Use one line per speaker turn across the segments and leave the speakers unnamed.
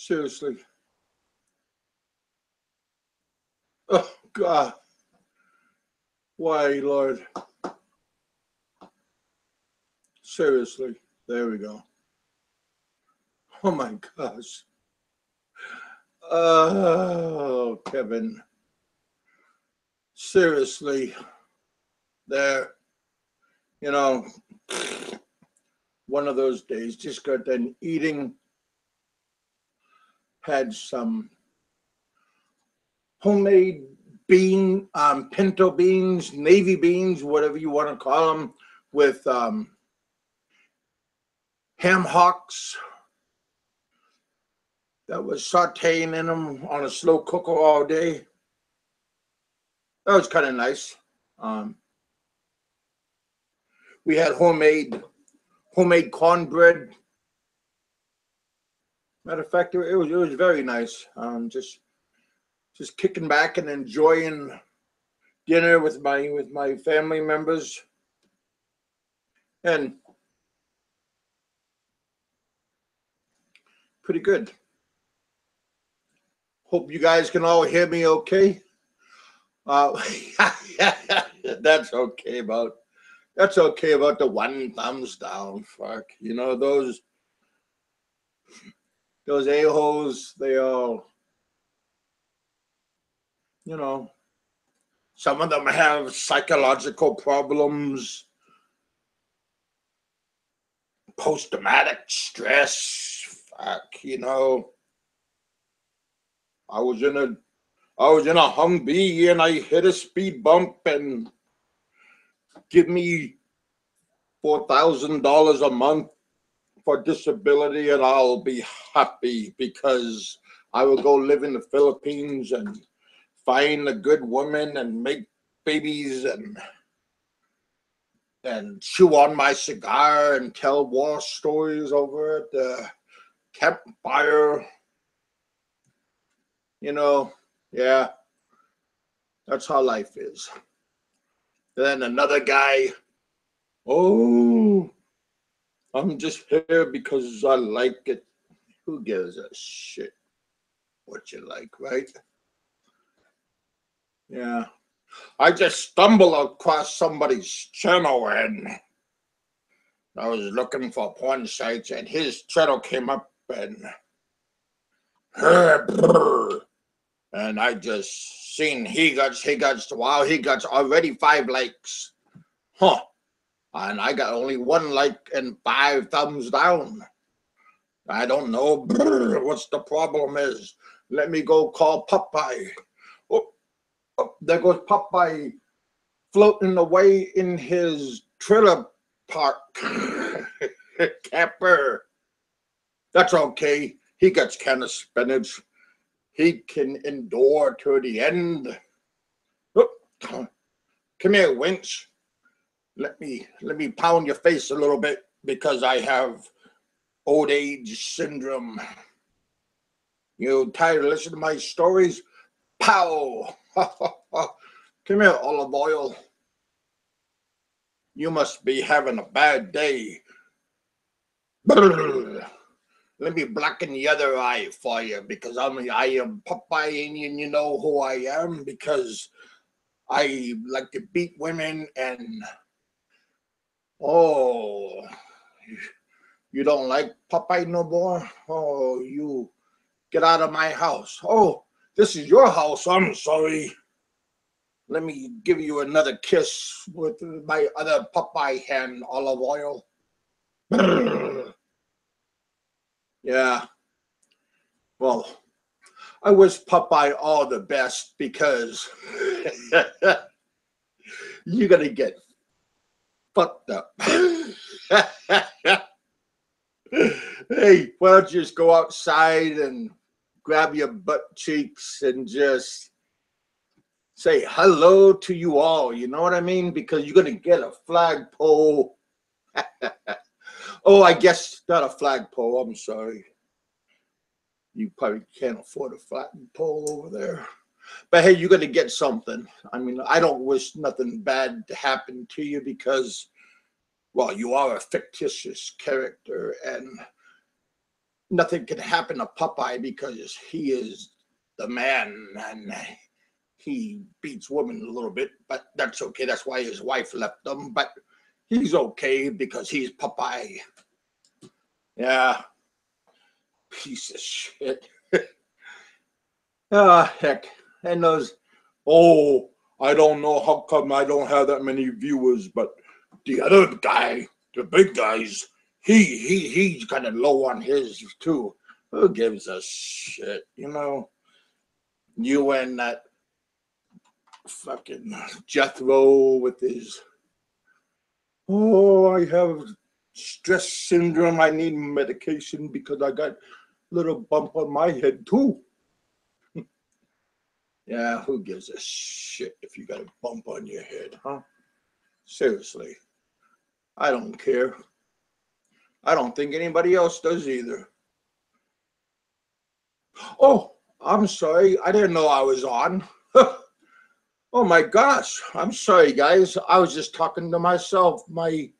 Seriously. Oh, God. Why, Lord? Seriously. There we go. Oh, my gosh. Oh, Kevin. Seriously. There. You know, one of those days, just got done eating, had some homemade pinto beans, navy beans, whatever you want to call them, with ham hocks that was sauteing in them on a slow cooker all day. That was kind of nice. Um, we had homemade cornbread. Matter of fact, it was very nice. Just kicking back and enjoying dinner with my family members, and pretty good. Hope you guys can all hear me okay. Uh, that's okay about the one thumbs down. Fuck, those a-holes. They all, you know, some of them have psychological problems, post-traumatic stress. Fuck, I was in a Humvee and I hit a speed bump and give me $4,000 a month for disability and I'll be happy, because I will go live in the Philippines and find a good woman and make babies and chew on my cigar and tell war stories over at the campfire. Yeah, that's how life is. Then another guy, oh, I'm just here because I like it. Who gives a shit what you like, right? Yeah. I just stumbled across somebody's channel and I was looking for porn sites and his channel came up and I just seen he got already 5 likes. Huh. And I got only 1 like and 5 thumbs down. I don't know what's the problem is. Let me go call Popeye. Oh, there goes Popeye floating away in his trailer park camper. That's okay. He gets kind of spinach. He can endure to the end. Oh, come here, Winch. Let me pound your face a little bit because I have old age syndrome. You tired of listening to my stories? Pow! Come here, Olive Oil. You must be having a bad day. Let me blacken the other eye for you because I am Popeye and you know who I am, because I like to beat women and oh, you don't like Popeye no more? Oh, you get out of my house. Oh, this is your house. I'm sorry. Let me give you another kiss with my other Popeye hand, Olive Oil. Yeah. Well, I wish Popeye all the best because you're going to get fucked up. Hey, why don't you just go outside and grab your butt cheeks and just say hello to you all? You know what I mean? Because you're going to get a flagpole. Oh, I guess not a flagpole. I'm sorry. You probably can't afford a flagpole over there. But hey, you're going to get something. I mean, I don't wish nothing bad to happen to you because, well, you are a fictitious character. And nothing can happen to Popeye because he is the man and he beats women a little bit, but that's okay. That's why his wife left him, but he's okay because he's Popeye. Yeah, piece of shit. Ah, heck. And those, oh, I don't know how come I don't have that many viewers, but the other guy, the big guys, he's kind of low on his too. Who gives a shit, you know? You and that fucking Jethro with his, oh, I have stress syndrome. I need medication because I got a little bump on my head too. Yeah, who gives a shit if you got a bump on your head, huh? Seriously, I don't care. I don't think anybody else does either. Oh, I'm sorry. I didn't know I was on. Oh my gosh. I'm sorry, guys. I was just talking to myself. I'm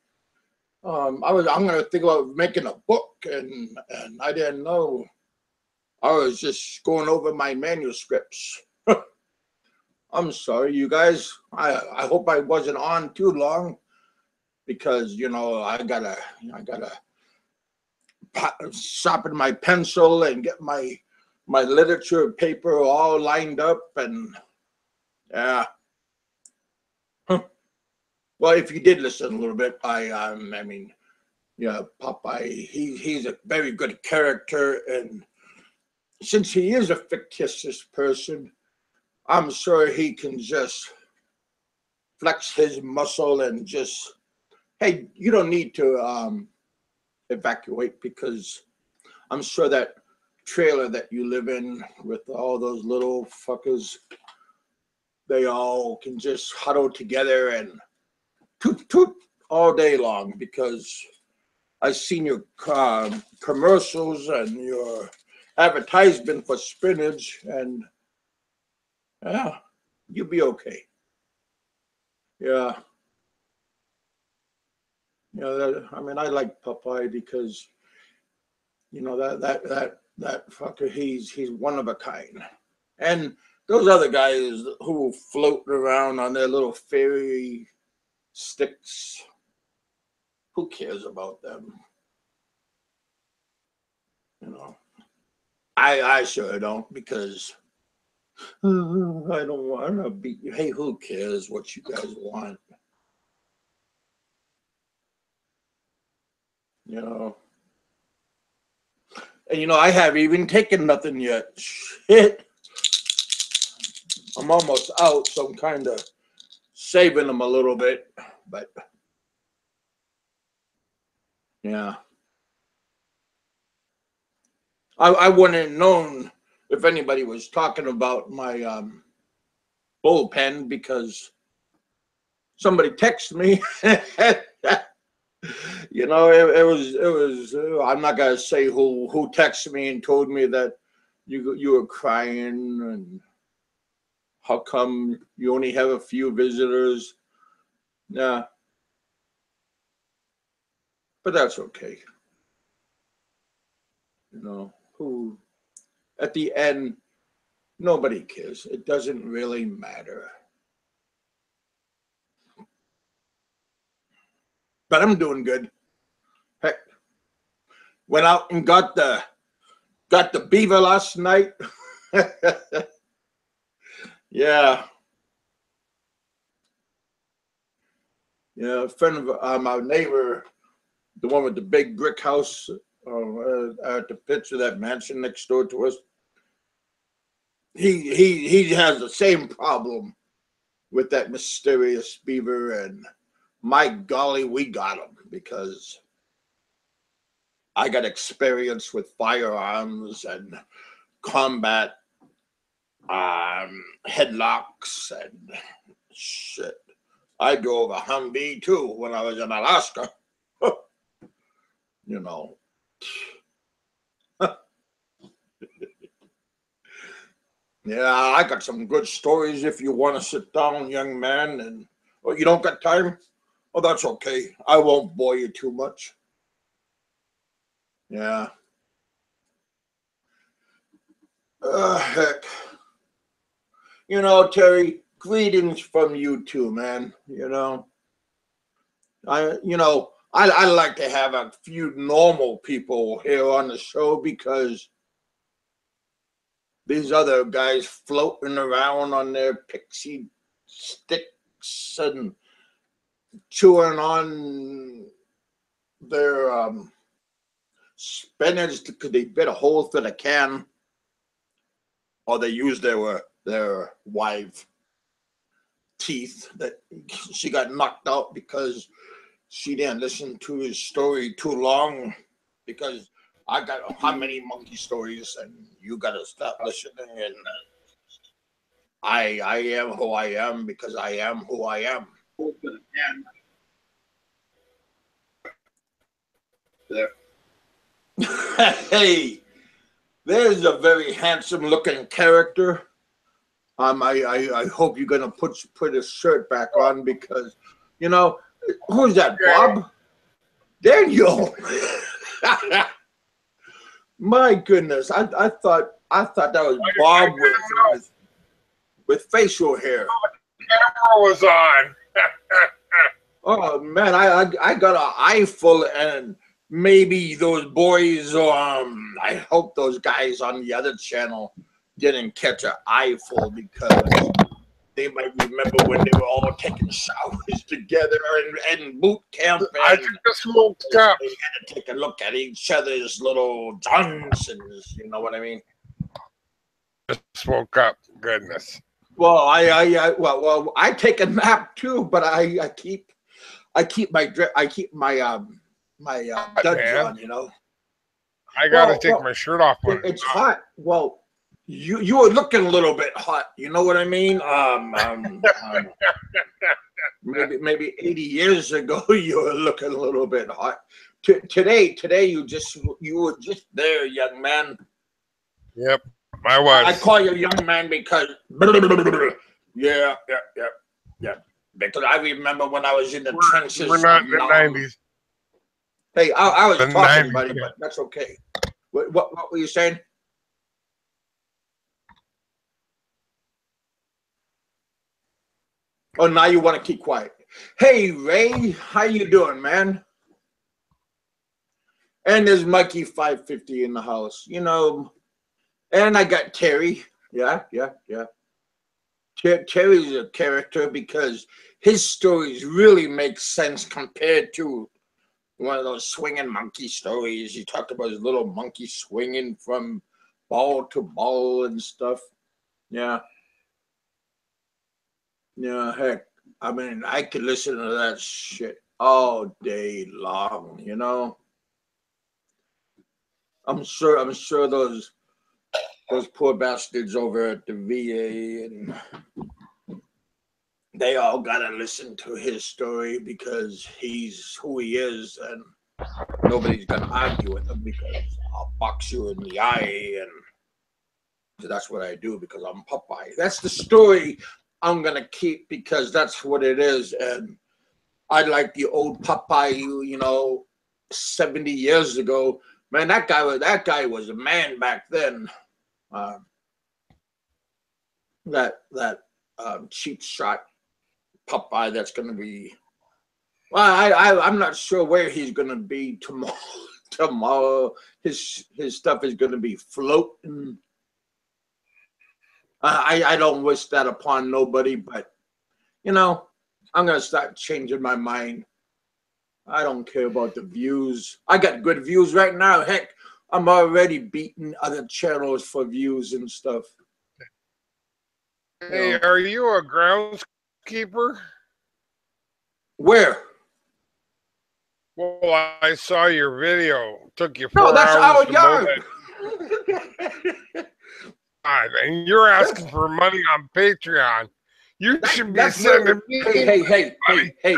gonna think about making a book and I didn't know. I was just going over my manuscripts. I'm sorry, you guys. I hope I wasn't on too long because you know I gotta sharpen my pencil and get my literature paper all lined up and yeah. Well, if you did listen a little bit, I mean, yeah, Popeye, he's a very good character, and since he is a fictitious person, I'm sure he can just flex his muscle and just, hey, you don't need to evacuate because I'm sure that trailer that you live in with all those little fuckers, they all can just huddle together and toot toot all day long because I've seen your commercials and your advertisement for spinach, and yeah, you'll be okay. Yeah, I mean, I like Popeye because you know that fucker. He's one of a kind, and those other guys who float around on their little fairy sticks. Who cares about them? You know, I sure don't because I don't want to be. Hey, who cares what you guys want? You know, and you know I haven't even taken nothing yet. Shit, I'm almost out, so I'm kind of saving them a little bit, but yeah, I wouldn't have known if anybody was talking about my bullpen because somebody texted me. You know, it was. I'm not gonna say who texted me and told me that you were crying and how come you only have a few visitors. Yeah, but that's okay. You know, who at the end nobody cares. It doesn't really matter. But I'm doing good. Heck, went out and got the beaver last night. Yeah, yeah. A friend of my neighbor, the one with the big brick house at the picture of that mansion next door to us. He has the same problem with that mysterious beaver, and my golly, we got him because I got experience with firearms and combat headlocks and shit. I drove a Humvee too when I was in Alaska. You know. Yeah, I got some good stories if you want to sit down, young man. And oh, you don't got time? Oh, that's okay. I won't bore you too much. Yeah. Heck. You know, Terry, greetings from you too, man. You know, I like to have a few normal people here on the show because these other guys floating around on their pixie sticks and chewing on their spinach because they bit a hole through the can, or they used their wife teeth that she got knocked out because she didn't listen to his story too long, because I got how many monkey stories and you gotta stop listening, and I am who I am because I am who I am. There. Hey, there's a very handsome looking character. I hope you're gonna put his shirt back on because, you know, who's that, Bob? There you go. My goodness, I thought that was Bob with facial hair.
The camera was on.
Oh man, I got an eye full, and maybe those boys, I hope those guys on the other channel didn't catch an eye full, because they might remember when they were all taking showers together and boot camp.
I just woke up.
They had to take a look at each other's little Johnsons. You know what I mean?
Just woke up. Goodness.
Well, I take a nap too, but I keep my duds on. You know.
I gotta take my shirt off.
It's hot. Well, you were looking a little bit hot. You know what I mean? Maybe 80 years ago you were looking a little bit hot. Today you were just there, young man.
Yep, I was.
I call you young man because yeah. Because I remember when I was in the trenches.
We're not in the 90s.
Hey, I was
The
talking,
90s.
buddy, but that's okay. What were you saying? Oh, now you want to keep quiet. Hey, Ray, how you doing, man? And there's Mikey 550 in the house, you know. And I got Terry. Yeah. Terry's a character because his stories really make sense compared to one of those swinging monkey stories. He talked about his little monkey swinging from ball to ball and stuff. Yeah. Yeah, heck, I mean, I could listen to that shit all day long, you know. I'm sure those poor bastards over at the VA, and they all gotta listen to his story because he's who he is, and nobody's gonna argue with him because I'll box you in the eye, and that's what I do because I'm Popeye. That's the story I'm gonna keep because that's what it is, and I like the old Popeye, you know, 70 years ago. Man, that guy was a man back then. That cheap shot Popeye that's gonna be. Well, I'm not sure where he's gonna be tomorrow. Tomorrow, his stuff is gonna be floating. I don't wish that upon nobody, but, you know, I'm going to start changing my mind. I don't care about the views. I got good views right now. Heck, I'm already beating other channels for views and stuff.
Hey, are you a groundskeeper?
Where?
Well, I saw your video. Took you 4
No, that's
hours
our yard.
And you're asking for money on Patreon. You should be sending me.
Hey.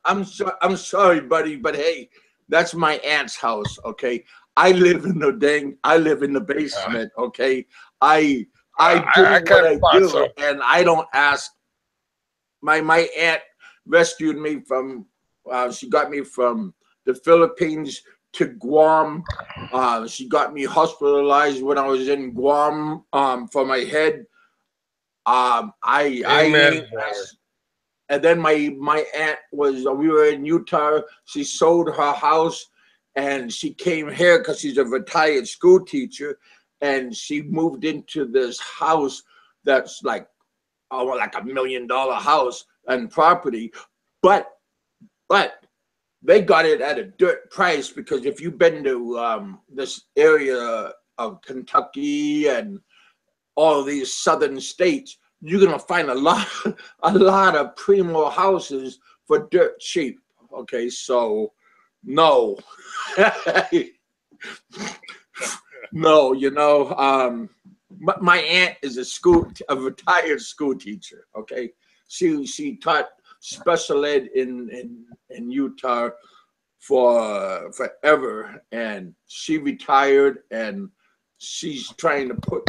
I'm sorry, buddy, but hey, that's my aunt's house. Okay, I live in the basement. Okay, I do what I do, so. And I don't ask. My aunt rescued me from. She got me from the Philippines to Guam. She got me hospitalized when I was in Guam for my head.
Amen, brother.
And then my aunt we were in Utah. She sold her house and she came here because she's a retired school teacher, and she moved into this house that's like $1 million house and property, but they got it at a dirt price, because if you've been to this area of Kentucky and all of these southern states, you're gonna find a lot of primo houses for dirt cheap. Okay, so no, no, my aunt is a retired school teacher. Okay, she taught special ed in Utah for forever, and she retired, and she's trying to put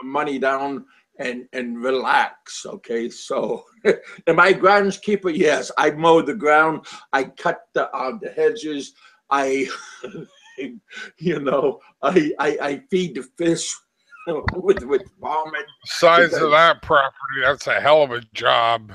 money down and relax. Okay, so am I groundskeeper? Yes, I mow the ground, I cut the hedges, I I feed the fish with vomit.
Size of that property, that's a hell of a job.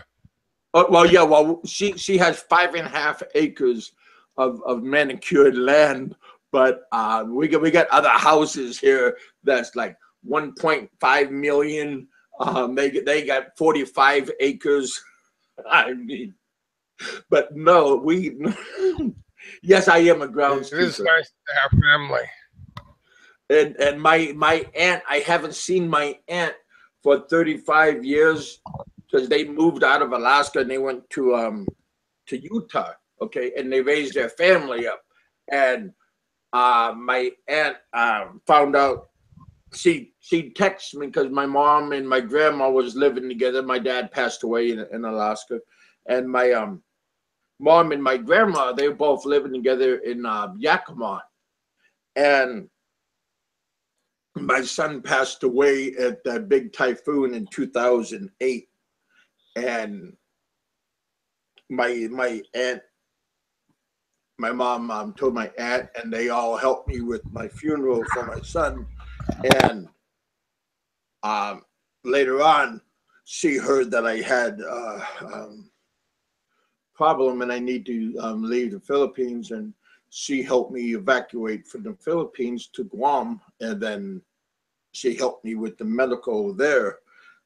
Well, yeah, well, she has 5.5 acres of manicured land, but we got other houses here that's like 1.5 million. They got 45 acres. I mean, but no, yes, I am a groundskeeper.
It is nice to have family.
And my aunt, I haven't seen my aunt for 35 years, because they moved out of Alaska and they went to Utah. Okay, and they raised their family up. And my aunt found out. She texted me because my mom and my grandma was living together. My dad passed away in Alaska, and my mom and my grandma, they were both living together in Yakima. And my son passed away at that big typhoon in 2008, and my aunt, my mom told my aunt, and they all helped me with my funeral for my son. And later on, she heard that I had problem and I need to leave the Philippines, and she helped me evacuate from the Philippines to Guam, and then she helped me with the medical there,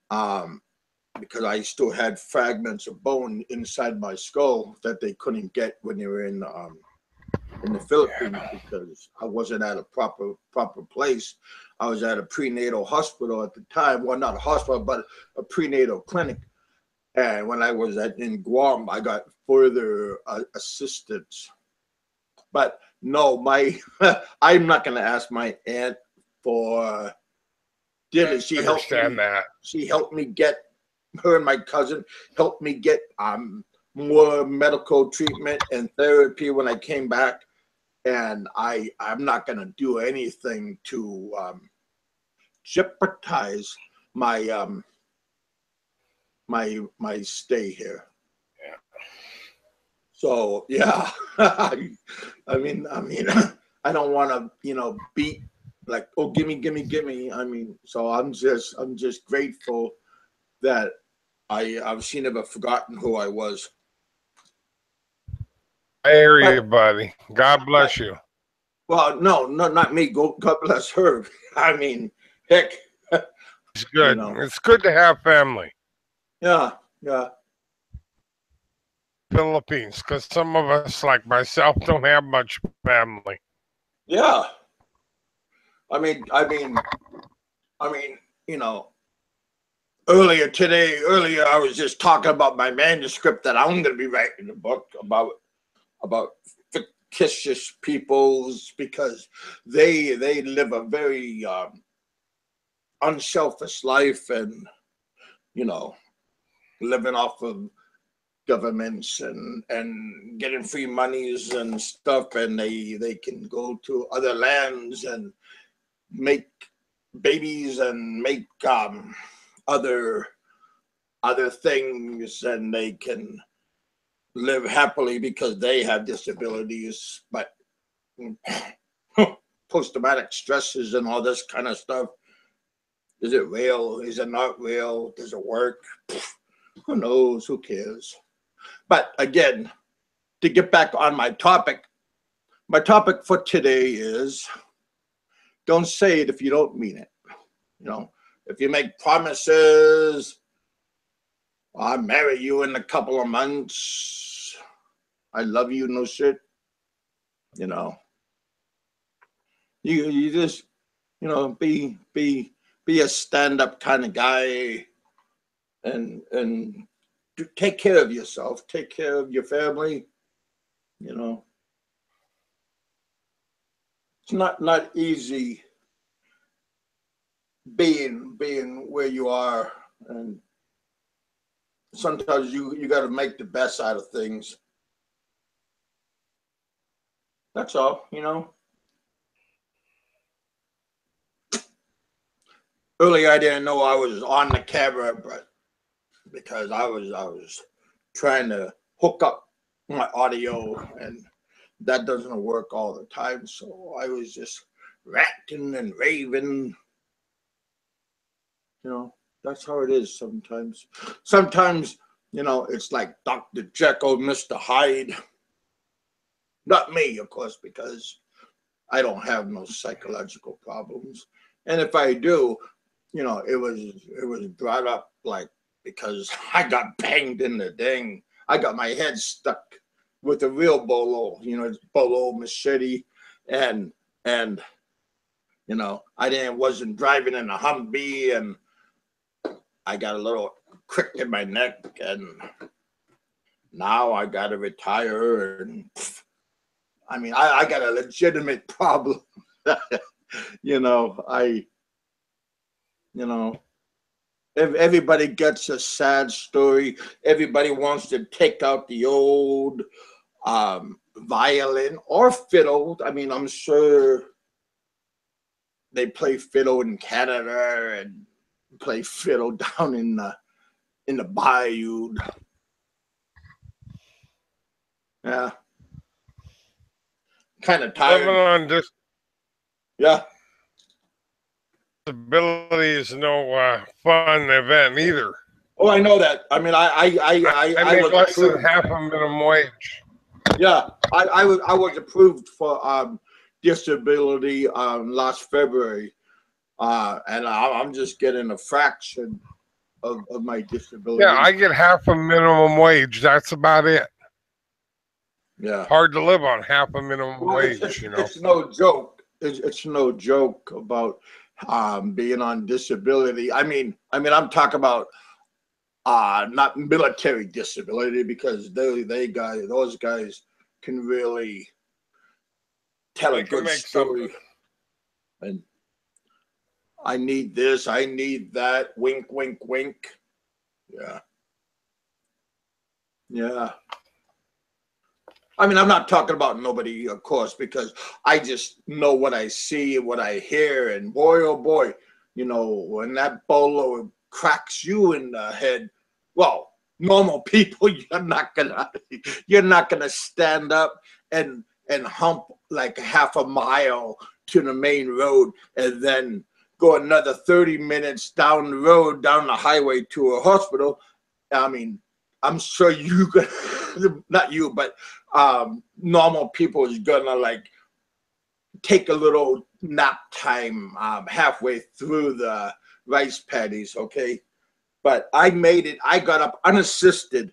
because I still had fragments of bone inside my skull that they couldn't get when they were in the Philippines, because I wasn't at a proper place. I was at a prenatal hospital at the time. Well, not a hospital, but a prenatal clinic. And when I was in Guam, I got further assistance. But no, I'm not going to ask my aunt for dinner. She helped me get, her and my cousin helped me get more medical treatment and therapy when I came back. And I'm not going to do anything to jeopardize my my stay here.
Yeah.
So yeah, I mean, I don't want to beat like, oh, gimme. I mean, so I'm just grateful that she never forgotten who I was.
I hear you, buddy. God bless you.
Well, no, not me. God bless her. I mean, heck.
It's good. It's good to have family.
Yeah.
Philippines, because some of us, like myself, don't have much family.
Yeah. I mean, earlier I was just talking about my manuscript that I'm going to be writing a book about fictitious peoples, because they live a very unselfish life, and living off of governments and getting free monies and stuff, and they can go to other lands and make babies and make other things, and they can live happily because they have disabilities. But post-traumatic stresses and all this kind of stuff. Is it real? Is it not real? Does it work? Who knows? Who cares? But again, to get back on my topic for today is don't say it if you don't mean it. You know, if you make promises, I'll marry you in a couple of months, I love you, no shit, you know, you just, you know, be a stand-up kind of guy and take care of yourself, take care of your family, you know. It's not easy being where you are, and sometimes you got to make the best out of things. That's all, you know. Earlier, I didn't know I was on the camera, but because I was trying to hook up my audio, and that doesn't work all the time. So I was just ranting and raving. You know, that's how it is sometimes. Sometimes, you know, it's like Dr. Jekyll, Mr. Hyde. Not me, of course, because I don't have no psychological problems. And if I do, you know, it was brought up like because I got banged in the ding. I got my head stuck with a real bolo, you know, it's bolo machete, and you know, wasn't driving in a Humvee, and I got a little crick in my neck, and now I got to retire, and I mean, I got a legitimate problem. You know, everybody gets a sad story. Everybody wants to take out the old violin or fiddle. I mean, I'm sure they play fiddle in Canada and play fiddle down in the bayou. Yeah, kind of tired.
Living on
Yeah.
disability is no fun event either.
Oh, I know that. I mean, I
make
was
less than
approved.
half a minimum wage.
Yeah, I was approved for disability last February, and I'm just getting a fraction of my disability.
Yeah, I get half a minimum wage. That's about it.
Yeah,
hard to live on half a minimum
well,
wage, you know.
It's no joke. It's no joke about being on disability. I mean, I'm talking about not military disability, because those guys can really tell a good story. And I need this, I need that, wink, wink, wink. Yeah. Yeah. I mean, I'm not talking about nobody, of course, because I just know what I see and what I hear. And boy, oh boy, you know, when that bolo cracks you in the head, well, normal people, you're not gonna stand up and hump like half a mile to the main road and then go another 30 minutes down the road, down the highway to a hospital. I mean, I'm sure you could, not you, but normal people is gonna like take a little nap time halfway through the rice paddies, okay? But I made it. I got up unassisted.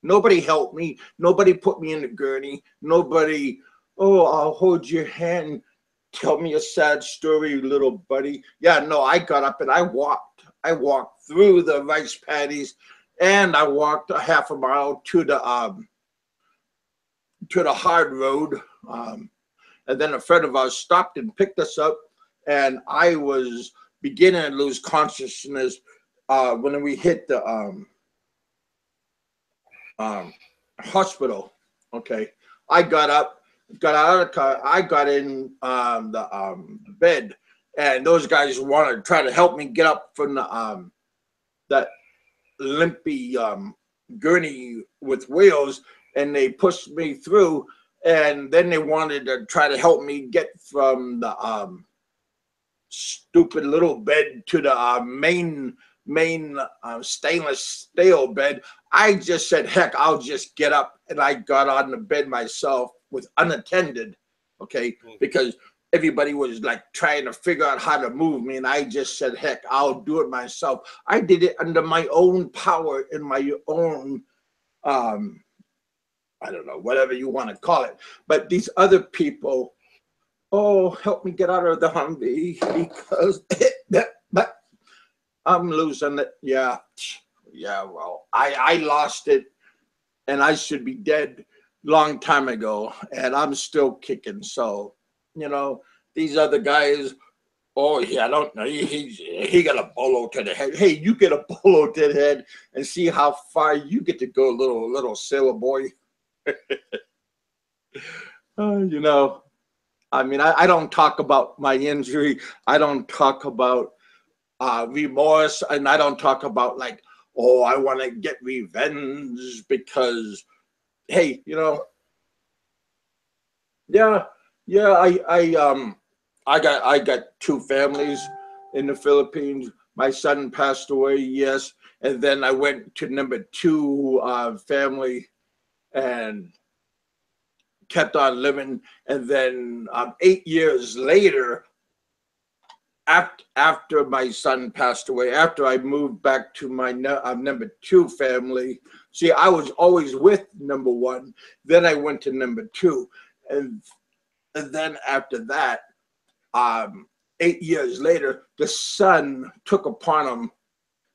Nobody helped me. Nobody put me in the gurney. Nobody, oh, I'll hold your hand. Tell me a sad story, little buddy. Yeah, no, I got up and I walked. I walked through the rice paddies, and I walked a half a mile to the hard road. And then a friend of ours stopped and picked us up, and I was beginning to lose consciousness when we hit the hospital. Okay, I got up, got out of the car, I got in the bed, and those guys wanted to try to help me get up from the that limpy gurney with wheels, and they pushed me through, And then they wanted to try to help me get from the stupid little bed to the main stainless steel bed. I just said, heck, I'll just get up, and I got on the bed myself with unattended, okay, because everybody was like trying to figure out how to move me, and I just said, heck, I'll do it myself. I did it under my own power in my own I don't know, whatever you want to call it. But these other people, oh, help me get out of the Humvee because but I'm losing it. Yeah. Well, I lost it, and I should be dead long time ago, and I'm still kicking. So, you know, these other guys, oh, yeah, I don't know. He got a bolo to the head. Hey, you get a bolo to the head and see how far you get to go, little sailor boy. You know, I mean, I don't talk about my injury. I don't talk about remorse, and I don't talk about like, oh, I want to get revenge because, hey, you know, yeah, I got two families in the Philippines. My son passed away, yes, and then I went to number two family and kept on living. And then 8 years later, after my son passed away, after I moved back to my number two family, see, I was always with number one. Then I went to number two. And then after that, 8 years later, the son took upon him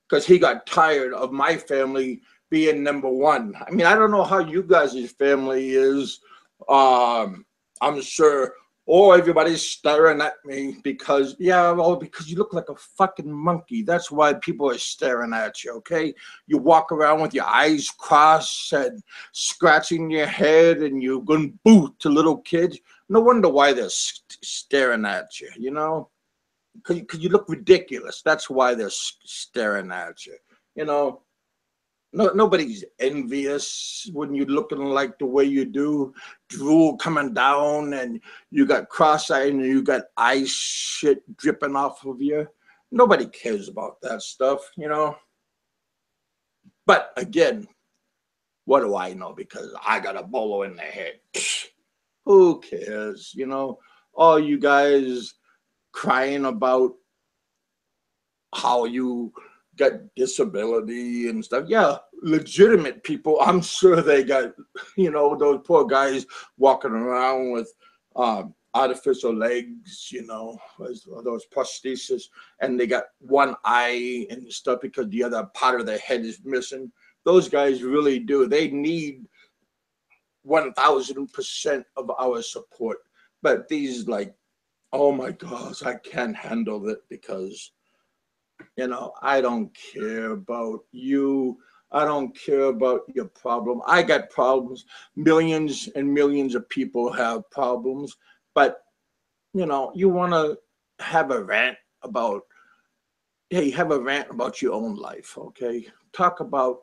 because he got tired of my family being number one. I mean, I don't know how you guys' family is. I'm sure, oh, everybody's staring at me because, yeah, well, because you look like a fucking monkey. That's why people are staring at you, okay? You walk around with your eyes crossed and scratching your head, and you're going boo to little kids. No wonder why they're staring at you, you know? Because you look ridiculous. That's why they're staring at you, you know? No, nobody's envious when you're looking like the way you do, drool coming down, and you got cross-eyed and you got ice shit dripping off of you. Nobody cares about that stuff, you know. But again, what do I know? Because I got a bolo in the head. Who cares, you know? All you guys crying about how you got disability and stuff. Yeah, legitimate people. I'm sure they got, you know, those poor guys walking around with artificial legs, you know, those prostheses, and they got one eye and stuff because the other part of their head is missing. Those guys really do. They need 1,000% of our support. But these, like, oh my gosh, I can't handle it because, you know, I don't care about you. I don't care about your problem. I got problems. Millions and millions of people have problems. But, you know, you want to have a rant about, hey, have a rant about your own life, okay? Talk about,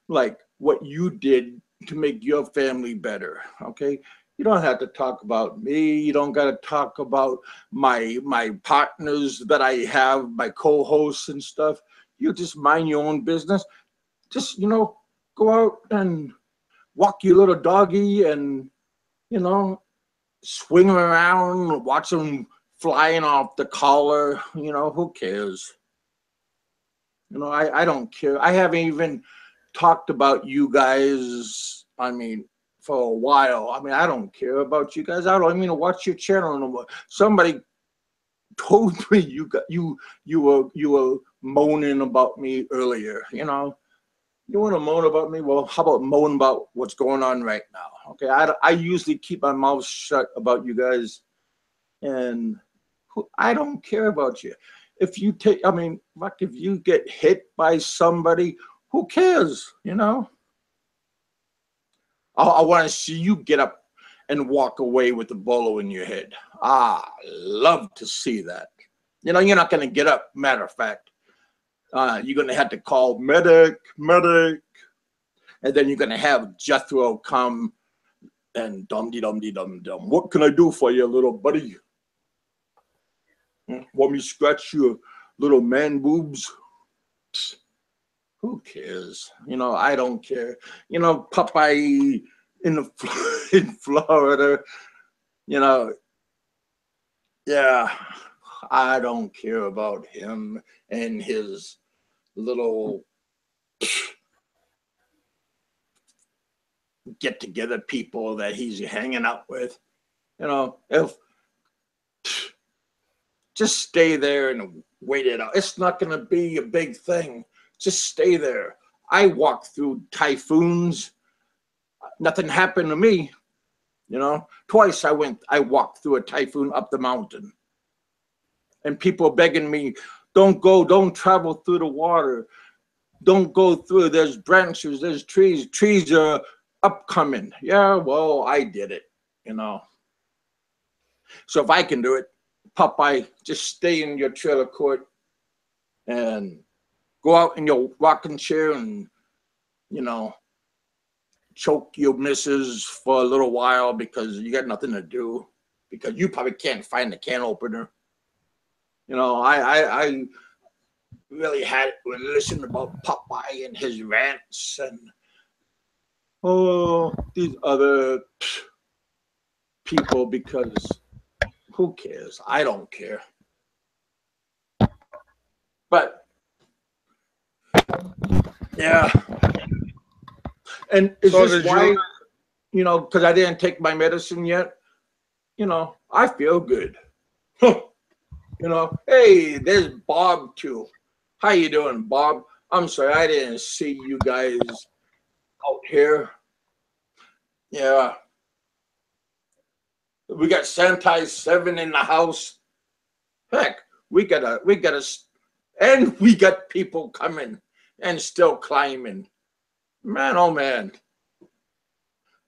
like, what you did to make your family better, okay? You don't have to talk about me. You don't got to talk about my partners that I have, my co-hosts and stuff. You just mind your own business. Just, you know, go out and walk your little doggy and, you know, swing around, watch them flying off the collar. You know, who cares? You know, I don't care. I haven't even talked about you guys. I mean, for a while. I mean, I don't care about you guys. I don't even watch your channel no more. Somebody told me you were moaning about me earlier. You know, you want to moan about me? Well, how about moan about what's going on right now? Okay, I usually keep my mouth shut about you guys, and I don't care about you. If you take, I mean, like if you get hit by somebody, who cares? You know. I want to see you get up and walk away with the bolo in your head. Love to see that. You know, you're not going to get up, matter of fact. You're going to have to call medic, and then you're going to have Jethro come And dum-de-dum-de-dum-dum. What can I do for you, little buddy? Want me to scratch your little man boobs? Psst, who cares? You know, I don't care. You know, Popeye in Florida, you know, yeah, I don't care about him and his little get together people that he's hanging out with. You know, if just stay there and wait it out. It's not going to be a big thing. Just stay there. I walked through typhoons. Nothing happened to me. You know, twice I walked through a typhoon up the mountain. And people begging me, don't travel through the water. Don't go through. There's branches, there's trees. Trees are upcoming. Yeah, well, I did it, you know. So if I can do it, Popeye, just stay in your trailer court and go out in your rocking chair and, you know, choke your missus for a little while because you got nothing to do, because you probably can't find the can opener. You know, I really had to listen about Popeye and his rants and these other people, because who cares? I don't care. But yeah. And is
So
this why, you know, because I didn't take my medicine yet, you know, I feel good. You know, hey, there's Bob too. How you doing, Bob? I'm sorry, I didn't see you guys out here. Yeah. We got Santai 7 in the house. Heck, we got and we got people coming and still climbing. Man, oh man.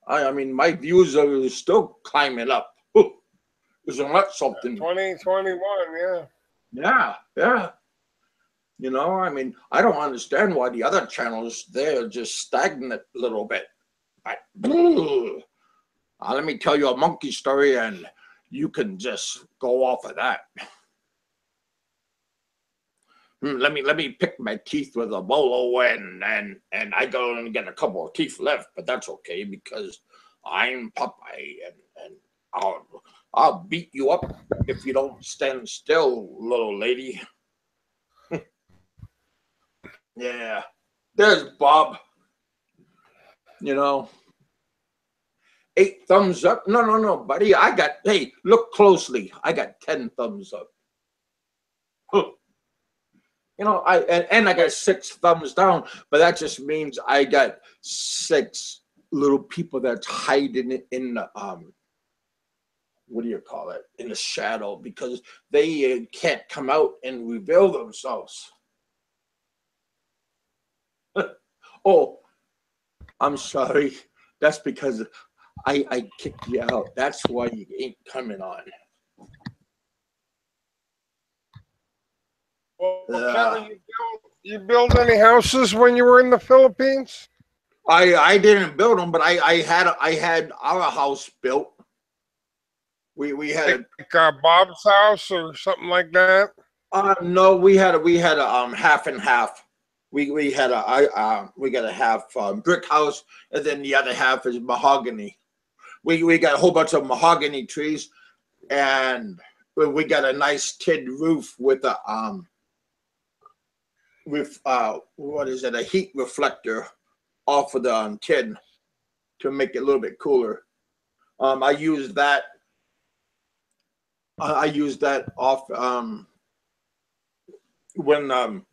I mean, my views are still climbing up. Isn't that something?
2021, yeah.
Yeah, yeah. You know, I mean, I don't understand why the other channels, they're just stagnant a little bit. Let me tell you a monkey story and you can just go off of that. Let me pick my teeth with a bolo and I go and get a couple of teeth left, but that's okay because I'm Popeye and I'll beat you up if you don't stand still, little lady. Yeah. There's Bob. You know. 8 thumbs up. No, buddy. Hey, look closely. I got 10 thumbs up. You know, I got 6 thumbs down, but that just means I got 6 little people that's hiding in the what do you call it? In the shadow, because they can't come out and reveal themselves. Oh, I'm sorry. That's because I kicked you out. That's why you ain't coming on.
Well, Kevin, you build any houses when you were in the Philippines?
I didn't build them, but I had our house built. We had
like Bob's house or something like that.
No, we had a half and half. We got a half brick house, and then the other half is mahogany. We got a whole bunch of mahogany trees, and we got a nice tin roof with a what is it? A heat reflector off of the tin to make it a little bit cooler. I used that. I used that off when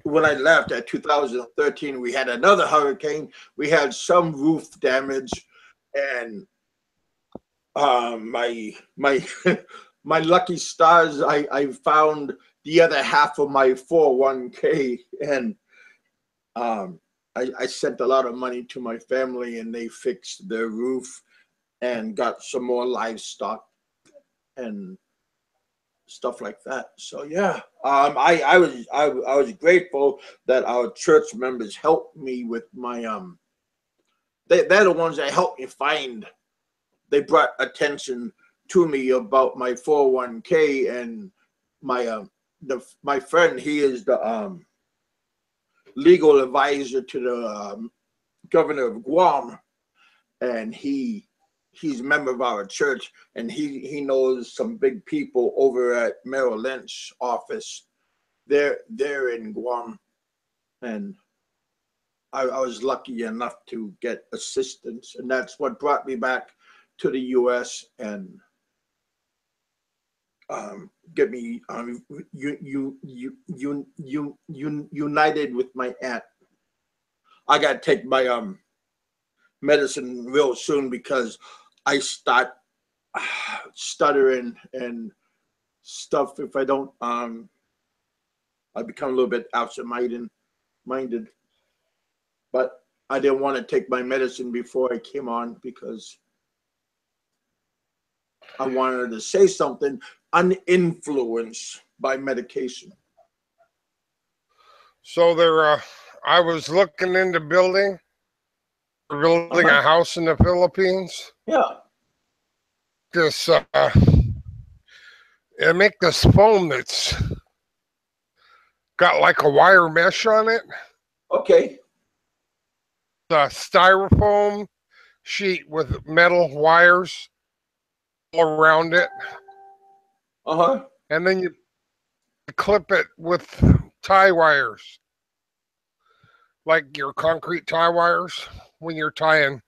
when I left at 2013. We had another hurricane. We had some roof damage, and my my lucky stars. I found the other half of my 401k, and I sent a lot of money to my family, and they fixed their roof and got some more livestock and stuff like that. So yeah, I was grateful that our church members helped me with my they're the ones that helped me find. They brought attention to me about my 401k, and my friend, he is the legal advisor to the governor of Guam, and he's a member of our church, and he knows some big people over at Merrill Lynch office. They're in Guam, and I was lucky enough to get assistance, and that's what brought me back to the U.S. and get me united with my aunt. I got to take my medicine real soon because I start stuttering and stuff. If I don't, I become a little bit absent-minded. But I didn't want to take my medicine before I came on because I wanted to say something uninfluenced by medication.
So I was looking into building a house in the Philippines.
Yeah.
And make this foam that's got like a wire mesh on it.
Okay.
The styrofoam sheet with metal wires all around it. And then you clip it with tie wires, like your concrete tie wires when you're tying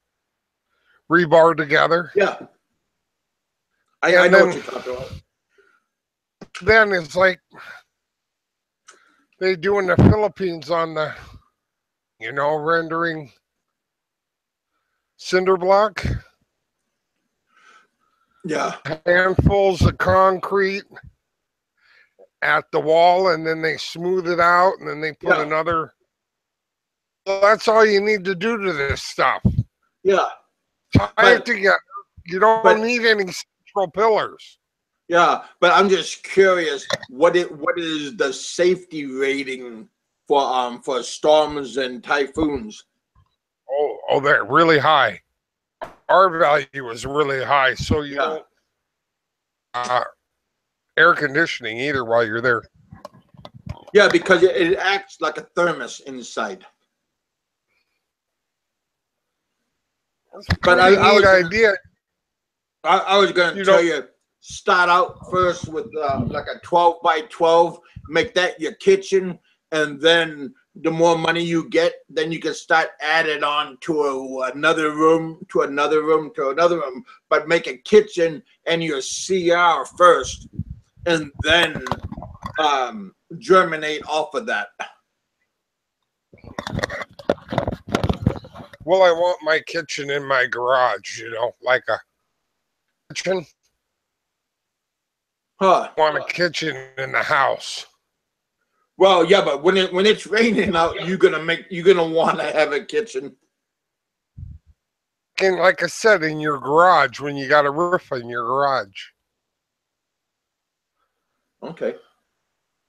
rebar together.
Yeah. I know what you're talking about.
Then it's like they do in the Philippines on the, rendering cinder block.
Yeah.
Handfuls of concrete at the wall, and then they smooth it out, and then they put another. Well, that's all you need to do to this stuff.
Yeah.
Tie it together. You don't need any central pillars.
Yeah, but I'm just curious, what is the safety rating for storms and typhoons?
Oh, they're really high. Our value is really high, so you don't air conditioning either while you're there.
Yeah, because it acts like a thermos inside.
But I
was going to tell you, start out first with like a 12 by 12, make that your kitchen, and then the more money you get, then you can start adding on to another room, to another room, to another room, but make a kitchen and your CR first, and then germinate off of that.
Well, I want my kitchen in my garage, like a kitchen. I want a kitchen in the house.
Well, yeah, but when it's raining out, you're gonna want to have a kitchen.
And like I said, in your garage, when you got a roof in your garage.
Okay.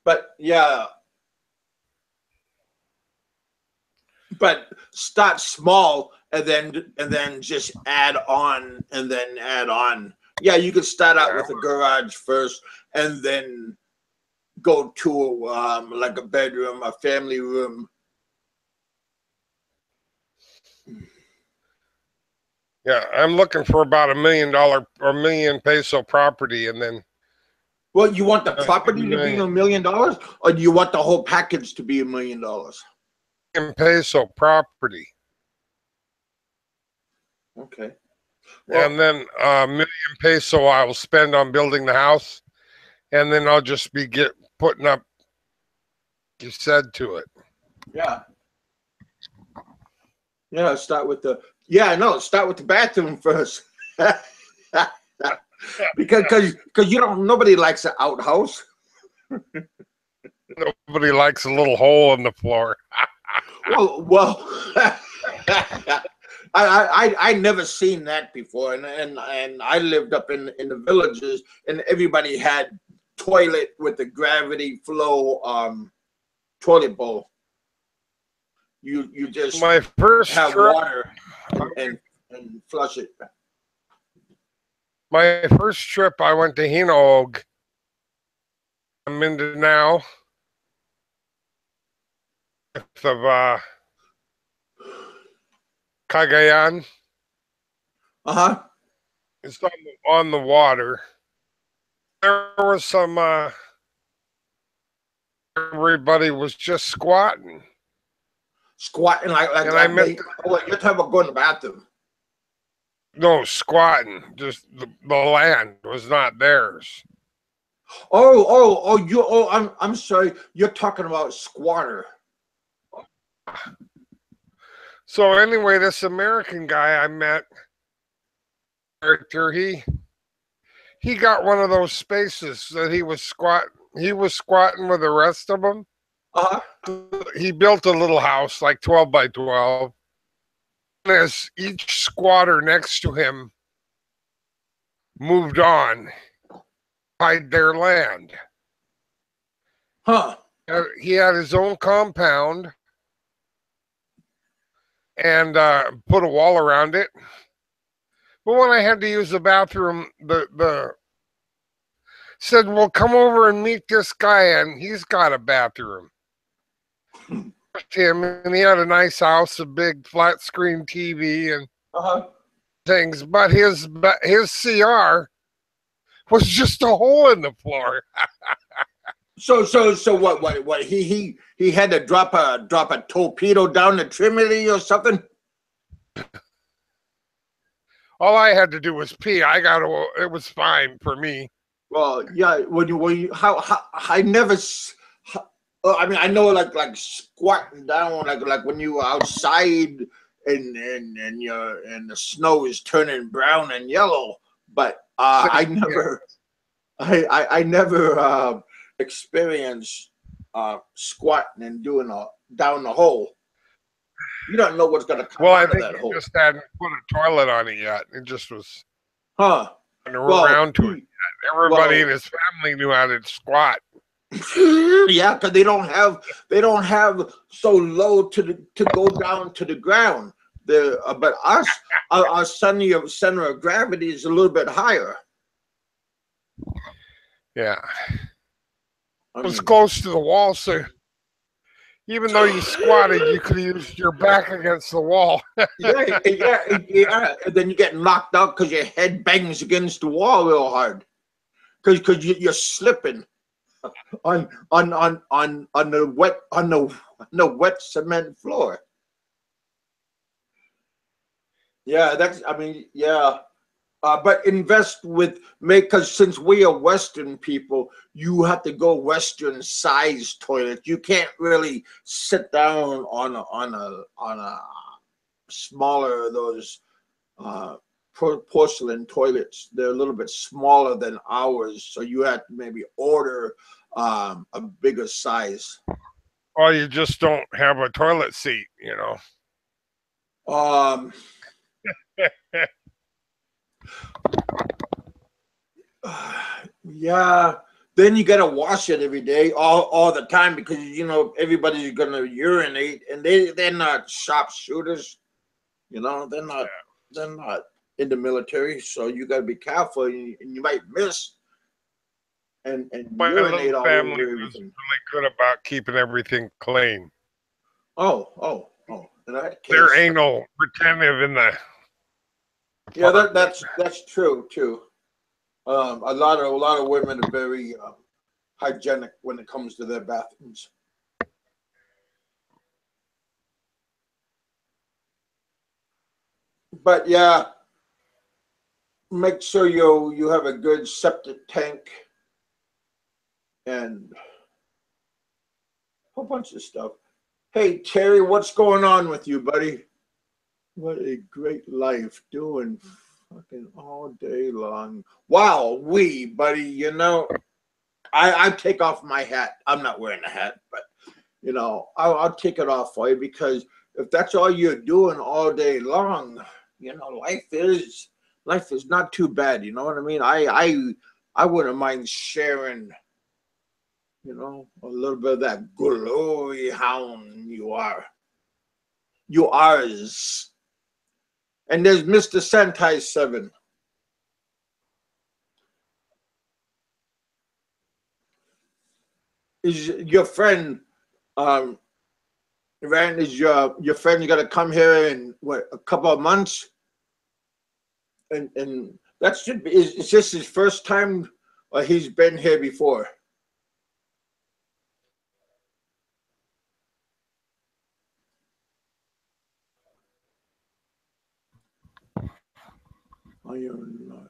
But yeah. But start small and then just add on and then add on. Yeah, you could start out with a garage first and then go to like a bedroom, a family room.
Yeah, I'm looking for about $1 million or $1 million peso property, and then.
Well, you want the property to be $1 million, or do you want the whole package to be $1 million? $1
million peso property.
Okay. Well,
and then $1 million peso I will spend on building the house, and then I'll just be putting up. You said to it.
Yeah. Yeah. Start with the bathroom first. because nobody likes an outhouse.
Nobody likes a little hole in the floor.
well I never seen that before, and I lived up in the villages, and everybody had toilet with the gravity flow toilet bowl. You just
my first
have water and and flush it.
My first trip, I went to Hinault. I'm into now of Cagayan.
Uh-huh.
It's on the water. There was some, everybody was just squatting.
Squatting like
And I met,
you're talking about going to the bathroom.
no, squatting. Just the land was not theirs.
I'm sorry. You're talking about squatter.
So anyway, this American guy I met, he got one of those spaces that he was squatting with the rest of them.
Uh-huh.
He built a little house, like 12 by 12. And as each squatter next to him moved on, hide their land.
Huh.
He had his own compound and put a wall around it. But when I had to use the bathroom, the said, "Well, come over and meet this guy, and he's got a bathroom." Him, and he had a nice house, a big flat screen TV, and things. But his CR was just a hole in the floor.
So what he had to drop a torpedo down the Trinity or something?
All I had to do was pee. It was fine for me.
Well, yeah. When you how I never. I mean, I know like squatting down like when you were outside and the snow is turning brown and yellow, but I never experienced squatting and doing down the hole. You don't know what's gonna come out of that hole.
Just hadn't put a toilet on it yet. It just was
around
to it. Everybody in his family knew how to squat.
Yeah, because they don't have so low to go down to the ground. But our center of gravity is a little bit higher.
Yeah, it was close to the wall, so even though you squatted, you could have used your back against the wall.
yeah. And then you get knocked out because your head bangs against the wall real hard. Because you're slipping on the wet cement floor. Yeah. But invest because since we are Western people, you have to go Western size toilet. You can't really sit down on a smaller of those porcelain toilets. They're a little bit smaller than ours, so you have to maybe order a bigger size.
Or you just don't have a toilet seat, you know.
Yeah. Then you gotta wash it every day, all the time, because everybody's gonna urinate, and they're not sharpshooters. They're not in the military, so you gotta be careful, and you might miss and urinate all over everything. Was
really good about keeping everything clean.
Oh. In that case,
there ain't no retentive in the.
Yeah, that's true too. A lot of women are very hygienic when it comes to their bathrooms. But yeah, make sure you have a good septic tank and a whole bunch of stuff. Hey Terry, what's going on with you, buddy? What a great life, doing fucking all day long. Wow, buddy, I take off my hat. I'm not wearing a hat, but I'll take it off for you, because if that's all you're doing all day long, life is not too bad. You know what I mean? I wouldn't mind sharing, a little bit of that glory hound you are. You are. And there's Mr. Sentai 7. Is your friend, Rand, is your friend gonna come here in what, a couple of months? And that should be, is this his first time, or he's been here before? I am not.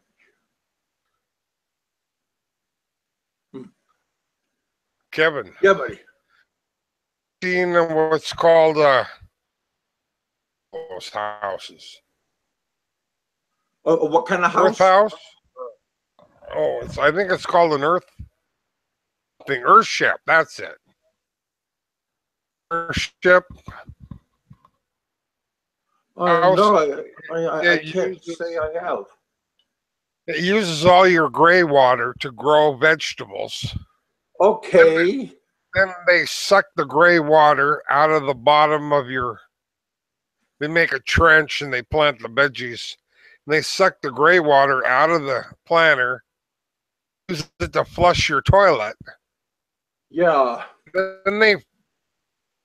Kevin,
Yeah, buddy.
seen what's called those houses?
What kind of
Earth
house?
house? Oh, I think it's called an Earth thing. Earthship. That's it. Earthship. House.
No, I
It
can't
uses,
say I have.
it uses all your gray water to grow vegetables.
Okay.
Then they suck the gray water out of the bottom of your. They make a trench and they plant the veggies. And they suck the gray water out of the planter, use it to flush your toilet.
Yeah.
Then they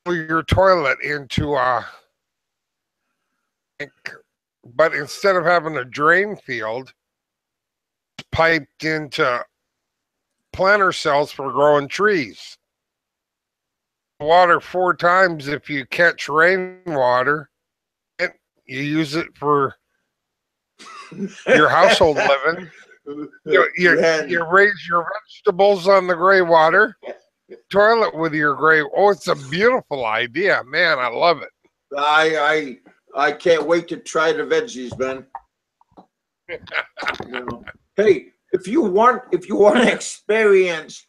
fill your toilet into a. But instead of having a drain field, it's piped into planter cells for growing trees. Water 4 times if you catch rainwater. You use it for your household living. You raise your vegetables on the gray water, toilet with your gray. Oh, it's a beautiful idea, man. I love it.
I can't wait to try the veggies, man. You know. Hey, if you want to experience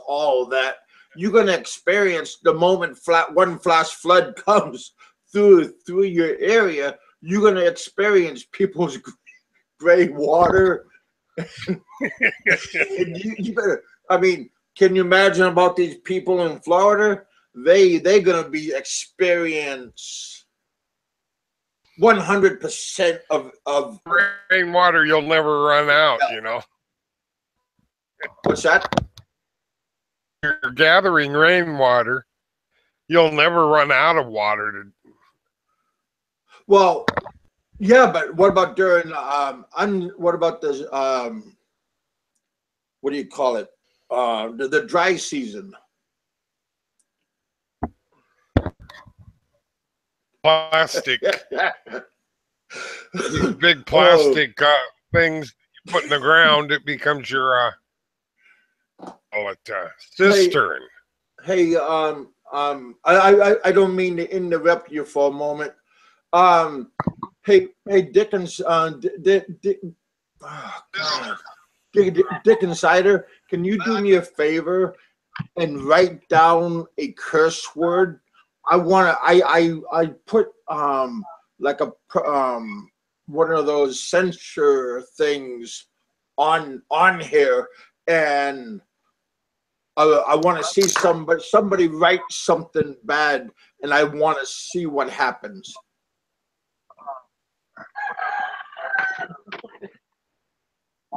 all that, you're gonna experience the moment one flash flood comes through your area. You're gonna experience people's gray water. you better. I mean, can you imagine about these people in Florida? They're gonna be experience 100% of
rainwater. You'll never run out. You know.
What's that?
You're gathering rainwater. You'll never run out of water to.
Well, yeah, but what about during what about this what do you call it? The dry season.
Plastic. These big plastic things you put in the ground, it becomes your cistern.
Hey, I don't mean to interrupt you for a moment. Hey, Dickens, Dick Insider, can you do me a favor and write down a curse word? I put like a one of those censure things on here, and I want to see somebody write something bad, and I want to see what happens.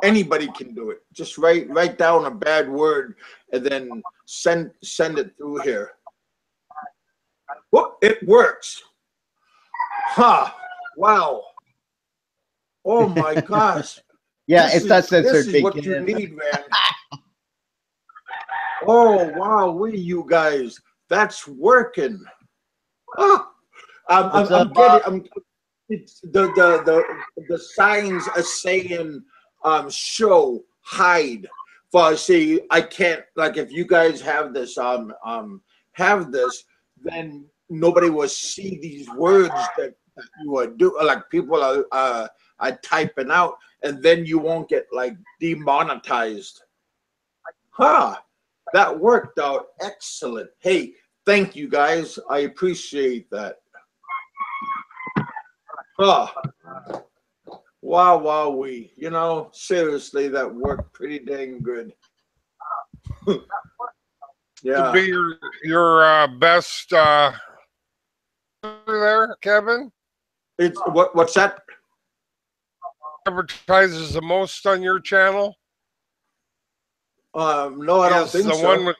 Anybody can do it. Just write down a bad word and then send it through here. Well, it works. Huh. Wow. Oh my gosh.
Yeah, it's not censored.
This is what you need, man. Oh wow, you guys, that's working. Oh, I'm getting. It's the signs are saying show, hide. For see, I can't, like, if you guys have this then nobody will see these words that you are doing, like people are typing out, and then you won't get like demonetized. Huh. That worked out excellent. Hey, thank you guys. I appreciate that. Oh, wow, you know, seriously, that worked pretty dang good. Yeah.
To be your best there, Kevin?
It's what's that?
Advertises the most on your channel?
No, I don't
Is
think
the
so.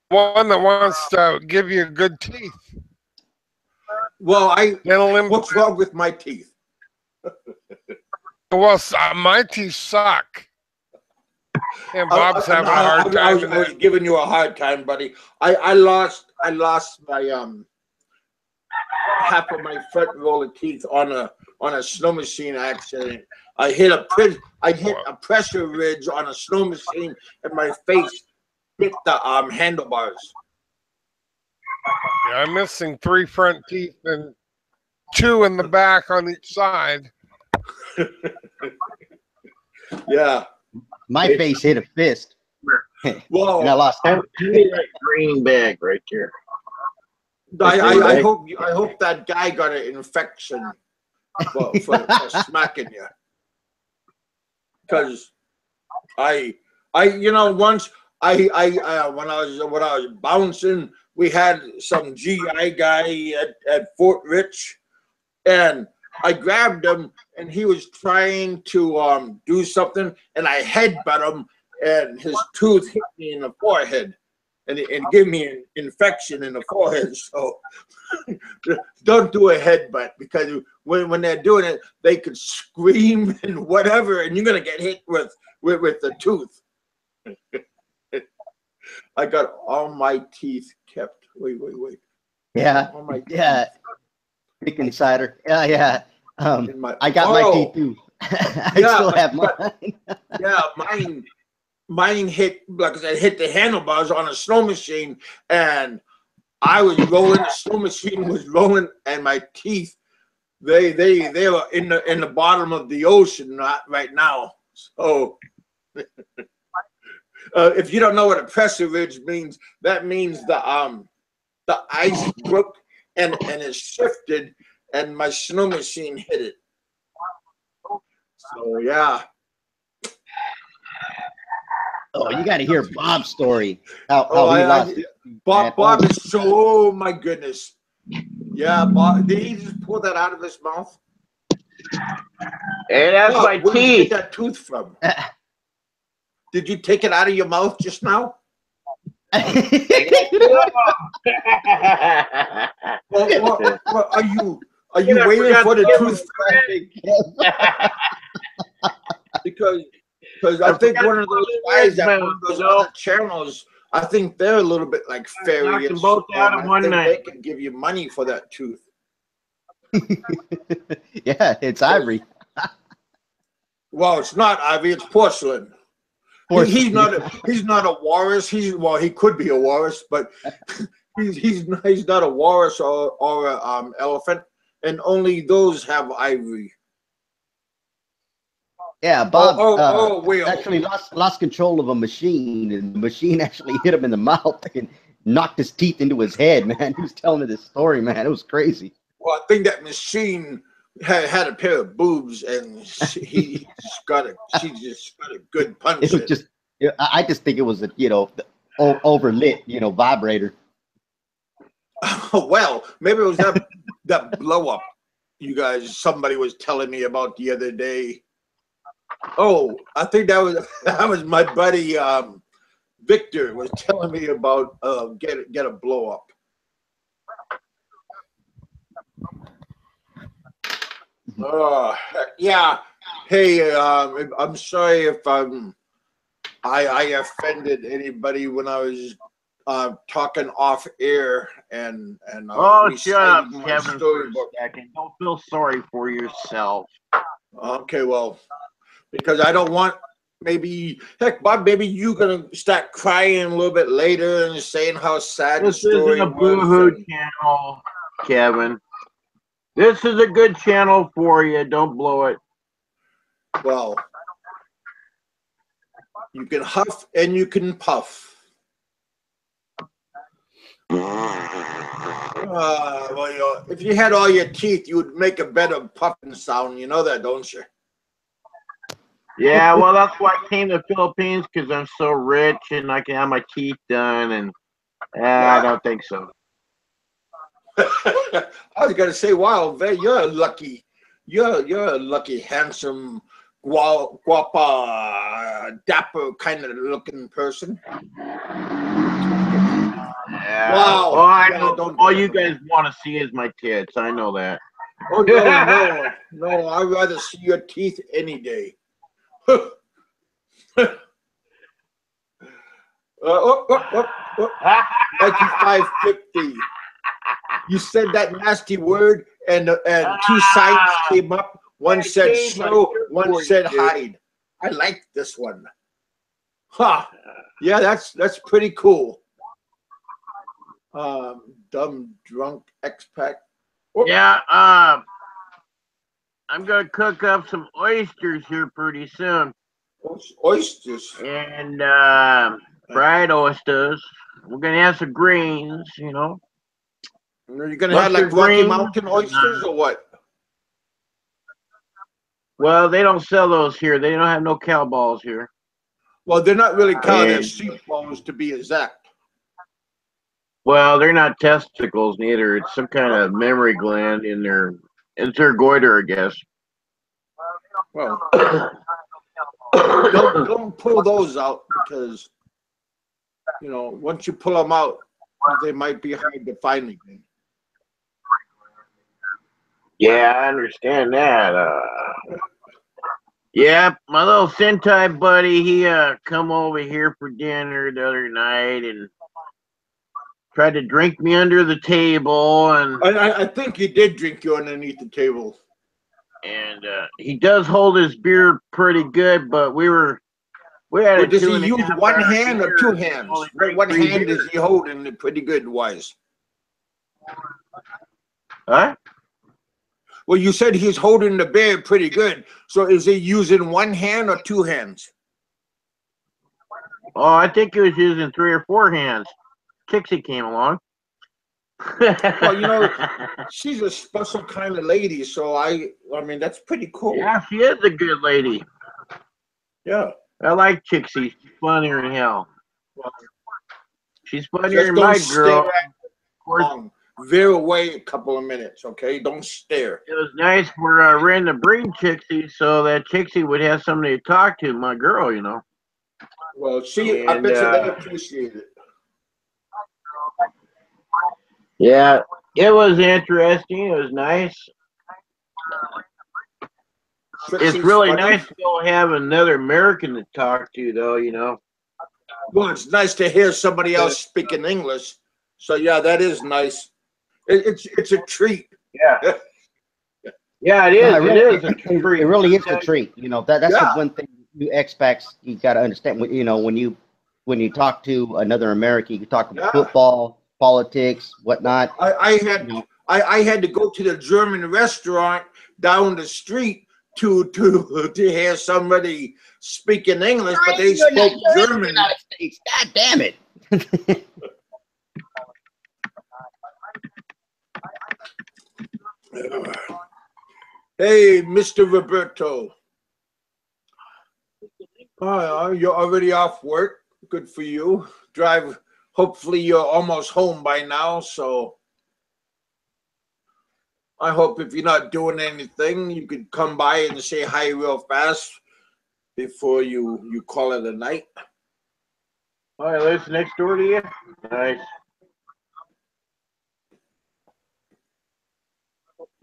one that wants to give you good teeth.
Well,
Dental
what's wrong with my teeth?
Well, my teeth suck. And Bob's having a hard time.
I was giving you a hard time, buddy. I lost my half of my front row of teeth on a snow machine accident. I hit a pressure ridge on a snow machine, and my face hit the handlebars.
Yeah, I'm missing 3 front teeth and 2 in the back on each side.
Yeah.
My face hit a fist.
Well,
and I lost.
Give me that green bag right there.
I hope that guy got an infection for smacking you. Because once when I was bouncing, we had some GI guy at Fort Rich, and I grabbed him, and he was trying to do something, and I headbutt him, and his tooth hit me in the forehead, and gave me an infection in the forehead. So don't do a headbutt, because when they're doing it, they could scream and whatever, and you're gonna get hit with the tooth. I got all my teeth kept. Wait.
Yeah.
All my
Yeah. Big insider. Yeah. I got my teeth too. I still have mine.
Yeah, mine hit, like I said, hit the handlebars on a snow machine, and I was rolling. The snow machine was rolling, and my teeth, they were in the bottom of the ocean right now. So if you don't know what a pressure ridge means, that means the ice broke and it shifted, and my snow machine hit it. So yeah.
Oh, you got to hear Bob's story. How he lost it.
Bob is so, oh my goodness. Yeah, Bob, did he just pull that out of his mouth?
Hey, that's my
Where did you
teeth.
get that tooth from? Did you take it out of your mouth just now? Well, are you waiting for the tooth? Because I think one of those guys that one of those other channels, I think they're a little bit like fairies.
Both out in one night.
They can give you money for that tooth.
Yeah, it's ivory.
Well, it's not ivory; it's porcelain. He's not a walrus. He could be a walrus, but he's not a walrus or a elephant, and only those have ivory.
Yeah, Bob
actually
lost control of a machine, and the machine actually hit him in the mouth and knocked his teeth into his head, man. He was telling me this story, man. It was crazy.
Well, I think that machine had a pair of boobs, and she just got a good punch.
It was just, I just think it was a, overlit, vibrator.
Well, maybe it was that blow up somebody was telling me about the other day. Oh, I think that was my buddy Victor was telling me about get a blow up. Yeah. Hey, I'm sorry if I offended anybody when I was talking off air and
shut up, Kevin, for a second. Don't feel sorry for yourself.
Okay, well, because I don't want Bob, maybe you're gonna start crying a little bit later and saying how sad the story was.
This isn't a boo-hoo channel, Kevin. This is a good channel for you. Don't blow it.
Well, you can huff and you can puff. Well, if you had all your teeth, you would make a better puffing sound. You know that, don't you?
Yeah, well, that's why I came to the Philippines, because I'm so rich and I can have my teeth done, and I don't think so.
I was gonna say, wow, you're a lucky, you're a lucky, handsome, guapa, dapper kind of looking person.
Yeah.
Wow.
Oh, I
Yeah,
know.
don't-
All you guys want to see is my tits. I know that.
Oh no! I'd rather see your teeth any day. 9550. You said that nasty word, and two signs came up. One said
changed my
slow,
shirt
one
for you,
said
dude.
hide. I like this one. Ha! Yeah, that's pretty cool. Dumb drunk expat.
Yeah. I'm gonna cook up some oysters here pretty soon,
Oysters.
and fried oysters. We're gonna have some greens, you know.
Are you gonna have
Mustard
like Rocky
greens.
Mountain oysters or what?
Well, they don't sell those here. They don't have no cow balls here.
Well, they're not really cow, they're
And-
sheep bones to be exact.
Well, they're not testicles neither. It's some kind of mammary gland in their. It's their goiter, I guess.
Well, don't pull those out because once you pull them out, they might be hard to find again.
Yeah, I understand that. Yeah, my little Sentai buddy, he come over here for dinner the other night and tried to drink me under the table, and
I think he did drink you underneath the table.
he does hold his beer pretty good, but we had
Well,
a
does he
2.5
use one
hour
hand or
dinner,
two
and he
hands?
only drank
What
3
hand
beers.
is he holding it pretty good wise?
Huh?
Well, you said he's holding the beer pretty good. So is he using one hand or two hands?
Oh, I think he was using 3 or 4 hands. Trixie came along.
Well, she's a special kind of lady, so I mean that's pretty cool.
Yeah, she is a good lady.
Yeah.
I like Trixie. She's funnier than hell. She's funnier
Just
than
don't
my
stare
girl.
at her long. Veer away a couple of minutes, okay? Don't stare.
It was nice for Ren to bring Trixie so that Trixie would have somebody to talk to, my girl, you know.
Well, see, I
And,
bet you they appreciate it.
Yeah, it was interesting. It was nice.
Trixie's
It's really
funny.
nice to go have another American to talk to, though, you know.
Well, it's nice to hear somebody else speaking English. So yeah, that is nice. It's a treat.
Yeah. Yeah, it is.
No,
It is a
It
treat.
really is a treat. That's
Yeah.
the one thing you expats you got to understand. When you talk to another American, you talk about
Yeah.
football, politics, whatnot.
I had to go to the German restaurant down the street to hear somebody speaking English, but they spoke German.
God damn it!
Hey, Mr. Roberto. You're already off work. Good for you. Hopefully you're almost home by now, so I hope if you're not doing anything, you could come by and say hi real fast before you call it a night.
Oh, he lives next door to you? Nice.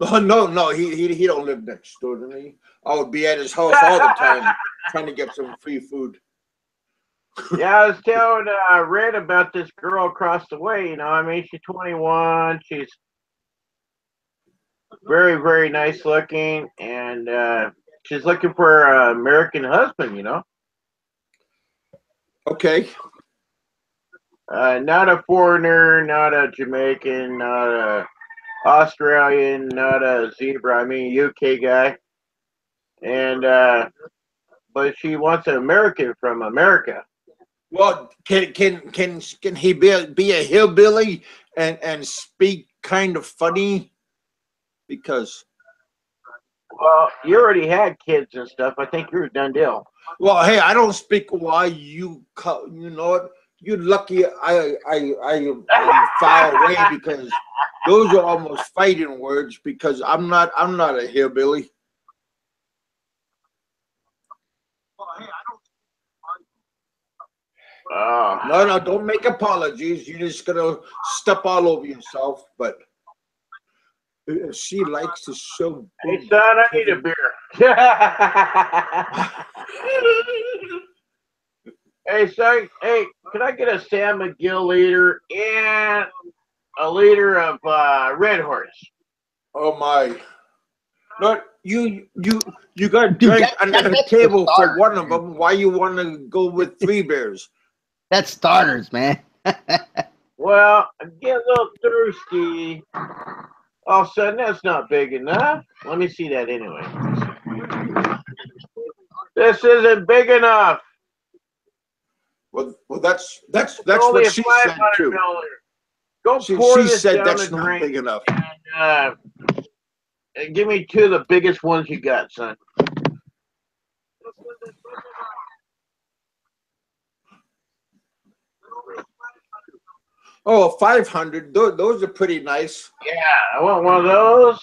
Oh, no, he don't live next door to me. I would be at his house all the time trying to get some free food.
Yeah, I was telling Red about this girl across the way. I mean, she's 21. She's very, very nice looking, and she's looking for an American husband.
Okay.
Not a foreigner, not a Jamaican, not a Australian, not a zebra. I mean, UK guy, and but she wants an American from America.
Well, can he be a hillbilly and speak kind of funny? Because
Well, you already had kids and stuff. I think you're a done deal.
well, hey, I don't speak why you know it. You lucky I am far away because those are almost fighting words because I'm not a hillbilly.
Oh.
No, don't make apologies. You're just gonna step all over yourself. But she likes to show.
Hey, son, I need a beer. Hey, son, hey, can I get a Sam McGill liter and a liter of Red Horse?
Oh my! No, you got a
Dude,
drink
that-
under the
that's
table
the
for
starter,
one of
man.
them. Why you want to go with 3 beers?
That's starters, man.
Well, I'm getting a little thirsty. All of a sudden, that's not big enough. Let me see that anyway. This isn't big enough.
Well, that's
Only
what
a
she said
500
too.
milliliter. Go
She
pour this
said
down
that's
the
not
drain
big enough.
and give me 2 of the biggest ones you got, son.
Oh, 500. Those are pretty nice.
Yeah, I want one of those,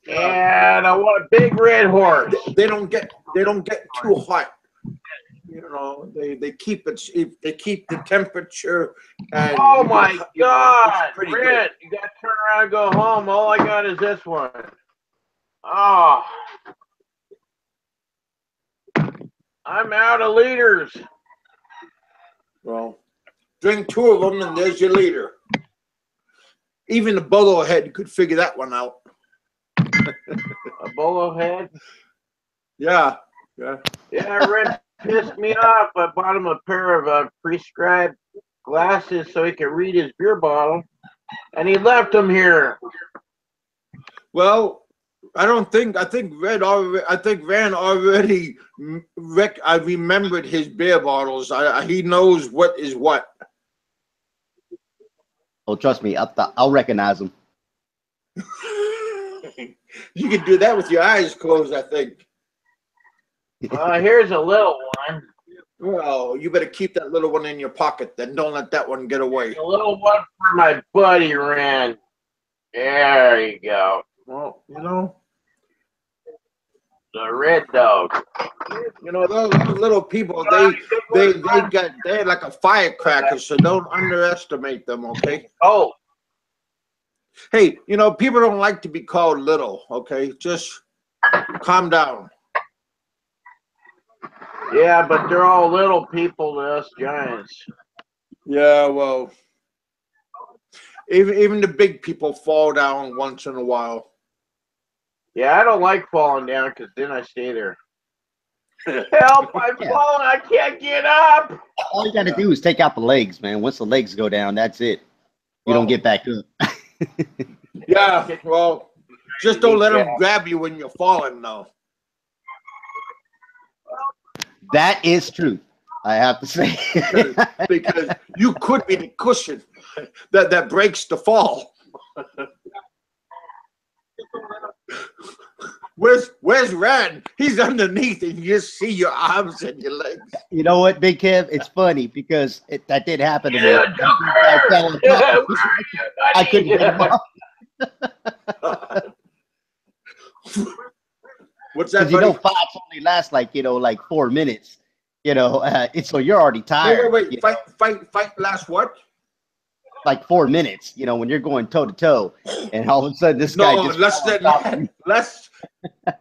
and I want a big Red Horse.
They don't get too hot. You know, they keep the temperature. And
Oh
you
my
it's
God,
pretty
Red! You gotta turn around and go home. All I got is this one. Oh, I'm out of liters.
Well, drink 2 of them and there's your leader. Even the bolo head could figure that one out.
A bolo head.
Yeah.
Yeah, Red pissed me off. I bought him a pair of prescribed glasses so he could read his beer bottle, and he left them here.
Well, I think Red already. I remembered his beer bottles. He knows what is what.
Oh, trust me, I'll recognize them.
You can do that with your eyes closed, I think.
Here's a little one.
Well, you better keep that little one in your pocket. Then don't let that one get away.
A little one for my buddy Ren. There you go.
Well, you know,
The Red Dog.
those little people. They're like a firecracker. So don't underestimate them. Okay.
Oh,
Hey, people don't like to be called little. Okay, just calm down.
yeah, but they're all little people to us giants.
Yeah, well, even the big people fall down once in a while.
Yeah, I don't like falling down because then I stay there. Help! I'm falling. I can't get up.
All you got to do is take out the legs, man. Once the legs go down, that's it. You don't get back up.
Yeah, well, just don't let them grab you when you're falling, though.
That is true. I have to say.
Because you could be the cushion that breaks the fall. Where's Red? He's underneath, and you just see your arms and your legs.
You know what, Big Kev? It's funny because that did happen to me.
Yeah,
I fell on top. I couldn't get him off.
What's that,
Because
buddy?
fights only last like 4 minutes. So you're already tired.
Wait. Fight. Last what?
Like 4 minutes. When you're going toe to toe, and all of a sudden this guy
No,
just
less
falls on top of
than
you.
less.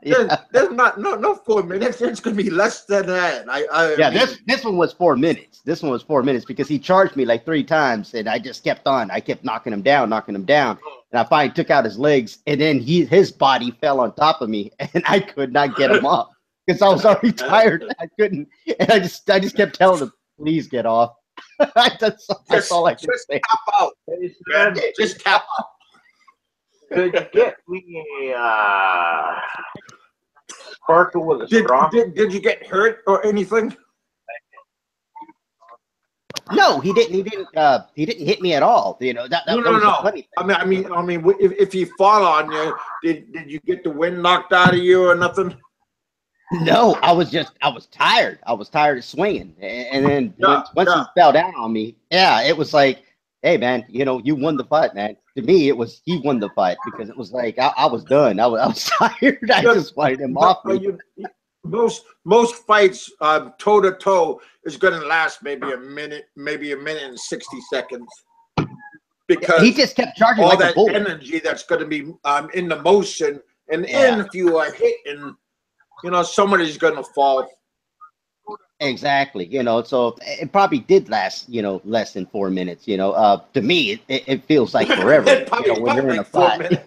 Yeah.
There's not 4 minutes. It's gonna be less than that.
Yeah, this one was 4 minutes. This one was 4 minutes because he charged me like 3 times, and I just kept on. I kept knocking him down, and I finally took out his legs, and then his body fell on top of me, and I could not get him off because I was already tired. I couldn't, and I just kept telling him, "Please get off." That's all I could say.
Tap out.
Hey, son,
Just tap out.
could you get me a sparkle with a straw?
Did you get hurt or anything?
No, he didn't. He didn't hit me at all. That was the funny thing.
I mean, if he fall on you, did you get the wind knocked out of you or nothing?
No, I was tired. I was tired of swinging. And then once he fell down on me, yeah, it was like, hey, man, you won the fight, man. To me, it was he won the fight because it was like I was done. I was tired. I just wanted him off me.
Most fights, toe to toe, is going to last maybe a minute and 60 seconds. Because
he just kept charging
all
like
that
a bull.
energy that's going to be in the motion, and if you are hitting, somebody's going to fall.
Exactly. So it probably did last, less than 4 minutes. To me, it feels like forever. When you're in a fight.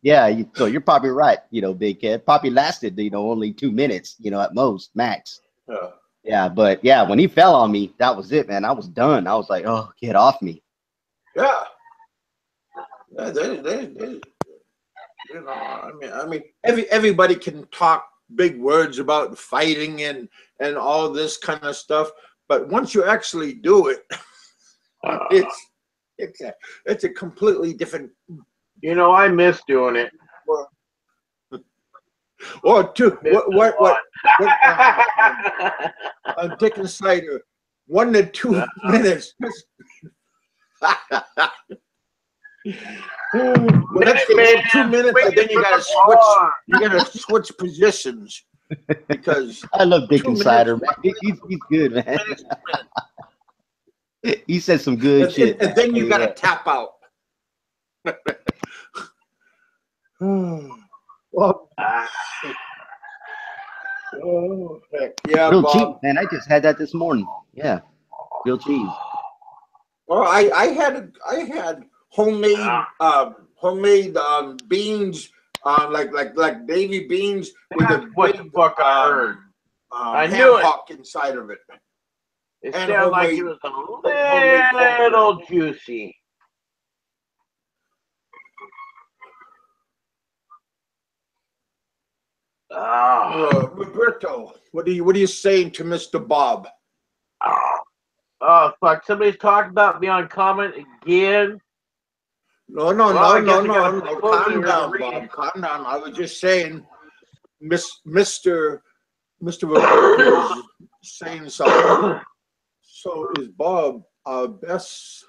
Yeah. So you're probably right. Big kid, probably lasted, only 2 minutes. At most, max. Yeah. But yeah, when he fell on me, that was it, man. I was done. I was like, oh, get off me.
Yeah. I mean, everybody can talk big words about fighting and all this kind of stuff, but once you actually do it, it's a completely different.
I miss doing it.
Or two. What? Dick and Cider, 1 to 2 minutes. Well, that's 2 minutes, and then you gotta switch. You gotta switch positions because
I love Dick and Cider, man. He's good, man. He said some good shit.
And then you gotta tap out. Well, yeah,
real
Bob.
cheap, man. I just had that this morning. Yeah, real cheese.
Well, I had homemade beans, like Davy beans with a
what
big
the fuck I heard. I
ham
knew it.
hock inside of it.
It
And
sounded like it was a little juicy.
Roberto, what are you saying to Mr. Bob?
Oh fuck! Somebody's talking about me on comment again.
No. Calm down, Bob. Calm down. I was just saying, Mr. Roberto is saying something. So is Bob our best?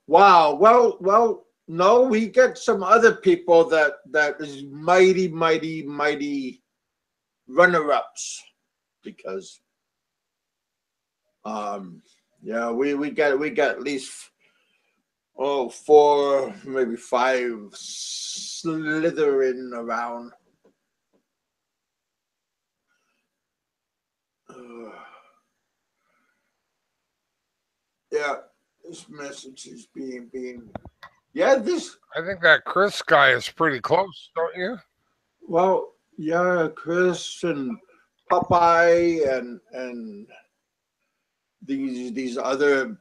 Wow. Well. No, we get some other people that is mighty runner-ups because yeah, we got at least 4, maybe 5 slithering around. Yeah, this message is being. Yeah,
I think that Chris guy is pretty close, don't you?
Well, yeah, Chris and Popeye and these other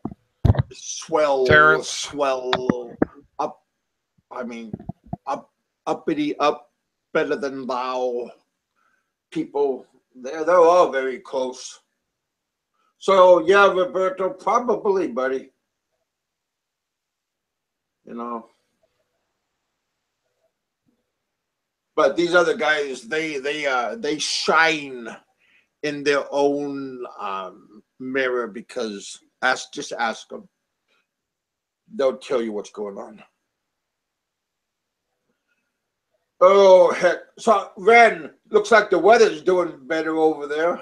Terrence.
Uppity up better than thou people. They're all very close. So yeah, Roberto, probably, buddy. But these other guys, they shine in their own mirror because just ask them. They'll tell you what's going on. Oh heck! So Ren, looks like the weather's doing better over there.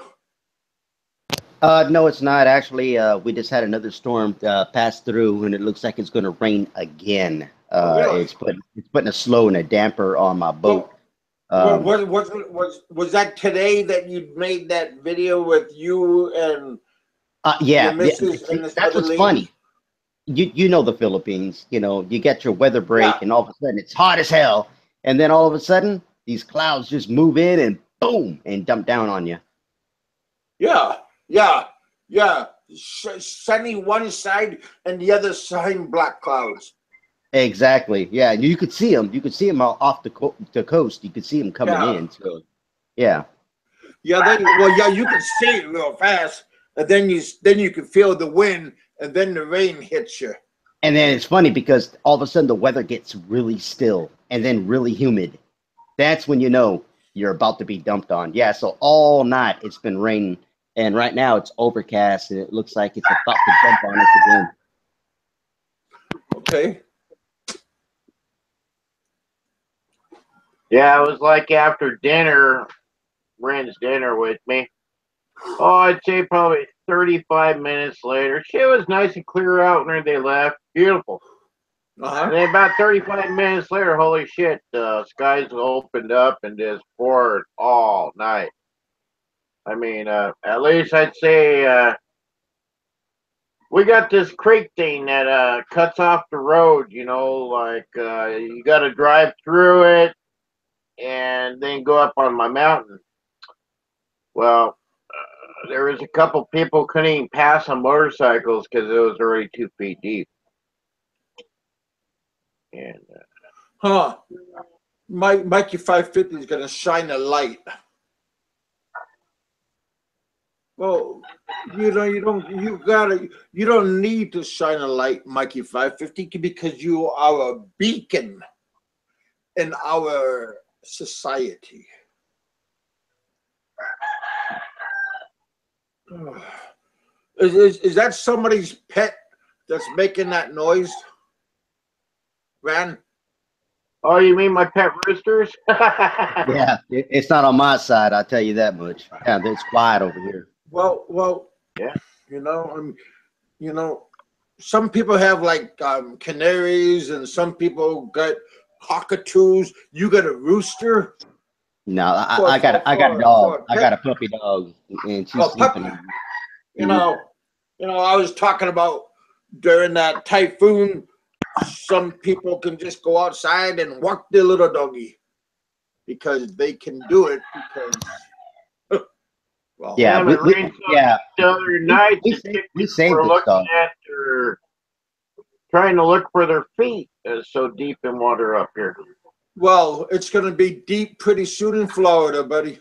No, it's not actually. We just had another storm pass through, and it looks like it's going to rain again.
Really?
It's putting a slow and a damper on my boat.
Was that today that you made that video with you and
yeah,
your missus and this
that's
other
what's
lady?
funny. You know the Philippines. You get your weather break, and all of a sudden it's hot as hell, and then all of a sudden these clouds just move in and boom and dump down on you.
Yeah. Sunny one side and the other side black clouds.
Exactly. Yeah, you could see them. You could see them off the coast. You could see them coming in. So, yeah.
Yeah. You could see it real fast, and then you could feel the wind, and then the rain hits you.
And then it's funny because all of a sudden the weather gets really still and then really humid. That's when you know you're about to be dumped on. Yeah, so all night it's been raining, and right now it's overcast, and it looks like it's about to dump on us again.
Okay.
Yeah, it was like after dinner, Ren's dinner with me. Oh, I'd say probably 35 minutes later. Shit was nice and clear out when they left. Beautiful. And then about 35 minutes later, holy shit, the skies opened up and just poured all night. I mean, at least I'd say we got this creek thing that cuts off the road, you know, like you got to drive through it and then go up on my mountain. Well, there was a couple people couldn't even pass on motorcycles because it was already 2 feet deep. And
Mikey 550 is gonna shine a light. Well, you don't need to shine a light, Mikey 550, because you are a beacon in our society. Is that somebody's pet that's making that noise, Ran?
oh, you mean my pet roosters?
Yeah, it's not on my side, I'll tell you that much. Yeah, it's quiet over here.
Well,
Yeah.
You know, some people have like canaries, and some people got cockatoos. You got a rooster.
No, I got a dog. I got a puppy dog, and she's sleeping.
You know, I was talking about during that typhoon, some people can just go outside and walk their little doggy because they can do it because, well,
Yeah,
the other night,
we saved
were
this
looking
dog.
at their, trying to look for their feet. It's so deep in water up here.
well, it's going to be deep pretty soon in Florida, buddy.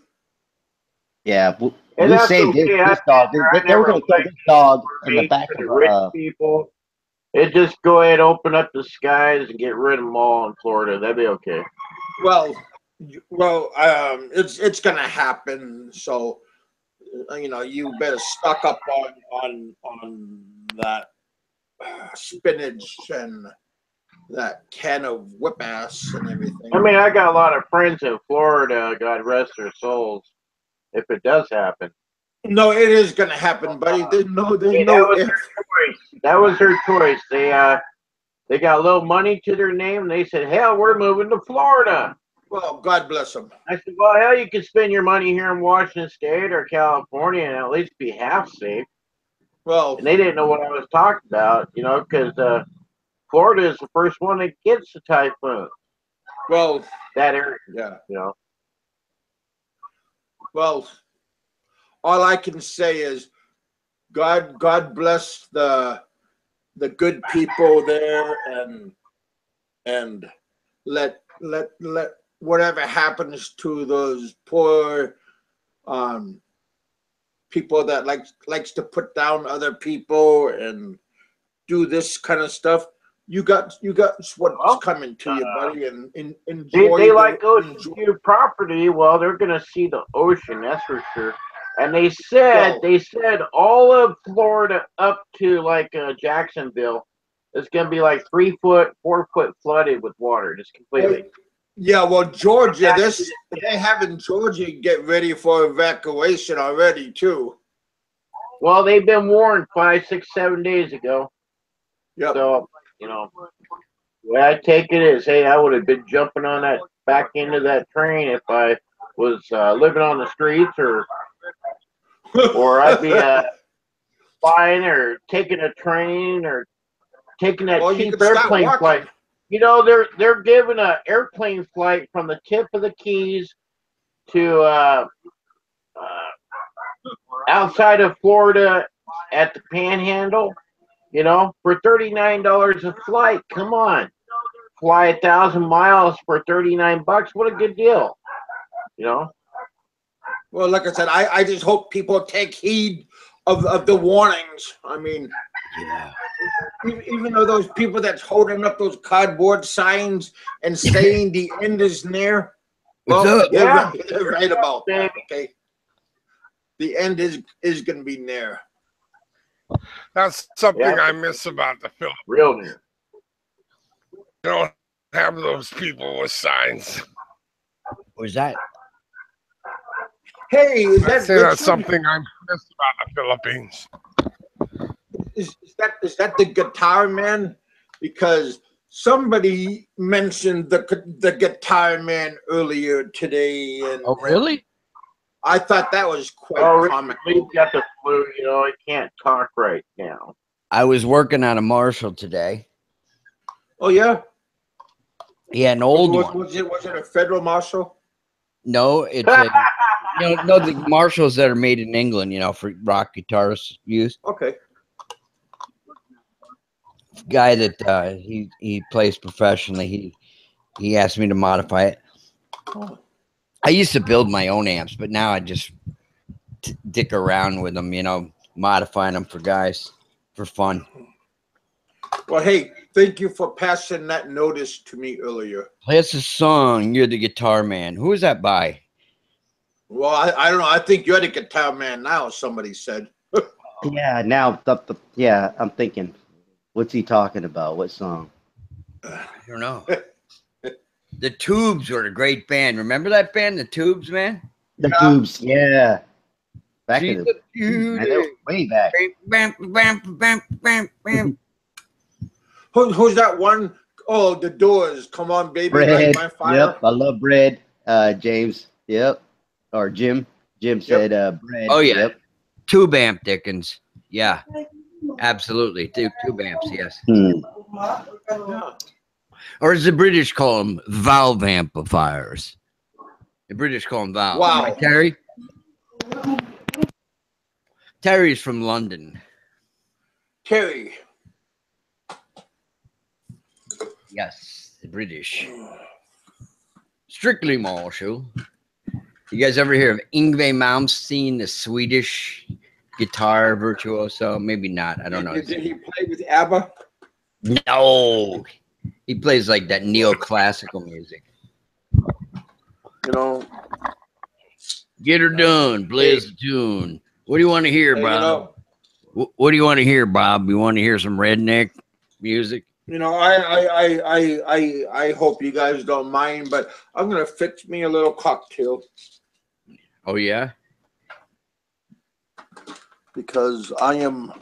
Yeah, we
that's
saved
okay.
this dog. They were going to throw this dog in the
Rich
back of
people. It just go ahead, open up the skies, and get rid of them all in Florida. That'd be okay.
Well, it's going to happen. So, you better stock up on that spinach and that can of whip ass and everything.
I mean, I got a lot of friends in Florida. God rest their souls. If it does happen,
no, it is going to happen, buddy. There's no if.
That was her choice. They got a little money to their name, and they said, "Hell, we're moving to Florida."
Well, God bless them.
I said, "Well, hell, you can spend your money here in Washington State or California and at least be half safe."
Well,
and they didn't know what I was talking about, because Florida is the first one that gets the typhoon.
Well,
that area,
yeah. Well, all I can say is, God bless the good people there, and let whatever happens to those poor people that likes to put down other people and do this kind of stuff. You got what's coming to you, buddy, and enjoy.
They like ocean view property. Well, they're gonna see the ocean, that's for sure. And they said all of Florida up to like Jacksonville is gonna be like 3 foot, 4 foot flooded with water, just completely.
Yeah, well, Georgia, they having Georgia get ready for evacuation already too.
Well, they've been warned 5, 6, 7 days ago.
Yeah.
So the way I take it is, hey, I would have been jumping on that back into that train if I was living on the streets, or I'd be flying or taking a train or taking that cheap airplane flight. They're giving an airplane flight from the tip of the Keys to outside of Florida at the Panhandle, for $39 a flight. Come on, fly 1,000 miles for $39. What a good deal,
Well, like I said, I just hope people take heed of the warnings. I mean,
yeah.
Even though those people that's holding up those cardboard signs and saying the end is near,
What's
Well,
up?
you're right about that. Okay, the end is going to be near.
That's something
Yeah.
I miss about the Philippines.
Real near.
You don't have those people with signs.
What's that?
Hey, is
I
that
say that's
Richard?
something I miss about the Philippines.
Is that the guitar man? Because somebody mentioned the guitar man earlier today, and
Oh, really?
I thought that was quite
Oh,
comical.
Lee's got the flu. You know, I can't talk right now.
I was working on a Marshall today.
Oh yeah,
Yeah, an old one.
was it a federal marshal?
No, it's a, no, the Marshalls that are made in England, you know, for rock guitarists use.
Okay.
Guy that he plays professionally. He asked me to modify it.
Oh.
I used to build my own amps, but now I just dick around with them, you know, modifying them for guys for fun.
Well, hey, thank you for passing that notice to me earlier.
Play us a song. You're the guitar man. Who is that by?
Well, I don't know. I think you're the guitar man now. Somebody said.
Yeah, now yeah, I'm thinking, what's he talking about? What song?
I don't know. The Tubes were a great band. Remember that band, The Tubes, man?
The
Yeah.
Tubes, yeah. Back
She's
in
a
the
beauty.
man, they were way back.
Bam, bam, bam, bam, bam.
Who's that one? Oh, the Doors. Come on, baby, light
Bread.
my fire.
Yep, I love Bread. James. Yep. Or Jim. Jim said Bread.
Oh, yeah.
Yep.
Tube amp, Dickens. Yeah, absolutely. Tube amps, yes.
Yeah.
Or as the British call them, valve amplifiers. The British call them valves.
Wow.
Right, Terry? Terry's from London.
Terry.
Yes, the British. Strictly Marshall. You guys ever hear of Yngwie Malmsteen, the Swedish guitar virtuoso? Maybe not. I don't know.
Did he play with ABBA?
No. He plays like that neoclassical music.
You know.
Get her done. Play us a tune. What do you want to hear,
You
Bob?
know.
What do you want to hear, Bob? You want to hear some redneck music?
You know, I hope you guys don't mind, but I'm gonna fix me a little cocktail
Oh, yeah?
because I am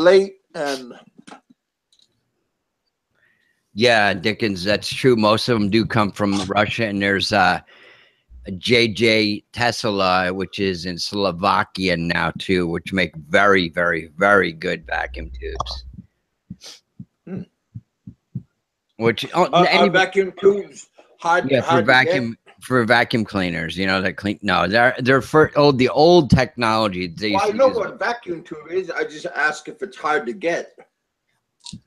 late and
Yeah, Dickens, that's true. Most of them do come from Russia, and there's a JJ Tesla, which is in Slovakia now too, which make very, very, very good vacuum tubes. Which
vacuum tubes hard.
yeah,
hard
for vacuum cleaners, you know, that clean. No, they're for the old technology. They used
Well, I
to
know
use
what vacuum tube is. I just ask if it's hard to get.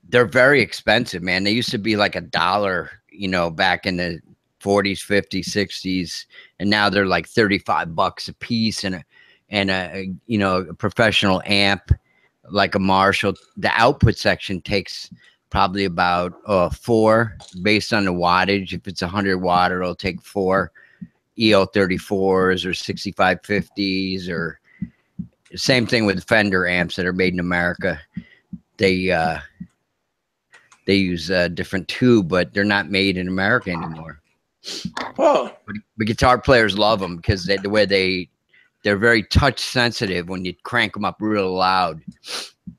They're very expensive, man. They used to be like $1, you know, back in the 40s, 50s, 60s, and now they're like $35 a piece. And a you know, a professional amp like a Marshall. The output section takes probably about 4 based on the wattage. If it's 100 watt, it'll take 4 EL34s or 6550s, or same thing with Fender amps that are made in America. They use a different tube, but they're not made in America anymore.
Oh,
But guitar players love them because the way they're very touch sensitive when you crank them up real loud.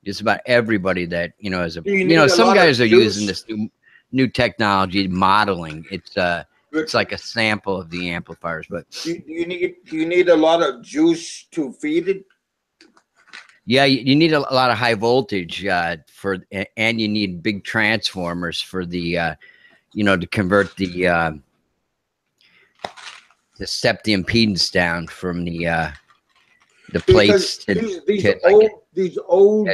Just about everybody that, you know, is a, you know, some guys are using this new technology modeling. It's like a sample of the amplifiers, but
do you need a lot of juice to feed it?
yeah, you need a lot of high voltage and you need big transformers for the, you know, to convert to step the impedance down from the plates.
These old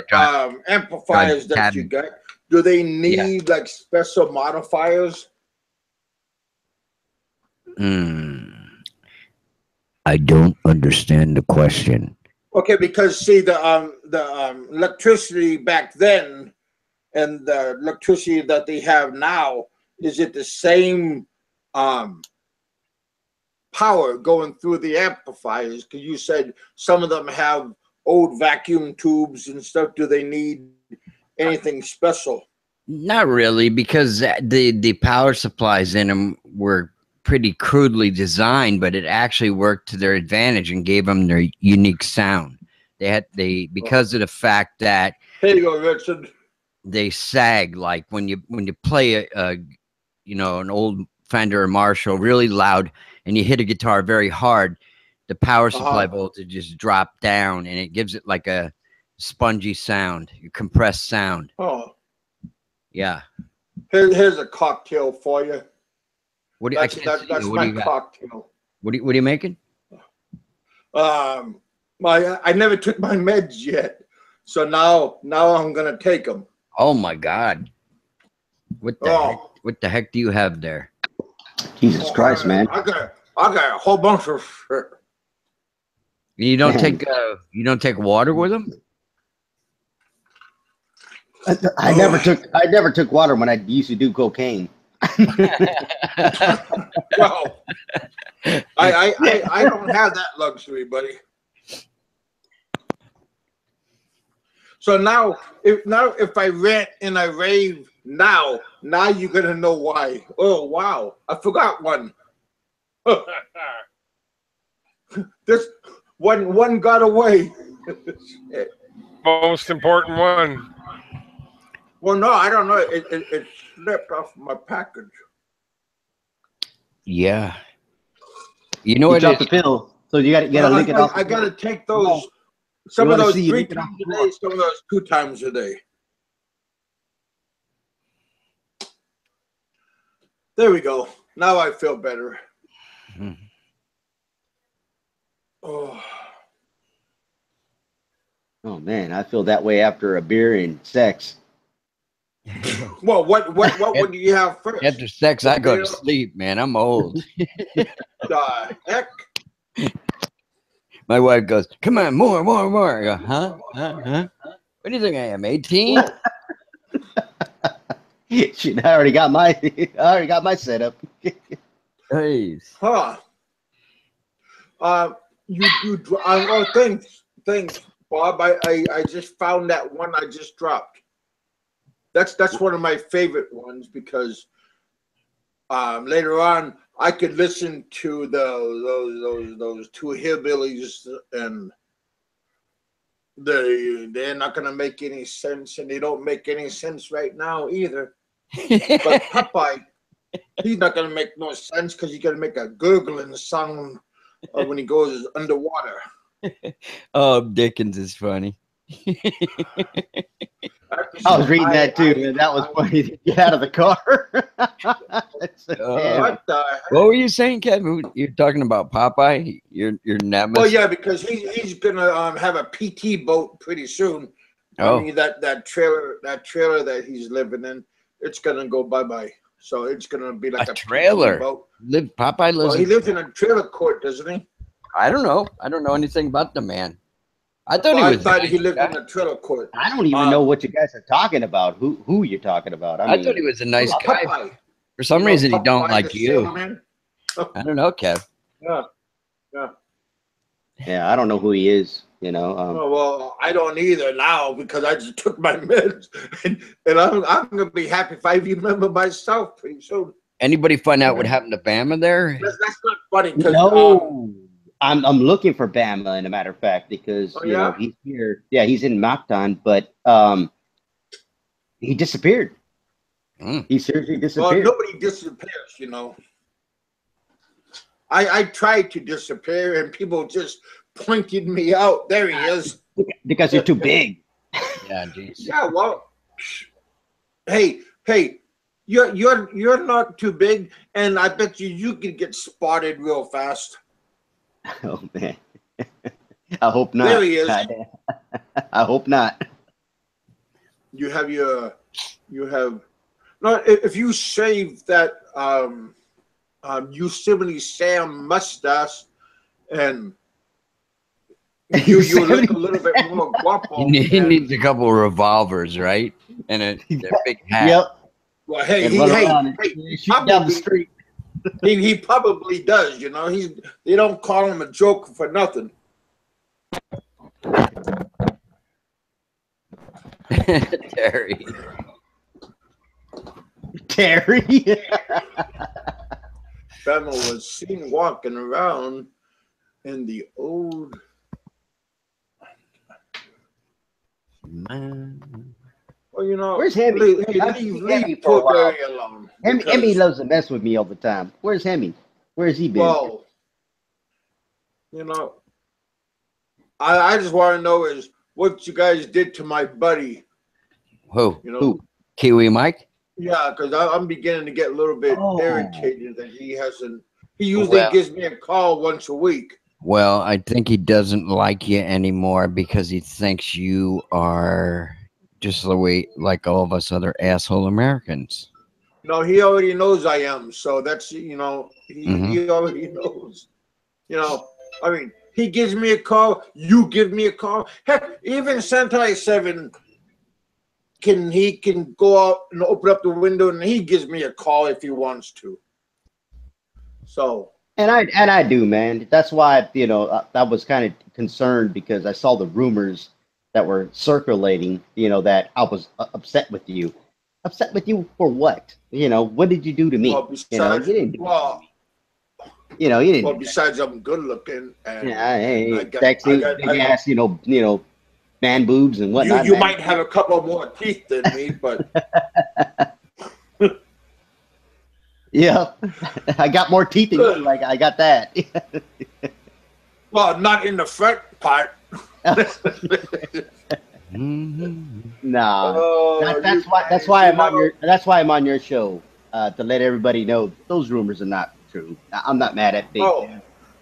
amplifiers that you got, do they need like special modifiers?
I don't understand the question.
Okay, because see the electricity back then and the electricity that they have now, is it the same power going through the amplifiers? Because you said some of them have old vacuum tubes and stuff. Do they need anything special?
Not really, because the power supplies in them were pretty crudely designed, but it actually worked to their advantage and gave them their unique sound. Because of the fact that
Here you go, Richard.
they sag, like when you play an old Fender or Marshall really loud and you hit a guitar very hard, the power supply voltage just drop down and it gives it like a spongy sound, a compressed sound.
Oh,
yeah.
Here's a cocktail for you.
What do you,
That's my cocktail.
What are you making?
I never took my meds yet, so now I'm gonna take them.
Oh my God! What the heck do you have there?
Jesus Christ, man.
I got a whole bunch of shit.
You don't take water with them?
I never took water when I used to do cocaine.
Well, I don't have that luxury, buddy. So now if I rant and I rave now you're gonna know why. Oh wow, I forgot one. This one got away. Shit.
Most important one.
Well, no, I don't know. It slipped off my package.
Yeah. You know
You
what?
dropped the pill, so you gotta lick it off.
I gotta take those. Some of those 3 times a day, some of those 2 times a day. There we go. Now I feel better.
Mm-hmm.
Oh.
Oh man, I feel that way after a beer and sex.
Well, what would you have first?
After sex, I go to sleep, man. I'm old.
The heck?
My wife goes, "Come on, more." I go, huh? What do you think I am, 18?
Shit, I already got my setup.
Hey.
Huh? Thanks, Bob. I just found that one I just dropped. That's one of my favorite ones because later on I could listen to those 2 hillbillies and they're not gonna make any sense and they don't make any sense right now either. But Popeye, he's not gonna make no sense because he's gonna make a gurgling sound when he goes underwater.
Oh, Dickens is funny.
I was reading that too, and that was funny. Get out of the car.
What the heck?
What were you saying, Kevin? You're talking about Popeye? Your nemesis?
Well, yeah, because he's gonna have a PT boat pretty soon.
Oh.
I mean, that trailer that he's living in, it's gonna go bye-bye. So it's gonna be like a
trailer
PT boat.
Popeye lives.
Well, he lives in a trailer court, doesn't he?
I don't know. I don't know anything about the man. I thought
he lived in a trailer court.
I don't even know what you guys are talking about. Who you're talking about?
I thought he was a nice guy.
Popeye.
For some reason, he don't
Popeye
like
the
you.
Sailorman?
I don't know, Kev.
Yeah, I don't know who he is.
Oh, well, I don't either now because I just took my meds, and I'm gonna be happy if I remember myself pretty soon.
Anybody find out what happened to Bama there?
That's not funny because
No, I'm looking for Bama, in a matter of fact, because
Oh, yeah?
he's here. Yeah, he's in Mactan, but he disappeared. He seriously
well,
disappeared.
nobody disappears, I tried to disappear, and people just pointed me out. There he is.
Because you're too big.
Yeah, jeez.
Yeah, well, hey, you're not too big, and I bet you could get spotted real fast.
Oh man, I hope not.
There he is.
I hope not.
You have no. If you shave that Yosemite Sam mustache, and you look a little bit more guapo.
He needs a couple of revolvers, right? And a big hat.
Yep.
Well, hey,
And run around and
hey,
shoot down the street.
He probably does. You know, they don't call him a joker for nothing.
Terry.
Terry.
Fennel was seen walking around in the old. Well, you know,
Where's Hemi?
leave
Hemi for a while.
Terry alone.
Hemi
because-
loves to mess with me all the time. Where's Hemi? Where's he been?
Well, you know, I just want to know is what you guys did to my buddy.
Who?
You know,
Who?
Kiwi Mike?
yeah, because I'm beginning to get a little bit
Oh.
irritated that he hasn't. He usually
Well.
gives me a call once a week.
Well, I think he doesn't like you anymore because he thinks you are just the way like all of us other asshole Americans.
No, he already knows I am. So that's, you know, he
Mhm.
already knows. You know, I mean, he gives me a call. You give me a call. Heck, even Sentai 7 can go out and open up the window and he gives me a call if he wants to. So,
And I do, man. That's why, you know, I was kind of concerned because I saw the rumors that were circulating, you know, that I was upset with you. Upset with you for what? You know, what did you do to me?
well,
You know,
besides,
you didn't.
well,
You know, you didn't.
well, besides I'm good looking and
Yeah, hey,
I got-
sexy,
I got-
big
I-
ass, you know, man boobs and whatnot.
you
man.
might have a couple more teeth than me, but
Yeah, I got more teeth than you. Like I got that.
well, not in the front part.
Nah,
Oh,
that's why I'm on your. That's why I'm on your show to let everybody know those rumors are not true. I'm not mad at Big.
Oh.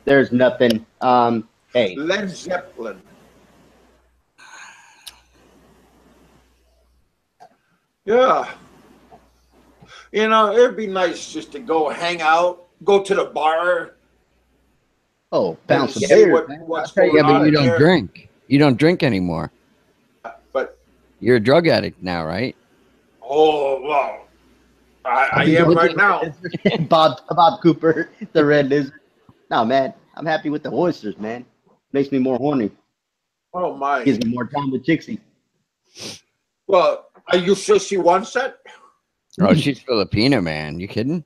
There's nothing. Hey,
Led Zeppelin. Yeah. You know, it'd be nice just to go hang out, go to the bar.
oh, bounce
and
some
see
beer.
what's
I'll tell
going
Yeah, but
on
you don't
there.
drink. You don't drink anymore.
But,
You're a drug addict now, right?
oh, well, I am right now.
Bob Cooper, the Red Lizard. No, man, I'm happy with the oysters, man. Makes me more horny.
Oh, my.
Gives me more time with Chixie.
Well, are you sure she wants that?
Oh, she's Filipino, man. You kidding?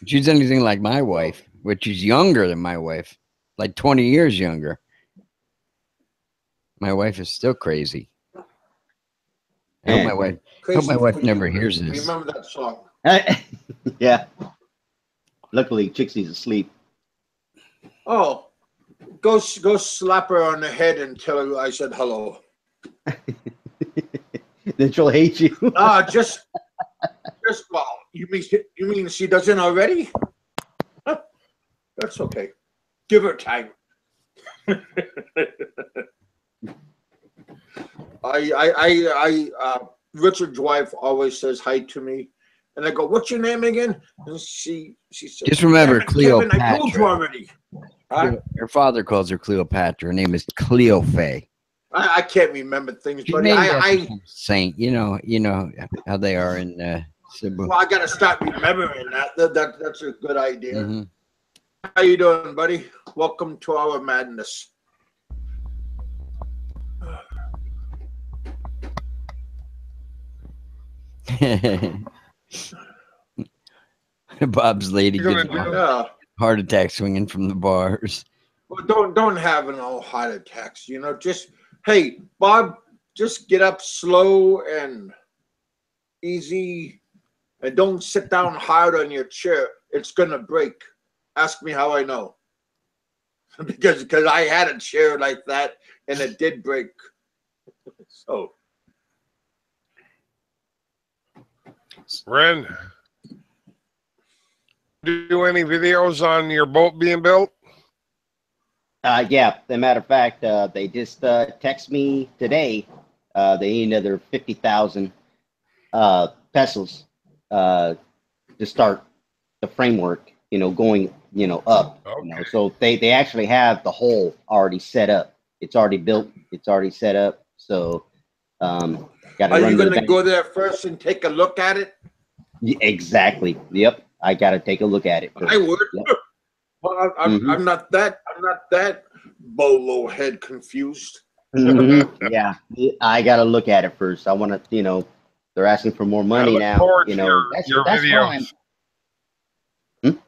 She's anything like my wife, which is younger than my wife, like 20 years younger. My wife is still crazy. I hope my wife.
Crazy
my wife
for you.
never hears this.
Remember that song?
Yeah. Luckily, Chixie's asleep.
Oh, go slap her on the head and tell her I said hello.
Then she'll hate you.
Just well, you mean she doesn't already? Huh, that's okay. Give her time. Richard's wife always says hi to me, and I go, "What's your name again?" And she says,
Just remember
"Damn it, Kevin, I told you
Cleopatra.
already." Huh?
Her father calls her Cleopatra. Her name is Cleo Faye.
I can't remember things,
She's
but
named after
I
some saint. You know how they are in Cebu.
well, I gotta start remembering that. That's a good idea.
Mhm.
How you doing, buddy? Welcome to our madness.
Bob's lady
You're
gets
gonna
a
do-
Yeah.
heart attack swinging from the bars.
Well, don't have no heart attacks. You know, just hey, Bob, just get up slow and easy, and don't sit down hard on your chair. It's gonna break. Ask me how I know. because I had a chair like that and it did break. So
Ren, do any videos on your boat being built?
Yeah, as a matter of fact, they just text me today. They need another 50,000 pesos to start the framework, you know, going, you know, up. You know,
Okay.
so they actually have the hole already set up. It's already built. It's already set up. So, got to
are
run
you
to the
gonna
bank.
go there first and take a look at it?
Exactly. Yep. I got to take a look at it.
I would.
Yep.
Well, I'm not that bolo head confused.
Yeah, I got to look at it first. I want to, they're asking for more money
look
now.
forward to
That's
your
fine.
videos.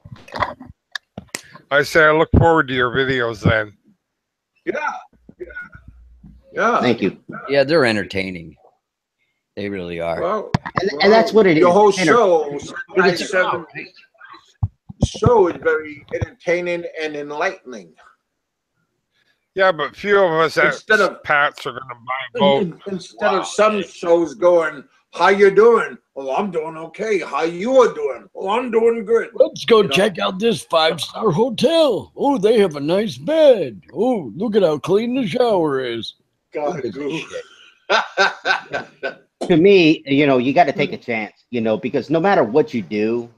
I say I look forward to your videos then.
Yeah.
Thank you.
Yeah, they're entertaining. They really are.
Well,
And that's what it is.
Your whole
Enter-
show,
But it's-
7 show is very entertaining and enlightening.
Yeah, but few of us at
Instead of-
Pat's are gonna buy a boat.
Instead of some shows going, "How you doing?" "Oh, I'm doing okay." "How you are doing?" "Oh, I'm doing good."
Let's go
You know?
check out this 5-star hotel. Oh, they have a nice bed. Oh, look at how clean the shower is.
God,
Who gives a
dude.
shit?
To me, you got to take a chance, because no matter what you do,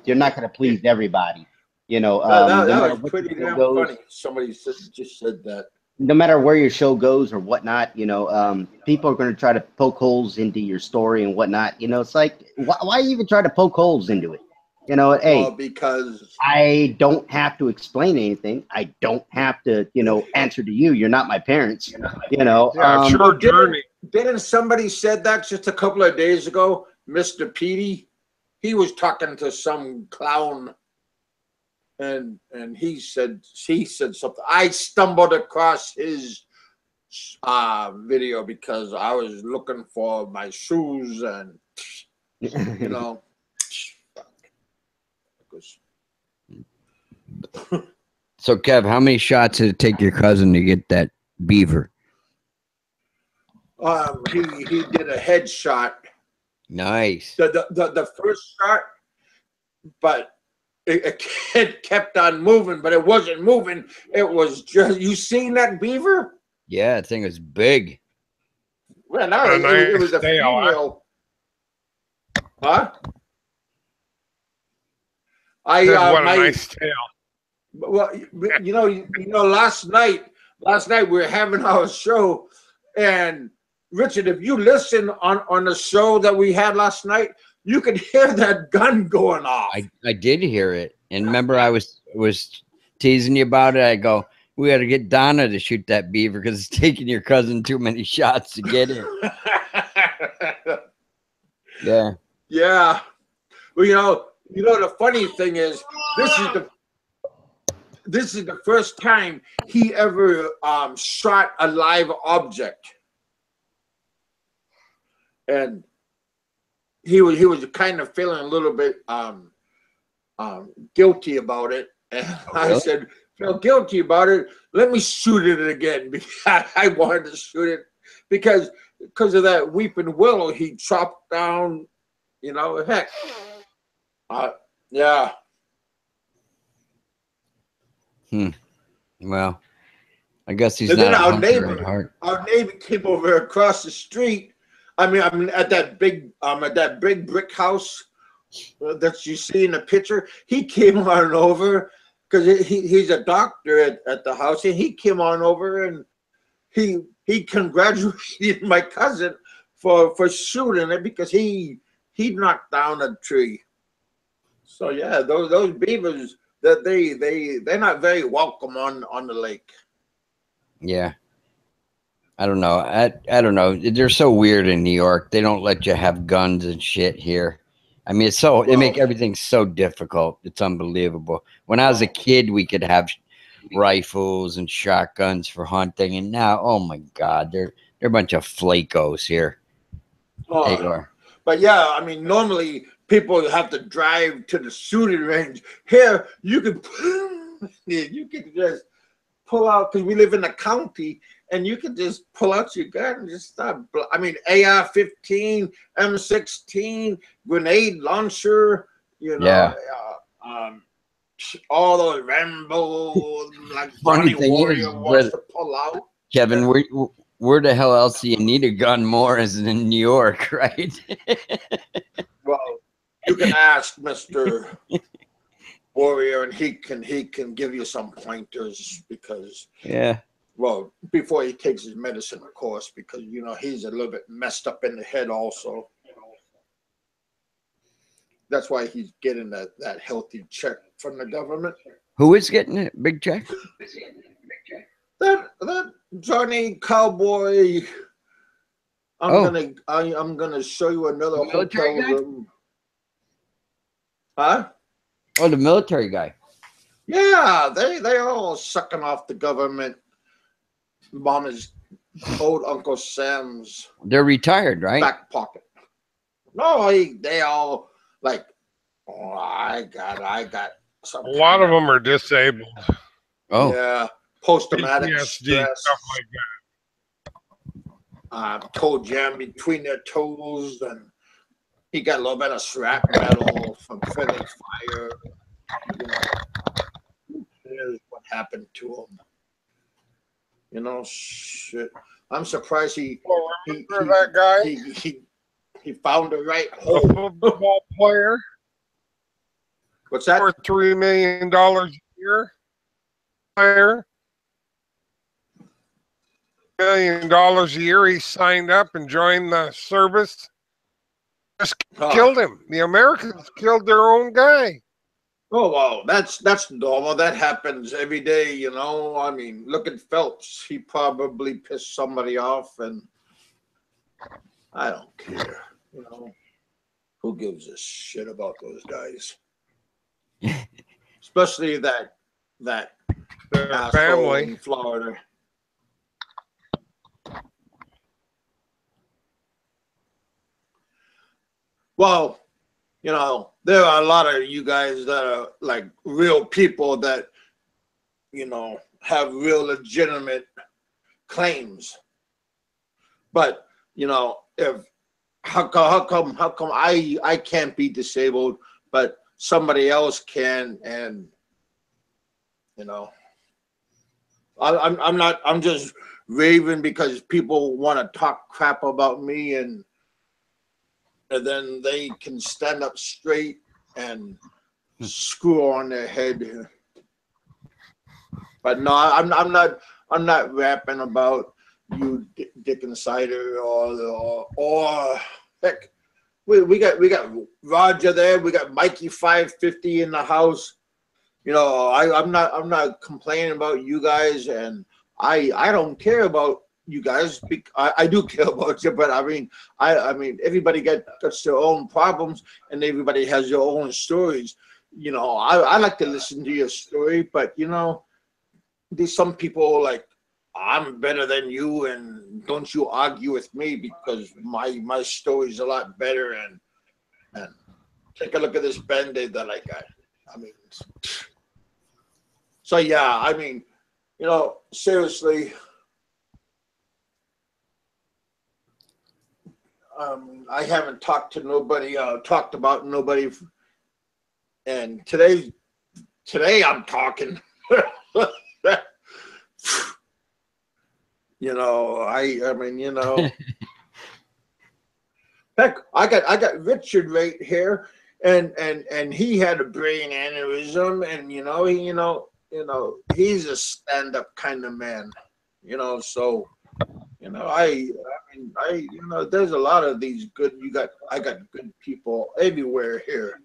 you're not going to please everybody.
that
no matter
was
what
pretty
your show
damn
goes,
funny. Somebody just said that.
no matter where your show goes or whatnot, people are going to try to poke holes into your story and whatnot. It's like, why even try to poke holes into it? Hey,
Well, because
I don't have to explain anything. I don't have to, answer to you. You're not my parents.
Yeah, it's your
Well,
journey.
didn't somebody said that just a couple of days ago? Mr. Petey, he was talking to some clown, and he said something. I stumbled across his video because I was looking for my shoes, and you know.
So, Kev, how many shots did it take your cousin to get that beaver?
He did a headshot.
Nice.
The first shot, but it kept on moving, but it wasn't moving. It was just, you seen that beaver?
Yeah, that thing is big.
Well, no, it was a
Nice tail, huh?
female. Huh?
What a
my
nice tail.
well, last night we were having our show, and Richard, if you listen on the show that we had last night, you could hear that gun going off.
I did hear it. And remember, I was teasing you about it. I go, we got to get Donna to shoot that beaver because it's taking your cousin too many shots to get it. Yeah.
Yeah. Well, the funny thing is, this is the first time he ever shot a live object, and he was kind of feeling a little bit guilty about it. And I
Really?
said, "Feel guilty about it? Let me shoot it again." Because I wanted to shoot it because of that weeping willow he chopped down. Heck. Yeah.
Well, I guess he's
And
not
then
a
our
hunter
neighbor-
at heart.
Our neighbor came over across the street. I mean, at that big brick house that you see in the picture. He came on over because he's a doctor at the house, and he came on over and he congratulated my cousin for shooting it because he knocked down a tree. So yeah, those beavers, that they're not very welcome on the lake.
Yeah. I don't know. I don't know. They're so weird in New York. They don't let you have guns and shit here. I mean, they make everything so difficult. It's unbelievable. When I was a kid, we could have rifles and shotguns for hunting, and now, oh my God, they're a bunch of flakos here. They are.
But yeah, I mean, normally people have to drive to the shooting range. Here, you can just pull out, because we live in the county, and you can just pull out your gun and just start. I mean, AR-15, M16, grenade launcher,
Yeah.
all those Rambo, like
Funny
Johnny
thing
Warrior
is,
wants to pull out.
Kevin, where the hell else do you need a gun more as in New York, right?
Well, you can ask Mr. Warrior, and he can give you some pointers because,
Yeah.
well, before he takes his medicine, of course, because he's a little bit messed up in the head also. That's why he's getting that healthy check from the government.
Who is getting a big check?
That Johnny Cowboy.
Oh.
I'm gonna show you another
The military
hotel
guy?
room. Huh?
Oh, the military guy.
Yeah, they all sucking off the government. Mama's old Uncle Sam's
They're retired, right?
back pocket. No, they all like. Oh, I got
A
some.
lot of them are disabled.
Oh,
Yeah, post-traumatic
PTSD,
stress.
stuff like that.
Toe jam between their toes, and he got a little bit of shrapnel from friendly fire. You know, who cares what happened to him? You know, shit. I'm surprised
Well, remember that guy?
he found the right
The
hole.
football player
What's that?
for $3 million a year. Player. $1 million a year. He signed up and joined the service. Just killed him. The Americans killed their own guy.
Oh well, that's normal. That happens every day, you know. I mean, look at Phelps. He probably pissed somebody off, and I don't care. You know, who gives a shit about those guys? Especially that
Their
asshole
family.
in Florida. Well, you know, there are a lot of you guys that are like real people that, you know, have real legitimate claims. But, you know, how come I can't be disabled, but somebody else can, and you know, I'm just raving because people want to talk crap about me, and then they can stand up straight and screw on their head. But no, I'm not rapping about you, Dick Insider, or heck, we got Roger there. We got Mikey 550 in the house. You know, I'm not complaining about you guys, and I don't care about you guys. I do care about you, but I mean everybody gets their own problems, and everybody has their own stories. You know, I like to listen to your story, but you know, there's some people like, I'm better than you, and don't you argue with me because my story's a lot better. And take a look at this Band-Aid that I got. I mean, so yeah, I mean, you know, seriously, I haven't talked about nobody, and today I'm talking. You know, I mean, you know, heck, I got Richard right here, and he had a brain aneurysm, and you know, he's a stand-up kind of man, you know. So, you know, I mean, you know, there's a lot of these good. I got good people everywhere here.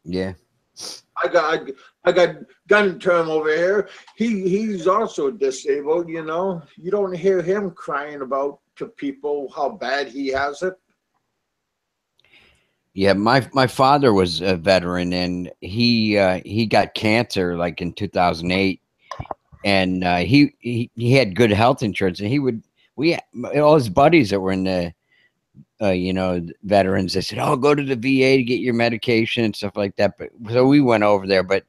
yeah.
I got Gun Term over here. He's also disabled. You know, you don't hear him crying about to people how bad he has it.
Yeah, my father was a veteran, and he got cancer like in 2008, and he had good health insurance, and all his buddies that were in the you know, veterans, they said, oh, go to the VA to get your medication and stuff like that. But so we went over there, but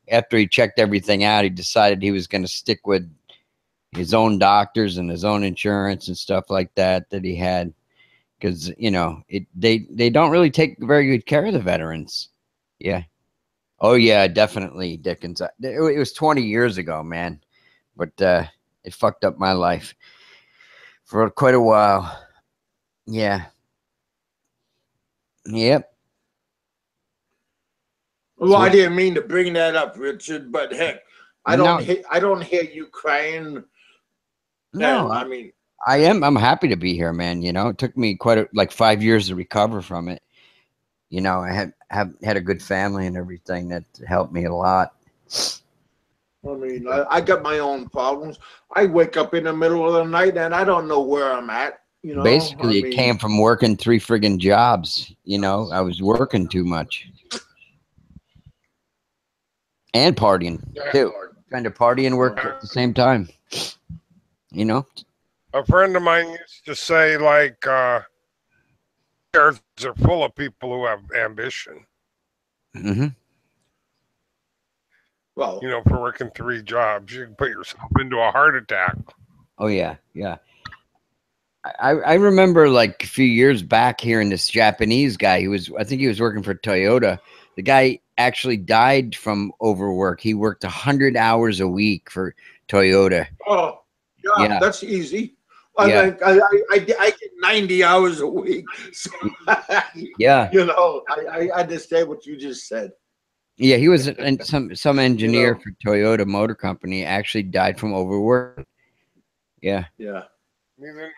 after he checked everything out, he decided he was going to stick with his own doctors and his own insurance and stuff like that he had, because you know, they don't really take very good care of the veterans. Yeah. Oh yeah, definitely, Dickens. It was 20 years ago, man, but it fucked up my life for quite a while. Yeah. Yep.
Well, I didn't mean to bring that up, Richard, but heck, I don't hear you crying.
No,
And, I mean,
I'm happy to be here, man. You know, it took me like 5 years to recover from it. You know, I had a good family and everything that helped me a lot.
I mean, I got my own problems. I wake up in the middle of the night and I don't know where I'm at. You know,
Basically,
I
it
mean,
came from working 3 friggin' jobs. You know, I was working too much and partying too. Trying to party and work at the same time. You know,
A friend of mine used to say, like, earths are full of people who have ambition.
hmm
well,
You know, for working 3 jobs, you can put yourself into a heart attack.
oh yeah, yeah. I remember like a few years back hearing this Japanese guy. I think he was working for Toyota. The guy actually died from overwork. He worked 100 hours a week for Toyota.
oh, yeah,
Yeah.
that's easy.
Yeah.
I get 90 hours a week. So,
Yeah,
you know, I understand what you just said.
yeah. He was some engineer
know.
for Toyota Motor Company. Actually died from overwork. Yeah.
Yeah.
Neither-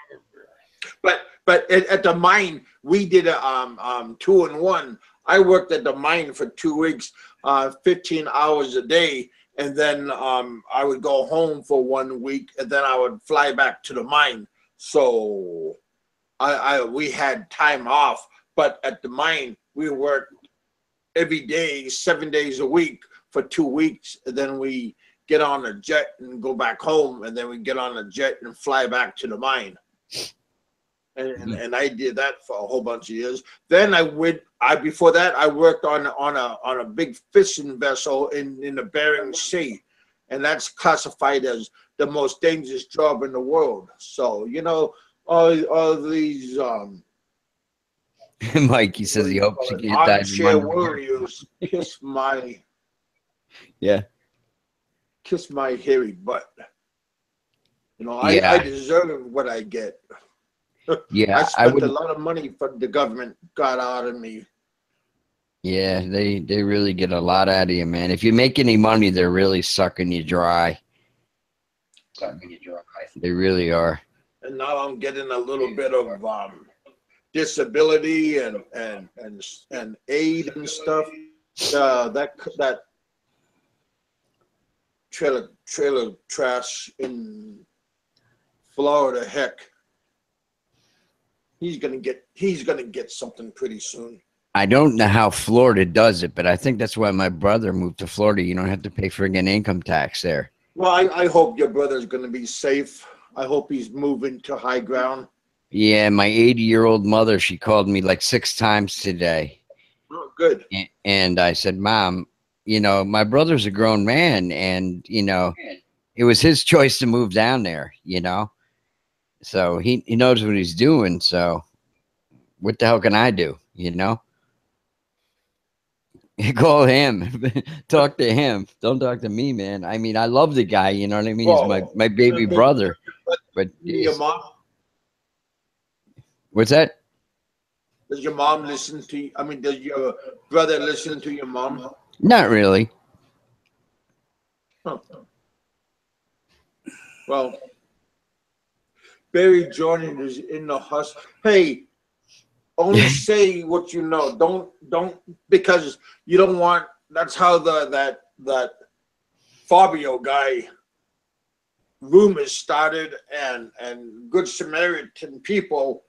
But at the mine, we did a 2-in-1. I worked at the mine for 2 weeks, 15 hours a day, and then I would go home for 1 week, and then I would fly back to the mine. So we had time off, but at the mine we worked every day, 7 days a week for 2 weeks, and then we get on a jet and go back home, and then we get on a jet and fly back to the mine. And I did that for a whole bunch of years. Then before that I worked on a big fishing vessel in the Bering Sea, and that's classified as the most dangerous job in the world. So you know all these
Mikey says he hopes he can die from
armchair
underwork.
warriors kiss my
Yeah.
hairy butt. You know,
Yeah.
I deserve what I get.
Yeah.
I
I
spent
would.
a lot of money for the government got out of me.
Yeah, they really get a lot out of you, man. If you make any money, they're really sucking you dry. They really are.
And now I'm getting a little bit of disability and aid and stuff. That trailer trash in Florida, heck, he's gonna get something pretty soon.
I don't know how Florida does it, but I think that's why my brother moved to Florida. You don't have to pay friggin' income tax there.
Well, I hope your brother's gonna be safe. I hope he's moving to high ground.
Yeah, my 80-year-old mother, she called me like 6 times today.
Oh, good.
And I said, Mom, you know, my brother's a grown man, and, you know, it was his choice to move down there, you know? So he knows what he's doing. So what the hell can I do, you know? Call him, talk to him. Don't talk to me, man. I mean, I love the guy, you know what I mean? He's my baby brother. But
Your mom?
what's that?
Does your mom listen to you? I mean, does your brother listen to your mom?
Not really.
Huh. Well, Barry Jordan is in the hospital. Hey, only say what you know. Don't because you don't want. That's how that Fabio guy rumors started, and Good Samaritan people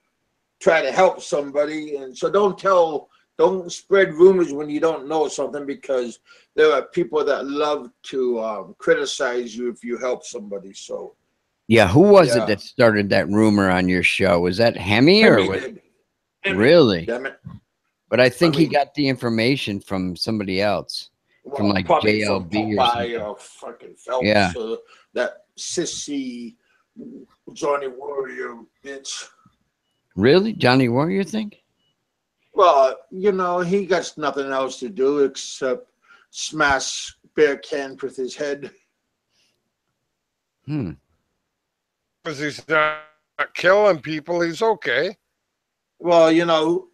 try to help somebody, and so don't spread rumors when you don't know something, because there are people that love to criticize you if you help somebody. So
Yeah, who was
Yeah.
it that started that rumor on your show? Was that Hemi or
Hemi
was
did. Hemi,
really?
damn it.
But I think he
mean-
got the information from somebody else. From like
probably from
JLB or
Popeye
something.
or fucking Phelps.
Yeah.
That sissy Johnny Warrior bitch.
Really? Johnny Warrior think?
Well, you know, he got nothing else to do except smash beer cans with his head.
Hmm.
Because he's not killing people, he's okay.
Well, you know,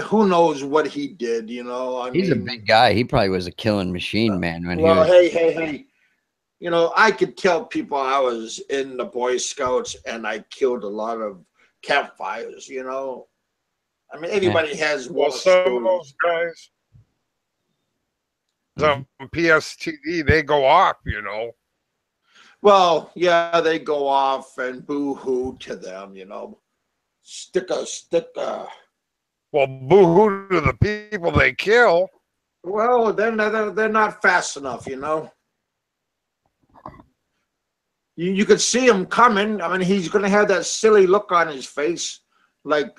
who knows what he did, you know? I
He's a
mean,
big guy. He probably was a killing machine, man. When
well,
he was,
hey. You know, I could tell people I was in the Boy Scouts and I killed a lot of campfires, you know? I mean, everybody has
Well,
war
some of
stories.
those guys on PSTD, they go off, you know.
Well, yeah, they go off and boo-hoo to them, you know. Stick a.
Well, boo-hoo to the people they kill.
Well, they're not fast enough, you know. You could see him coming. I mean, he's going to have that silly look on his face, like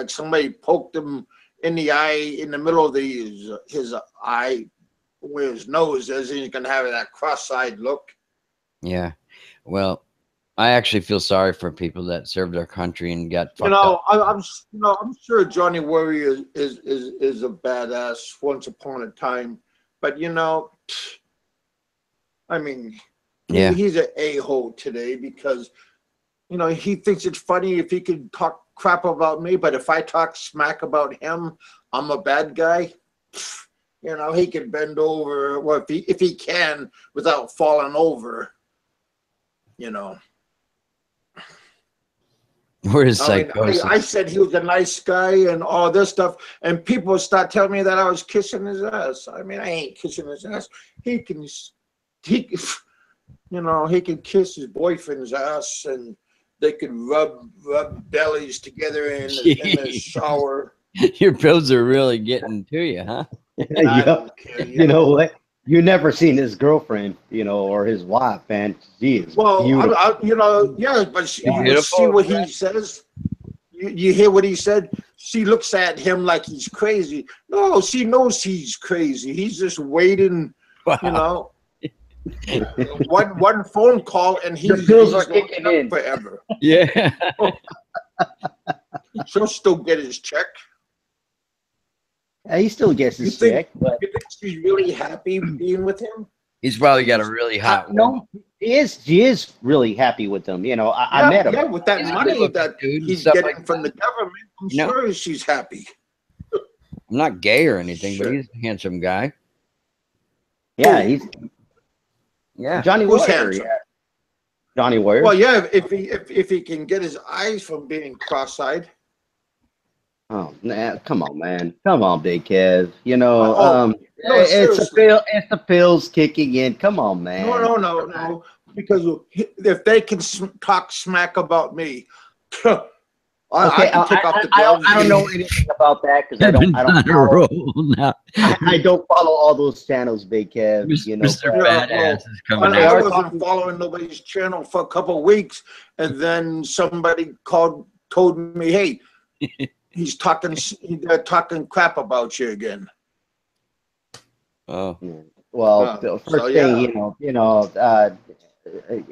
somebody poked him in the eye, in the middle of his eye, where his nose is. He's going to have that cross-eyed look.
Yeah. Well, I actually feel sorry for people that served their country and got fucked
You know,
up.
I'm sure Johnny Warrior is a badass once upon a time, but you know, I mean,
Yeah.
he's an a-hole today because, you know, he thinks it's funny if he can talk crap about me, but if I talk smack about him, I'm a bad guy. You know, he can bend over, well, if he can without falling over. You know.
Where is
I mean,
psychosis?
I said he was a nice guy and all this stuff, and people start telling me that I was kissing his ass. I mean, I ain't kissing his ass. He, you know, he can kiss his boyfriend's ass, and they can rub bellies together in the shower.
Your pills are really getting to you, huh?
I
Yeah.
don't care,
You know what? You never seen his girlfriend, you know, or his wife, man. She is
Well,
beautiful.
you know, yeah, but you can
Beautiful,
see what he says. You hear what he said? She looks at him like he's crazy. No, she knows he's crazy. He's just waiting,
Wow.
you know. one phone call and
The bills are
he's locked
kicking
up
in.
forever.
Yeah.
She'll still get his check.
He still gets his
You think-
check, but
You think she's really happy being with him?
He's probably got a really hot one.
no, she is really happy with him. You know, I met him.
Yeah, with that
He's a
money
good-looking
that
dude and
he's
stuff
getting
like
from the government, I'm
You know?
sure she's happy.
I'm not gay or anything,
Sure.
but he's a handsome guy.
Yeah, he's
Yeah.
Johnny
Who's
Warrior.
handsome?
Yeah. Johnny Warrior.
Well, yeah, if he can get his eyes from being cross-eyed.
Oh, man, come on, man. Come on, Big Kev. You know,
No,
it's
seriously.
it's the pills kicking in. Come on, man.
No. Because if they can talk smack about me, I
Okay,
can take off the
I
gloves.
don't know anything about that because I don't follow,
now.
I don't follow all those channels, Big Kev. You know,
Mr.
Yeah,
Badass is coming
I
they
out.
are
wasn't
talking-
following nobody's channel for a couple of weeks, and then somebody told me, "Hey, they're talking crap about you again."
Oh.
well, the first
so,
thing,
yeah.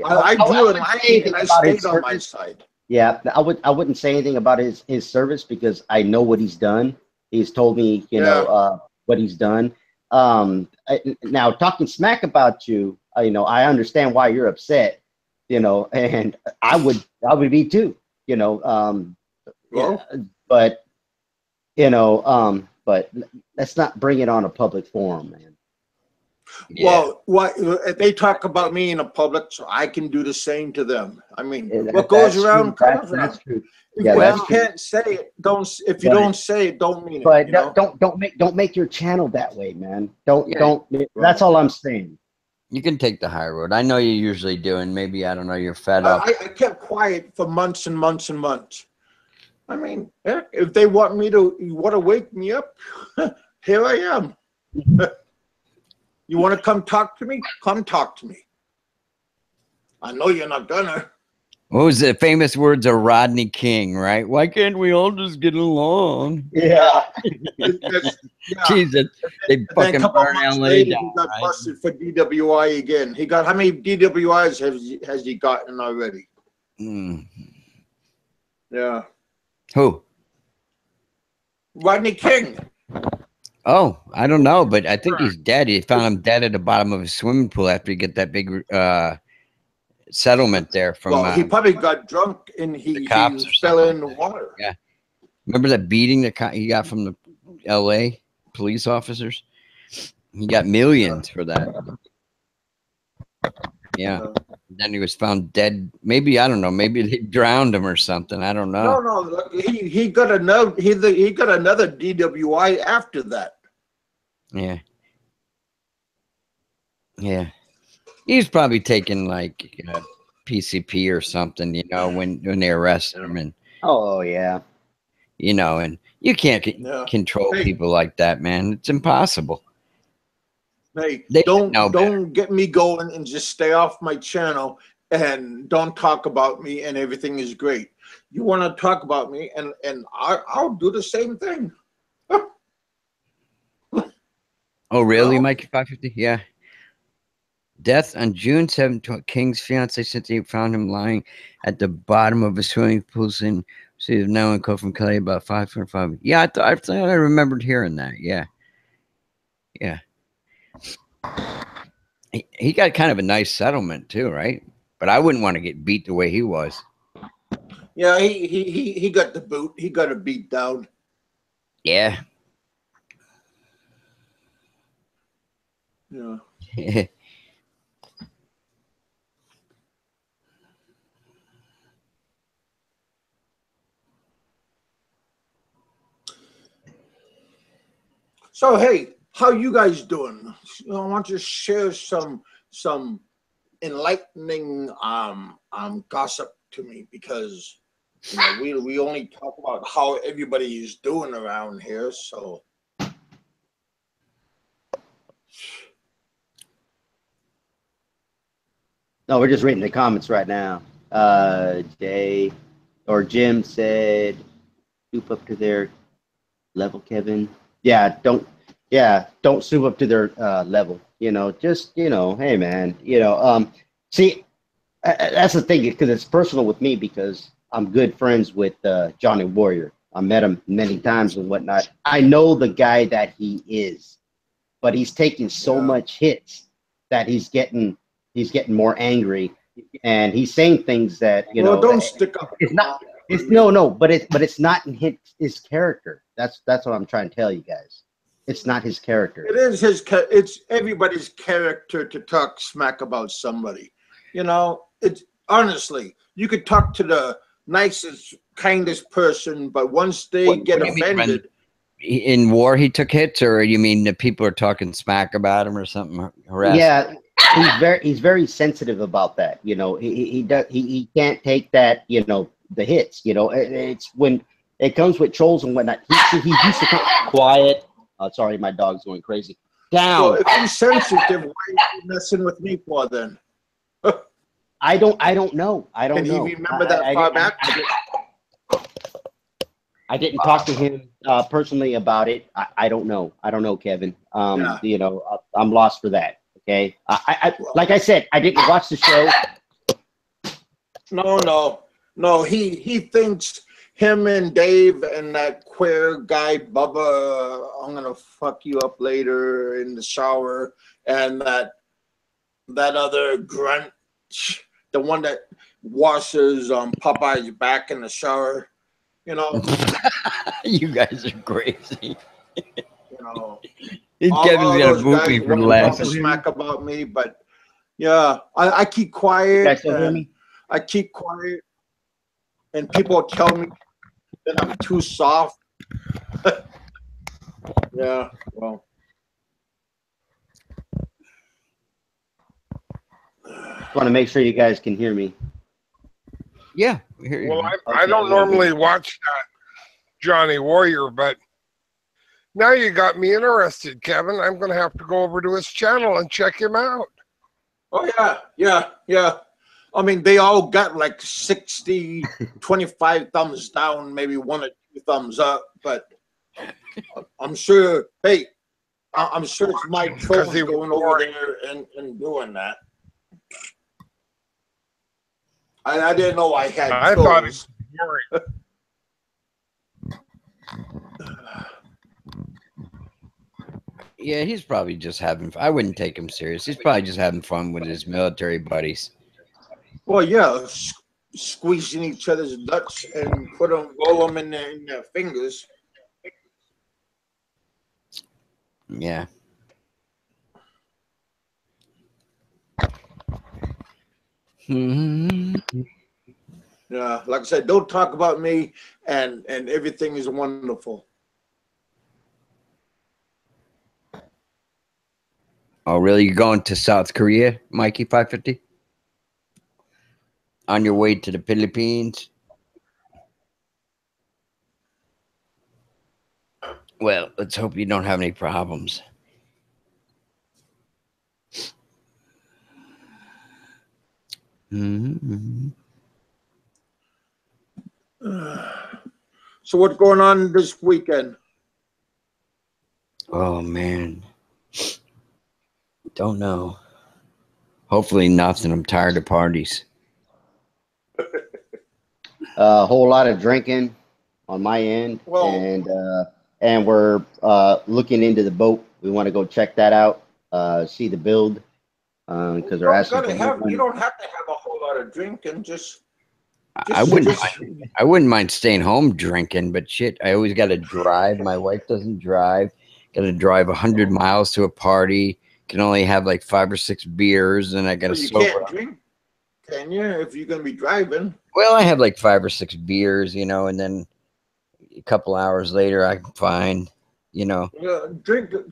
I
I
do
wouldn't
it like
say
it, and
anything
I
about his
stayed on my
service.
side.
Yeah, I wouldn't say anything about his service because I know what he's done. He's told me, you know, what he's done. Now talking smack about you, you know, I understand why you're upset, you know, and I would be too, you know.
Well,
But you know, but let's not bring it on a public forum, man.
Yeah.
well, what if they talk about me in a public, so I can do the same to them. I mean,
Yeah,
what goes
that's
around
true.
comes around.
That's true.
If
Yeah,
you
that's true.
can't say it, don't. If you
But-
don't say it, don't mean it.
But
you know?
don't make your channel that way, man.
Yeah.
Don't. That's all I'm saying.
You can take the high road. I know you usually do, and maybe, I don't know, you're fed up.
I kept quiet for months and months and months. I mean, heck, if they want to wake me up, here I am. You want to come talk to me? Come talk to me. I know you're not gonna.
What was the famous words of Rodney King, right? Why can't we all just get along?
Yeah.
Yeah.
Jesus, they
Then a
fucking
couple
burn
months
LA
later,
down,
he got
right?
busted for DWI again. He got how many DWIs has he gotten already?
Mm.
Yeah,
Who?
Rodney King.
Oh, I don't know, but I think he's dead. He found him dead at the bottom of his swimming pool after he get that big settlement there from.
Well, he probably got drunk and he
cops or
fell
something
in the
like
water.
Yeah. Remember that beating that he got from the L.A. police officers? He got millions for that. Yeah, then he was found dead. Maybe, I don't know. Maybe they drowned him or something. I don't know.
No, look, he got another he got another DWI after that.
Yeah. Yeah. He's probably taking like PCP or something, you know, when they arrested him, and
Oh yeah.
you know, and you can't
Yeah.
control
Hey.
people like that, man. It's impossible.
Hey,
They should know better.
don't get me going and just stay off my channel and don't talk about me and everything is great. You want to talk about me and I'll do the same thing.
Oh, really,
No.
Mikey 550? Yeah. Death on June 7th. King's fiance said they found him lying at the bottom of a swimming pool in city of now in from Kelly about 5.5. Yeah, I thought I remembered hearing that. Yeah. Yeah. He got kind of a nice settlement too, right? But I wouldn't want to get beat the way he was.
Yeah, he got the boot. He got a beat down.
Yeah.
Yeah. So hey, how you guys doing? I want to share some enlightening gossip to me, because you know we only talk about how everybody is doing around here. So
No, we're just reading the comments right now. Jay or Jim said, "Stoop up to their level, Kevin." Yeah, don't stoop up to their level. You know, just hey man, see, that's the thing, because it's personal with me, because I'm good friends with Johnny Warrior. I met him many times and whatnot. I know the guy that he is, but he's taking so
Yeah.
much hits that he's getting more angry, and he's saying things that
well, don't stick up.
it's not. It's no, but it's not in his character. That's what I'm trying to tell you guys. It's not his character.
It is it's everybody's character to talk smack about somebody. You know, it's honestly, you could talk to the nicest, kindest person, but once they get
what do you mean,
offended,
in war he took hits, or you mean the people are talking smack about him or something? Harassing?
Yeah, he's very sensitive about that. You know, he can't take that. You know, the hits. You know, it's when it comes with trolls and whatnot. He used to come quiet. Sorry, my dog's going crazy. Down.
so if he's sensitive, why are you messing with me for then?
I don't know. I don't
Can
know.
you remember that far back?
I didn't talk to him personally about it. I don't know. I don't know, Kevin.
Yeah.
You know, I'm lost for that. Okay. I like I said, I didn't watch the show.
No. He thinks him and Dave and that queer guy Bubba, I'm gonna fuck you up later in the shower, and that other grunt, the one that washes Popeye's back in the shower. You know,
You guys are crazy.
you know.
Kevin's
all
gonna
those
boot
guys
me for
want to
laughing.
talk smack about me, but yeah, I keep quiet.
You guys still hear
and
me?
I keep quiet, and people tell me that I'm too soft. Yeah, well,
Want to make sure you guys can hear me.
Yeah. Here you
Well,
go.
I don't normally watch that Johnny Warrior, but now you got me interested, Kevin. I'm going to have to go over to his channel and check him out.
oh yeah. I mean, they all got like 60, 25 thumbs down, maybe 1 or 2 thumbs up, but I'm sure. Hey, I'm sure it's my trolls
he was
going over
boring.
there and doing that. I didn't know I had
I
trolls.
thought it was boring.
Yeah, he's probably just having. I wouldn't take him serious. He's probably just having fun with his military buddies.
Well, yeah, squeezing each other's nuts and roll them in their fingers.
Yeah.
Yeah, like I said, don't talk about me, and everything is wonderful.
Oh, really? You're going to South Korea, Mikey 550? On your way to the Philippines? Well, let's hope you don't have any problems.
So what's going on this weekend?
Oh, man. Don't know. Hopefully nothing. I'm tired of parties.
A whole lot of drinking on my end,
Well-
and we're looking into the boat. We want to go check that out, see the build, because they're asking for
You don't have to have a whole lot of drinking.
I wouldn't mind staying home drinking, but shit, I always got to drive. My wife doesn't drive. Got to drive 100 miles to a party. Can only have like 5 or 6 beers, and I got to
You
sober
can't
up.
drink, can you? If you're gonna be driving.
Well, I have like 5 or 6 beers, you know, and then a couple hours later, I'm fine, you know.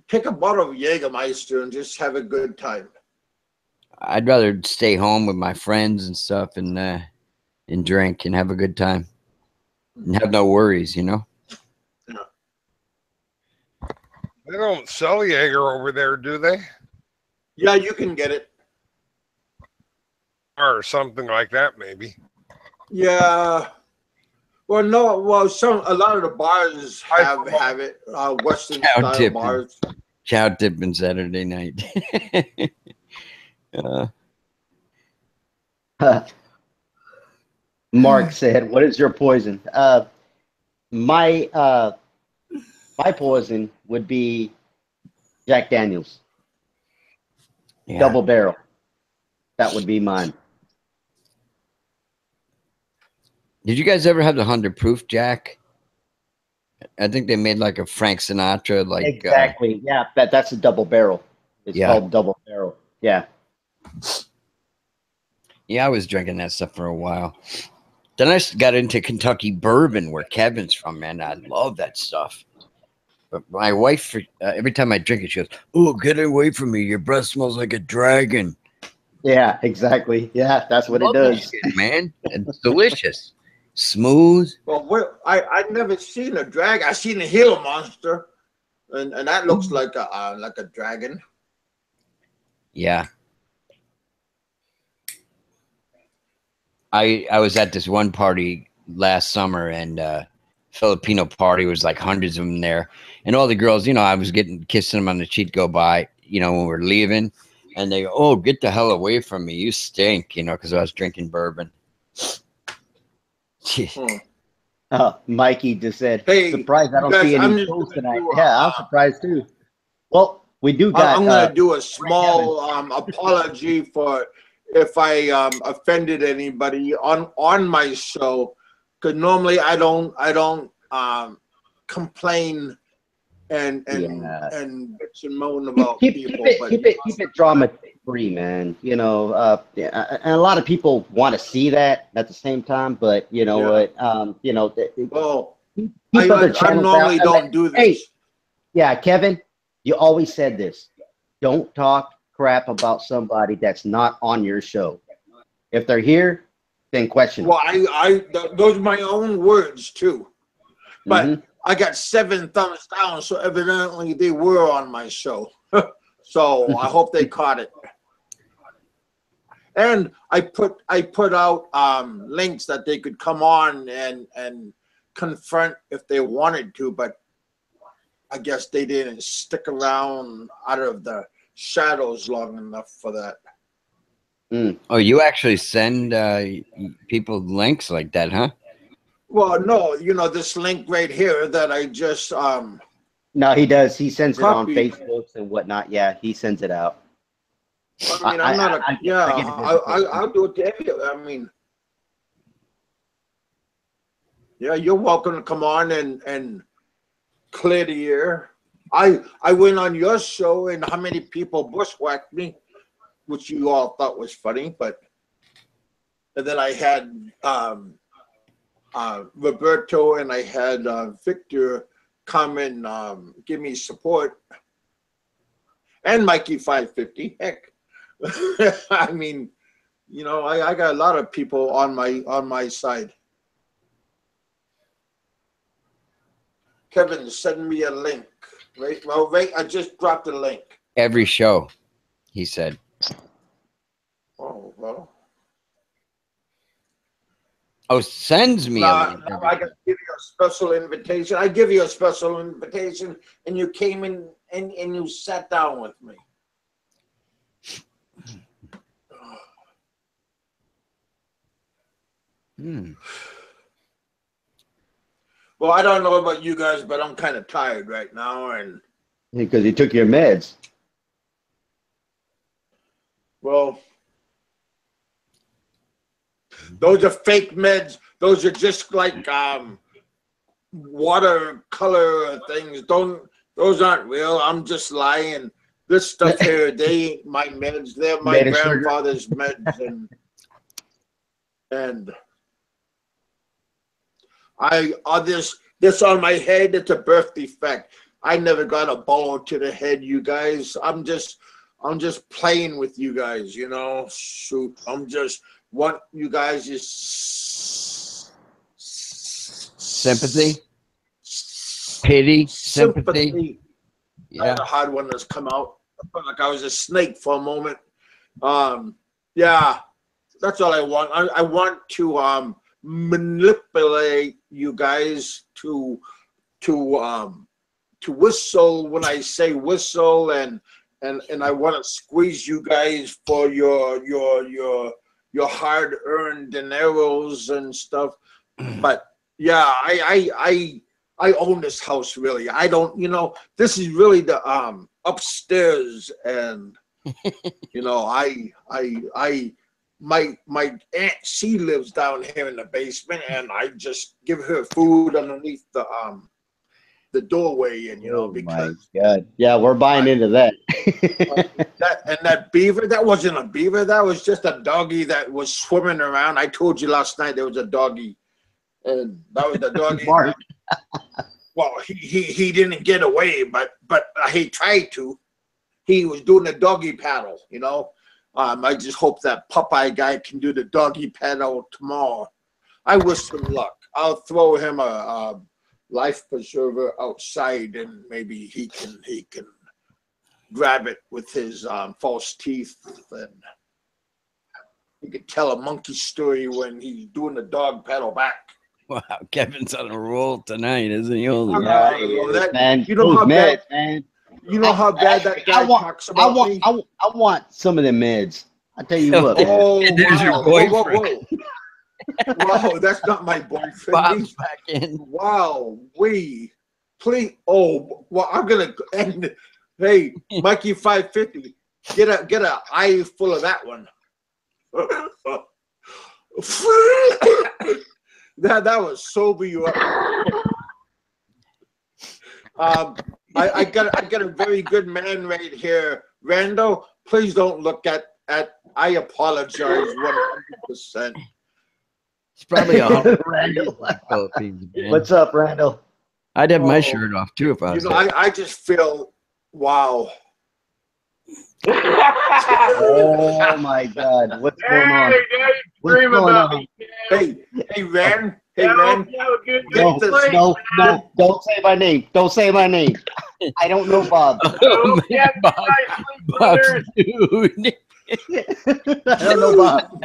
Take a bottle of Jägermeister and just have a good time.
I'd rather stay home with my friends and stuff and drink and have a good time and have no worries, you know.
They don't sell Jaeger over there, do they?
Yeah, you can get it.
Or something like that, maybe.
Yeah. Well, no. Well, a lot of the bars have it. Western
Cow
style
tipping.
bars.
Chow tipping Saturday night.
Mark said, "What is your poison?" My poison would be Jack Daniels,
Yeah.
double barrel. That would be mine.
Did you guys ever have the 100 proof Jack? I think they made like a Frank Sinatra, like
Exactly. Yeah, that's a double barrel. It's
Yeah.
called double barrel. Yeah.
yeah, I was drinking that stuff for a while. Then I got into Kentucky bourbon, where Kevin's from, man. I love that stuff. But my wife, every time I drink it, she goes, "Oh, get away from me! Your breath smells like a dragon."
Yeah, exactly. Yeah, that's what it
Love that
does.
shit, man. It's delicious, smooth.
Well, I never seen a dragon. I seen a Gila monster, and that looks like a dragon.
Yeah. I was at this one party last summer, and Filipino party was like hundreds of them there, and all the girls, you know, I was kissing them on the cheek go by, you know, when we're leaving, and they go, "Oh, get the hell away from me, you stink," you know, because I was drinking bourbon.
Mikey just said,
Hey,
surprised I don't
guys,
see
I'm
any
just
shows
gonna
tonight.
do,
Yeah, I'm surprised too. Well, we do got.
I'm gonna do a small apology for if I offended anybody on my show, because normally I don't complain and
Yeah.
bitch and moan about
keep
people.
it drama free, man. You know, yeah, and a lot of people want to see that at the same time, but you know what? You know,
Well,
keep
I
other channels
normally
out.
don't do this.
Hey, yeah, Kevin, you always said this. Don't talk crap about somebody that's not on your show. If they're here, then question them.
Well, those are my own words too, but
Mhm.
I got 7 thumbs down, so evidently they were on my show. So I hope they caught it. And I put out links that they could come on and confront if they wanted to, but I guess they didn't stick around out of the shadows long enough for that.
Oh, you actually send people links like that, huh?
Well, no, you know, this link right here that I just
No, he does. He sends it on
Copy.
Facebooks and whatnot. Yeah, he sends it out.
I mean, I'm not a,
I get it.
I'll do it to any of. I mean, yeah, you're welcome to come on and clear the air. I went on your show, and how many people bushwhacked me, which you all thought was funny, but And then I had Roberto and I had Victor come and give me support, and Mikey 550. Heck, I mean, you know, I got a lot of people on my side. Kevin, send me a link. Right, well, wait, I just dropped a link.
Every show, he said.
Oh well.
Oh, sends me a link.
No, I can give you a special invitation. I give you a special invitation, and you came in and you sat down with me. Well, I don't know about you guys, but I'm kind of tired right now, and
Because he took your meds.
well, those are fake meds. Those are just like watercolor things. Those aren't real. I'm just lying. This stuff here, they ain't my meds. They're my
Made of sugar.
grandfather's meds, and I on this on my head. It's a birth defect. I never got a bullet to the head, you guys. I'm just playing with you guys, you know. Shoot, I'm just want you guys is
Sympathy, pity, sympathy.
Yeah,
Yeah.
the hard one that's come out. I felt like I was a snake for a moment. Yeah, that's all I want. I want to manipulate you guys to whistle when I say whistle, and I want to squeeze you guys for your hard-earned dineros and stuff. But yeah, I own this house, really. I don't, you know, this is really the upstairs, and you know, my aunt, she lives down here in the basement, and I just give her food underneath the doorway, and you know, because
my God. Yeah, we're buying into that.
that beaver, that wasn't a beaver, that was just a doggy that was swimming around. I told you last night there was a doggy, and that was the doggy.
Mark.
Well, he didn't get away, but he tried to. He was doing the doggy paddle, you know. I just hope that Popeye guy can do the doggy paddle tomorrow. I wish him luck. I'll throw him a life preserver outside, and maybe he can grab it with his false teeth, and he could tell a monkey story when he's doing the dog paddle back.
Wow, Kevin's on a roll tonight, isn't he? Holy
Yeah,
Yeah, man.
you know
Those
how bad,
meds, man.
you know how bad that guy talks about me.
I want some of them meds. I tell you what. man.
Oh,
There's your
wow. Whoa,
boyfriend.
Wow, that's not my boyfriend.
Bob's back in.
Wow, please. Oh, well, I'm gonna end. Hey, Mikey 550, get a eye full of that one. that was sober you up. I got a very good man right here, Randall. Please don't look at. I apologize 100%.
It's probably a
Randall.
Philippines. Man.
What's up, Randall?
I'd have my
Oh.
shirt off too if I
You
was
know,
there.
I just feel wow.
Oh my God. What's going on? What's
Dream
going
about
on?
me.
Hey, Ran. Hey,
Yeah,
Ran.
yeah, good
Get this.
place.
No, don't say my name. Don't say my name. I don't know Bob.
Oh,
Yeah,
man, Bob,
nice sleep,
Bob's
brothers.
dude.
I don't know Bob.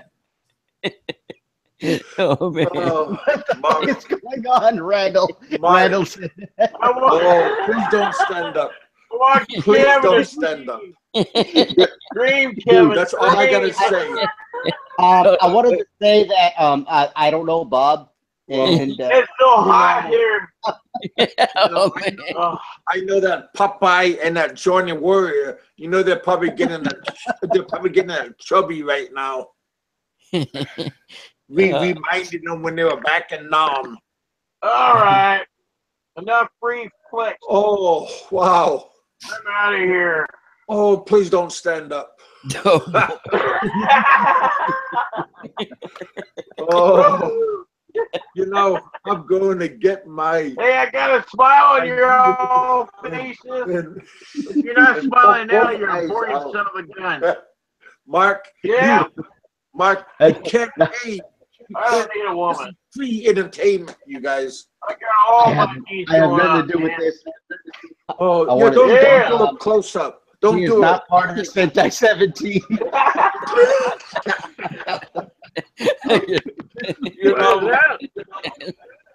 Oh man.
Oh,
What is going on, Randall?
Mark.
Randall said,
I want,
Oh, please don't stand up.
I want
Please
Kevin
don't
to
stand up.
Dream, Kevin.
That's all I gotta
dream.
say.
I wanted to say that I don't know Bob, and
It's so hot here.
Oh man.
Oh,
I know that Popeye and that Johnny Warrior. You know they're probably getting a chubby right now. We reminded them when they were back in Nam.
all right. Enough free flicks.
Oh wow.
I'm out of here.
Oh, please don't stand up.
Oh,
Oh, you know, I'm going to get my.
Hey, I got a smile on your all faces. If you're not
and
smiling now,
both
you're a
eyes
boring
out.
son of a gun.
Mark,
Yeah,
Mark, you can't pay. You
I
can't,
don't need a
this
woman.
is free entertainment, you guys.
I got all
I have,
my needs
I have
going
nothing
on,
to do with
man.
this.
Oh,
I
yeah,
wanted-
don't
Yeah.
do a close up. Don't
He is
do
not part of the Sentai 17.
You
What
know,
is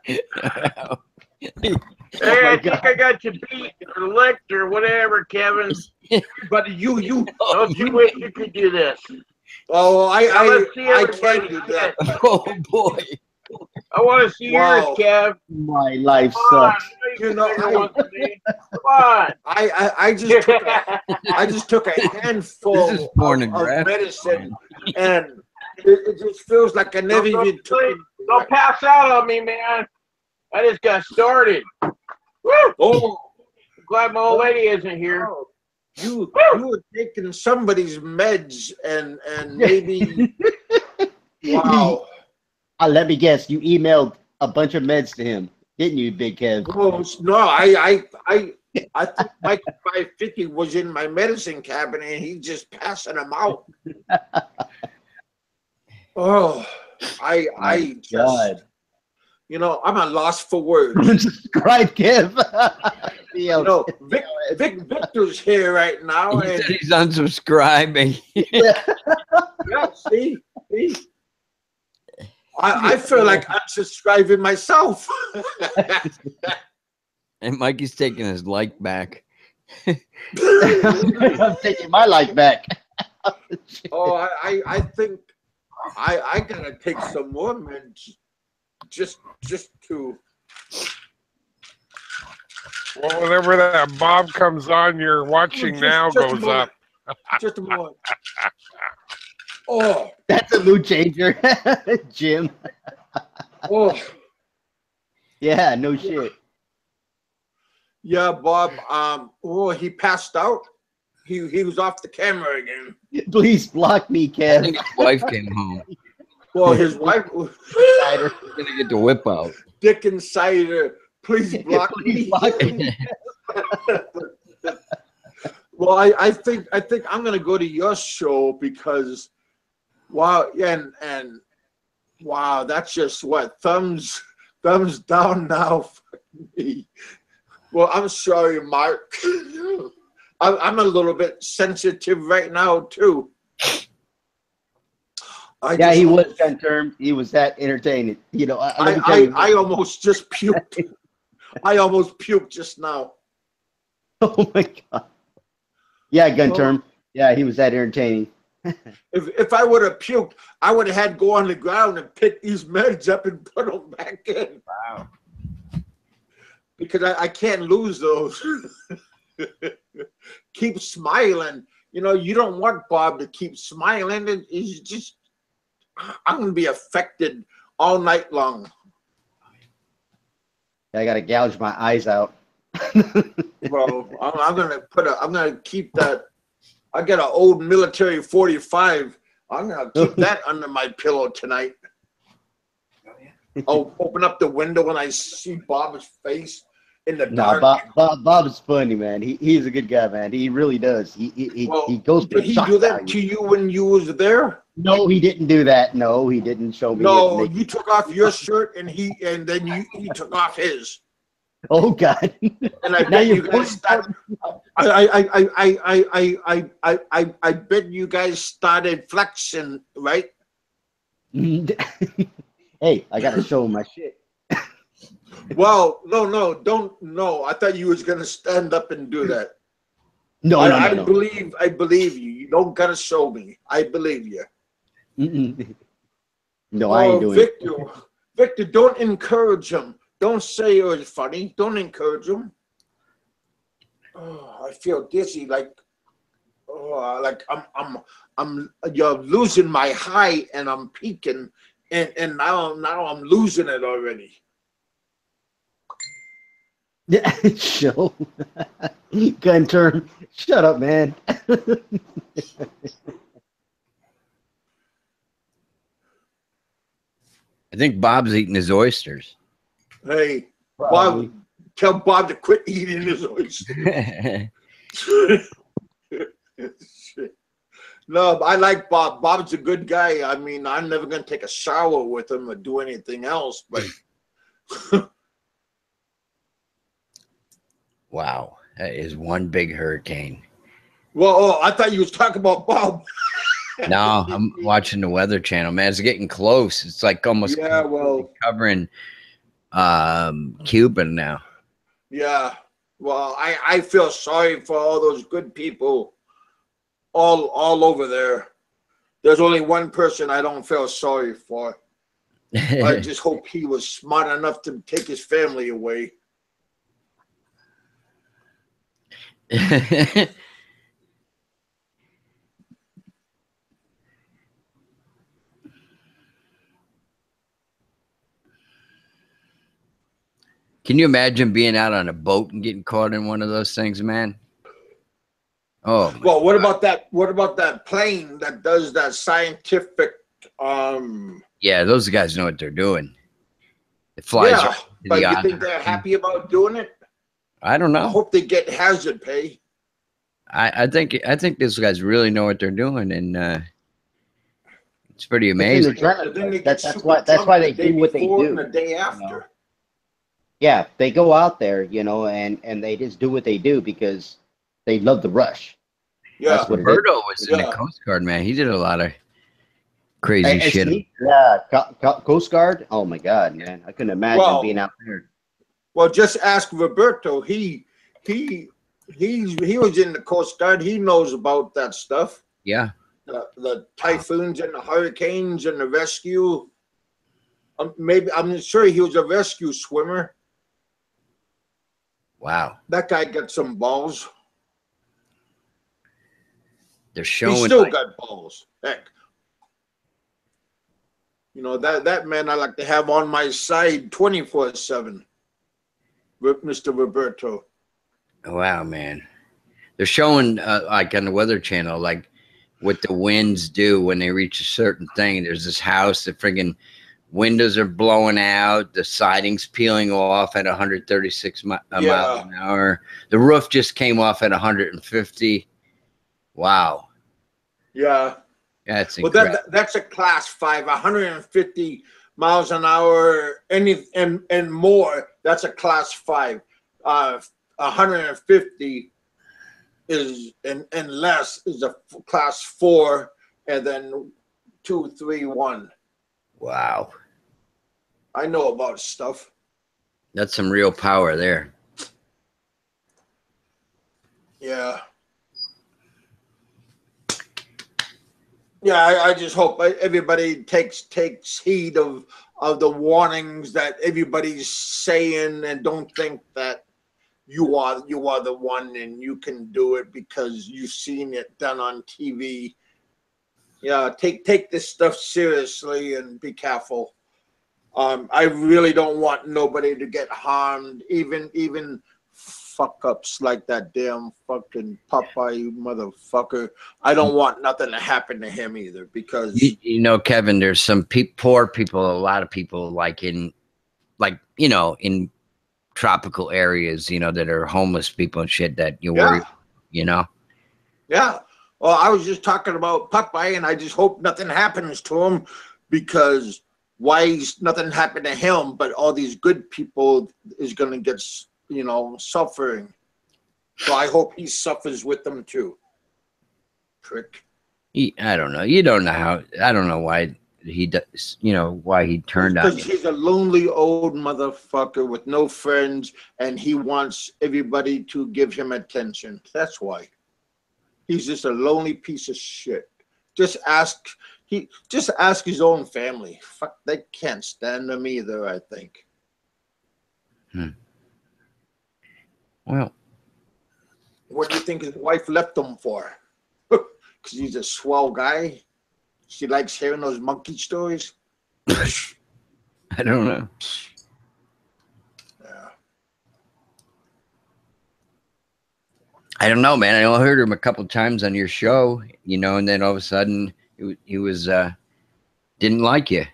that? Hey,
my
I think I got you beat or licked or whatever, Kevin.
but you.
Don't you wish you could do this?
Oh,
Now let's see
I
everybody
can't do that.
Oh boy.
I want to see
Wow.
yours, Kev.
My life
Come on,
sucks.
You know,
bigger one than me. Come on.
I just took I just took a handful
This is pornographic.
of medicine, and it just feels like I never
Don't
even took it.
Don't pass out on me, man. I just got started. Woo!
Oh,
Glad my old lady isn't here.
wow. You were taking somebody's meds, and maybe wow.
Let me guess. You emailed a bunch of meds to him, didn't you, Big Kev?
Oh no, I think Mike 550 was in my medicine cabinet, and he's just passing them out. Oh, I just.
God.
You know, I'm at loss for words.
Subscribe, Kev.
You know, Victor's here right now,
He
and
said he's unsubscribing.
yeah, see, I feel like I'm subscribing myself.
And Mikey's taking his like back.
I'm taking my life back.
Oh, I think I gotta take some more meds, just to.
Well, whenever that Bob comes on, you're watching
Just-
now
just a
goes
moment.
up.
Just a moment. Oh,
That's a mood changer, Jim.
oh,
Yeah, no shit.
yeah, Bob. Oh, he passed out. He was off the camera again.
Please block me,
I
Kev.
think his wife came home.
Well, his wife,
Snyder.
He's gonna get the whip out.
Dick Insider, please block
Please
me.
block me.
Well, I think I'm gonna go to your show because, wow, and wow, that's just what thumbs down now for me. Well, I'm sorry, Mark. I'm a little bit sensitive right now too.
Yeah, he was on term. He was that entertaining. You know, let me tell you.
I almost just puked. I almost puked just now.
Oh my god. Yeah, gun term. Yeah, he was that entertaining.
If I would have puked, I would have had to go on the ground and pick these meds up and put them back in.
Wow.
Because I can't lose those. Keep smiling. You know, you don't want Bob to keep smiling. It's just, I'm going to be affected all night long.
I gotta gouge my eyes out.
Well, I'm going to keep that. I got an old military 45. I'm going to keep that under my pillow tonight. I'll open up the window when I see Bob's face in the
No,
dark.
Bob is funny, man. He's a good guy, man. He really does. He goes for
Did he
shock
do that
value.
to you when you was there?
No, he didn't do that. No, he didn't show me.
No,
his naked-
you took off your shirt and then he took off his.
Oh God.
And I
Now
bet
you're
you guys started. I bet you guys started flexing, right?
Hey, I gotta show him my shit.
Well, no. I thought you was gonna stand up and do that.
No,
I
no.
believe you. You don't gotta show me. I believe you.
Mm-mm. No, I ain't doing
Victor, don't encourage him. Don't say it was funny. Don't encourage him. Oh, I feel dizzy, like you're losing my high and I'm peaking, and now I'm losing it already.
Yeah, show. Gun turn. Shut up, man.
I think Bob's eating his oysters.
Hey,
Probably.
Bob, tell Bob to quit eating his oysters. No, I like Bob. Bob's a good guy. I mean, I'm never going to take a shower with him or do anything else, but
Wow, that is one big hurricane.
well, oh, I thought you was talking about Bob.
No, I'm watching the Weather Channel, man. It's getting close. It's like almost
Yeah, well,
covering Cuba now.
yeah. Well, I feel sorry for all those good people all over there. There's only one person I don't feel sorry for. I just hope he was smart enough to take his family away.
Can you imagine being out on a boat and getting caught in one of those things, man? Oh, my
Well, what
God.
about that? What about that plane that does that scientific?
Yeah, those guys know what they're doing. It flies.
Yeah,
right to
but
the
you
island.
think they're happy about doing it?
I don't
I
know.
hope they get hazard pay.
I think these guys really know what they're doing, and it's pretty
It's in
amazing.
the journal.
But then they get
That's
super
why
drunk
they
the day
do what they
before
do.
and the day after.
Yeah, they go out there, you know, and they just do what they do because they love the rush.
Yeah,
That's what it is.
Roberto was in
Yeah.
the Coast Guard, man. He did a lot of crazy
And
shit.
see, yeah, Coast Guard. Oh my God, man, I couldn't imagine
Well,
being out there.
well, just ask Roberto. He was in the Coast Guard. He knows about that stuff.
Yeah.
The typhoons and the hurricanes and the rescue. Maybe I'm sure he was a rescue swimmer.
Wow.
That guy got some balls.
They're
He
showing
still
like,
got balls. Heck. You know, that man I like to have on my side 24/7. Mr. Roberto.
wow, man. They're showing like on the Weather Channel, like what the winds do when they reach a certain thing. There's this house, the friggin' windows are blowing out, the siding's peeling off at 136 miles an hour. The roof just came off at 150. Wow.
Yeah.
That's
Well,
incredible.
that's a class 5, 150 miles an hour, and more. That's a class 5. 150 is and less is a class 4, and then 2, 3, 1.
Wow.
I know about stuff.
That's some real power there.
Yeah. Yeah, I just hope everybody takes heed of the warnings that everybody's saying, and don't think that you are the one and you can do it because you've seen it done on TV. Yeah, take this stuff seriously and be careful. I really don't want nobody to get harmed, even fuck ups like that damn fucking Popeye motherfucker. I don't want nothing to happen to him either, because
You know, Kevin, there's some poor people, a lot of people like in tropical areas, you know, that are homeless people and shit that you worry, you know?
Yeah. Well, I was just talking about Popeye, and I just hope nothing happens to him, because nothing happened to him, but all these good people is going to get, suffering. So I hope he suffers with them too. Prick.
I don't know. You don't know how, I don't know why he does, why he turned on
Because
you.
he's a lonely old motherfucker with no friends, and he wants everybody to give him attention. That's why. He's just a lonely piece of shit. Just ask his own family. Fuck, they can't stand him either, I think.
Well,
What do you think his wife left him for? Because he's a swell guy? She likes hearing those monkey stories?
I don't know.
Yeah.
I don't know, man. I only heard him a couple times on your show, and then all of a sudden he was didn't like you.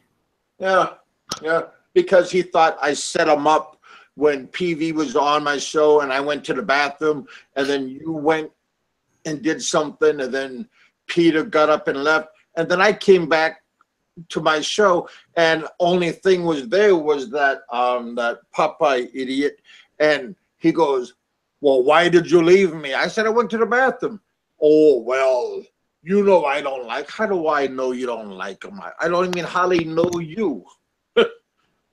Yeah. Yeah, because he thought I set him up when PV was on my show and I went to the bathroom and then you went and did something and then Peter got up and left. And then I came back to my show and only thing was there was that that Popeye idiot. And he goes, well, why did you leave me? I said, I went to the bathroom. Oh, well, you know I don't like. How do I know you don't like him? I don't even hardly know you.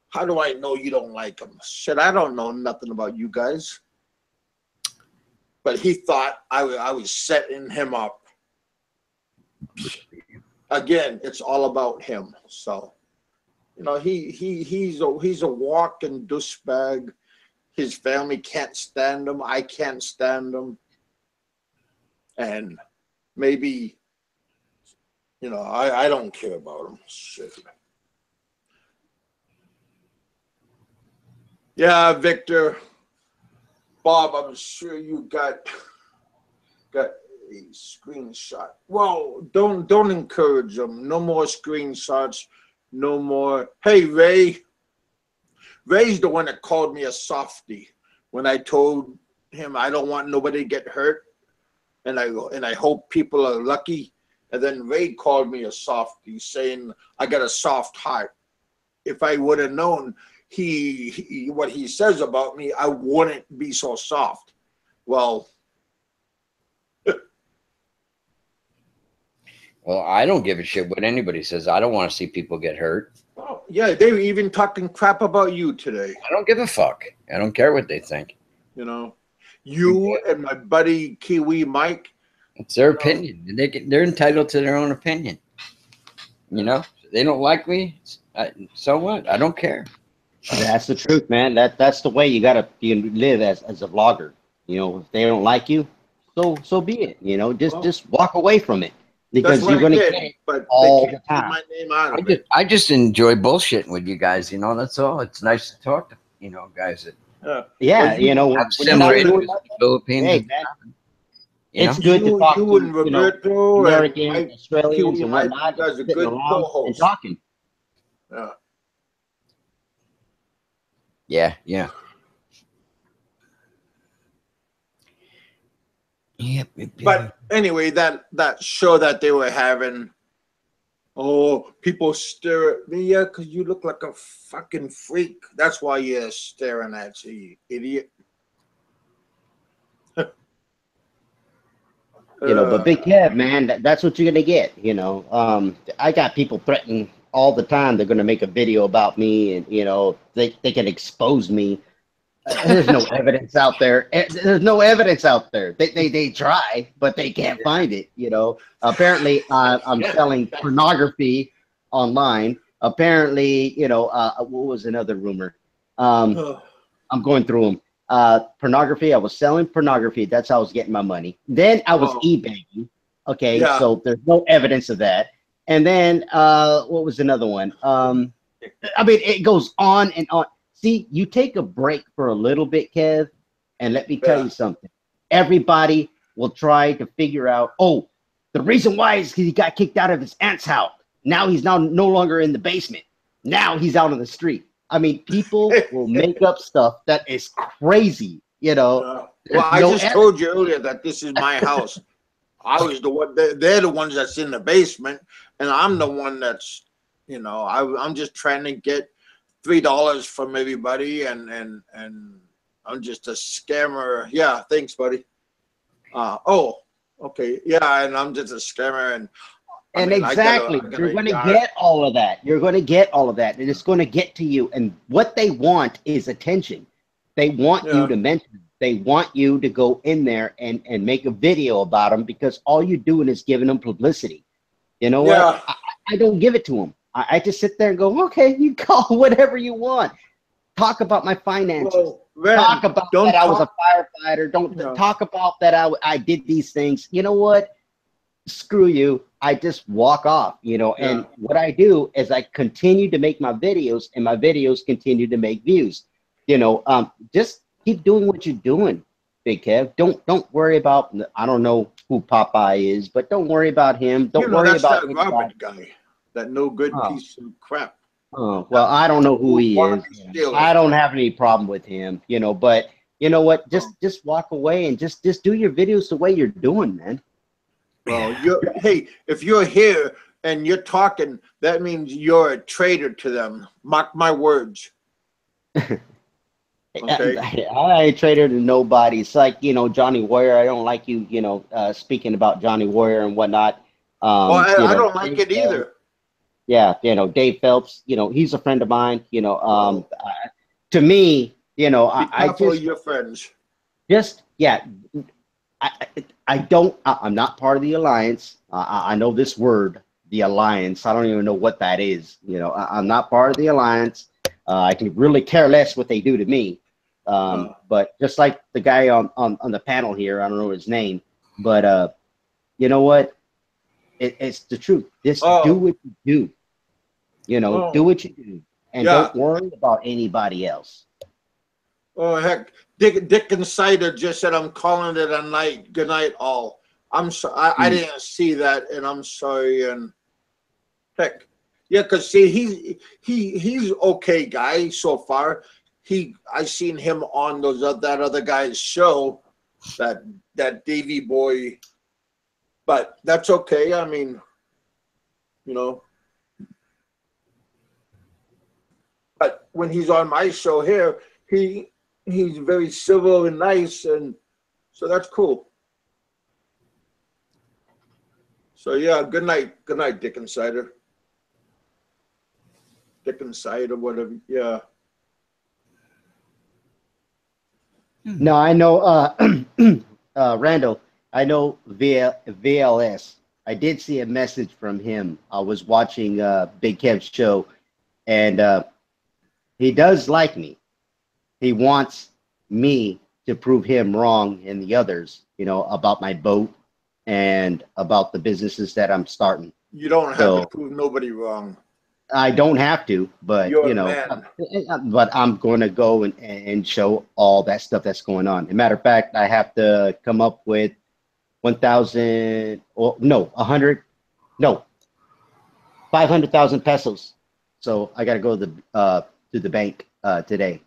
How do I know you don't like him? Shit, I don't know nothing about you guys. But he thought I was setting him up. Again, it's all about him. So, you know, he's a walking douchebag. His family can't stand him. I can't stand him. And maybe, you know, I don't care about him. Shit. Yeah, Victor, Bob, I'm sure you got a screenshot. Well, don't encourage them. No more screenshots. No more. Hey, Ray. Ray's the one that called me a softie when I told him I don't want nobody to get hurt, and I hope people are lucky. And then Ray called me a softie, saying I got a soft heart. If I would have known what he says about me, I wouldn't be so soft. Well,
Well, I don't give a shit what anybody says. I don't want to see people get hurt.
oh, yeah, they were even talking crap about you today.
I don't give a fuck. I don't care what they think.
You know, you and my buddy Kiwi Mike.
It's their opinion. They're entitled to their own opinion. You know, they don't like me. So what? I don't care.
That's the truth, man. That's the way you gotta live as a vlogger. You know, if they don't like you, so be it. You know, just walk away from it because you're gonna get it
but
all
they can't
the time.
keep my name out of it.
I just enjoy bullshitting with you guys. You know, that's all. It's nice to talk to guys that
Yeah,
Well,
you know,
have
when you're not
similar
doing
interests in the Philippines.
hey, man,
You know?
it's good to talk
you and
to
Roberto and
Americans,
Mike,
Australians,
Kiwi
and
Mike,
whatnot,
you guys are
sitting
good
around and
co-hosts.
talking.
Yeah.
Yeah. Yep.
But anyway, that show that they were having, oh, people stare at me, yeah, because you look like a fucking freak. That's why you're staring at you idiot.
You know, but Big Kev, man, that's what you're gonna get. You know, I got people threatening all the time. They're gonna make a video about me, and you know, they can expose me. There's no evidence out there. There's no evidence out there. They try, but they can't find it. You know, apparently I'm selling pornography online. Apparently, you know, what was another rumor? I'm going through them. Pornography. I was selling pornography. That's how I was getting my money. Then I was eBaying. Okay,
Yeah.
so there's no evidence of that. And then what was another one? I mean, it goes on and on. See, you take a break for a little bit, Kev, and let me tell you something. Everybody will try to figure out, oh, the reason why is because he got kicked out of his aunt's house. Now he's no longer in the basement. Now he's out on the street. I mean, people will make up stuff that is crazy, you know.
Well, I just told you earlier that this is my house. I was the one. They're the ones that's in the basement, and I'm the one that's, you know, I'm just trying to get $3 from everybody, and I'm just a scammer. Yeah, thanks, buddy. Oh, okay, yeah, and I'm just a scammer, and I mean,
exactly, you're going to get all of that. You're going to get all of that, and it's going to get to you. And what they want is attention. They want you to mention. They want you to go in there and make a video about them because all you're doing is giving them publicity. You know what? I don't give it to them. I just sit there and go, okay, you call whatever you want. Talk about my finances.
Well, Ren,
talk about that I was a firefighter. Don't talk about that I did these things. You know what? Screw you. I just walk off, you know. And what I do is I continue to make my videos, and my videos continue to make views. You know, just keep doing what you're doing, Big Kev. Don't worry about, I don't know who Popeye is, but don't worry about him. Don't worry about
that Robert guy, that no good piece of crap.
Oh, well, I don't know who he
Wanna
is.
be Steelers.
I don't have any problem with him, but you know what? Just walk away and just do your videos the way you're doing, man.
Well, hey, if you're here and you're talking, that means you're a traitor to them. Mark my words. Okay.
I ain't traitor to nobody. It's like, Johnny Warrior. I don't like you, speaking about Johnny Warrior and whatnot.
Well, I don't like it either.
Yeah, Dave Phelps, he's a friend of mine, to me,
Be
I
careful of your friends.
I'm not part of the alliance. I know this word, the alliance. I don't even know what that is. I'm not part of the alliance. I can really care less what they do to me. But just like the guy on the panel here, I don't know his name, but you know what? It's the truth. Just do what you do. Do what you do, and don't worry about anybody else.
Oh heck, Dick Insider just said I'm calling it a night. Good night, all. I'm sorry, I didn't see that, and I'm sorry. And heck, yeah, cause see, he's okay guy so far. I seen him on that other guy's show, that Davy boy, but that's okay. I mean, But when he's on my show here, he's very civil and nice, and so that's cool. So yeah, good night, Dick Insider. Dick Insider, whatever. Yeah.
No, I know, Randall. I know VLS. I did see a message from him. I was watching Big Kev's show, and he does like me. He wants me to prove him wrong and the others, about my boat and about the businesses that I'm starting.
You don't have to prove nobody wrong.
I don't have to, but
You're a man.
but I'm going to go and show all that stuff that's going on. As a matter of fact, I have to come up with 500,000 pesos. So I got to go to the bank today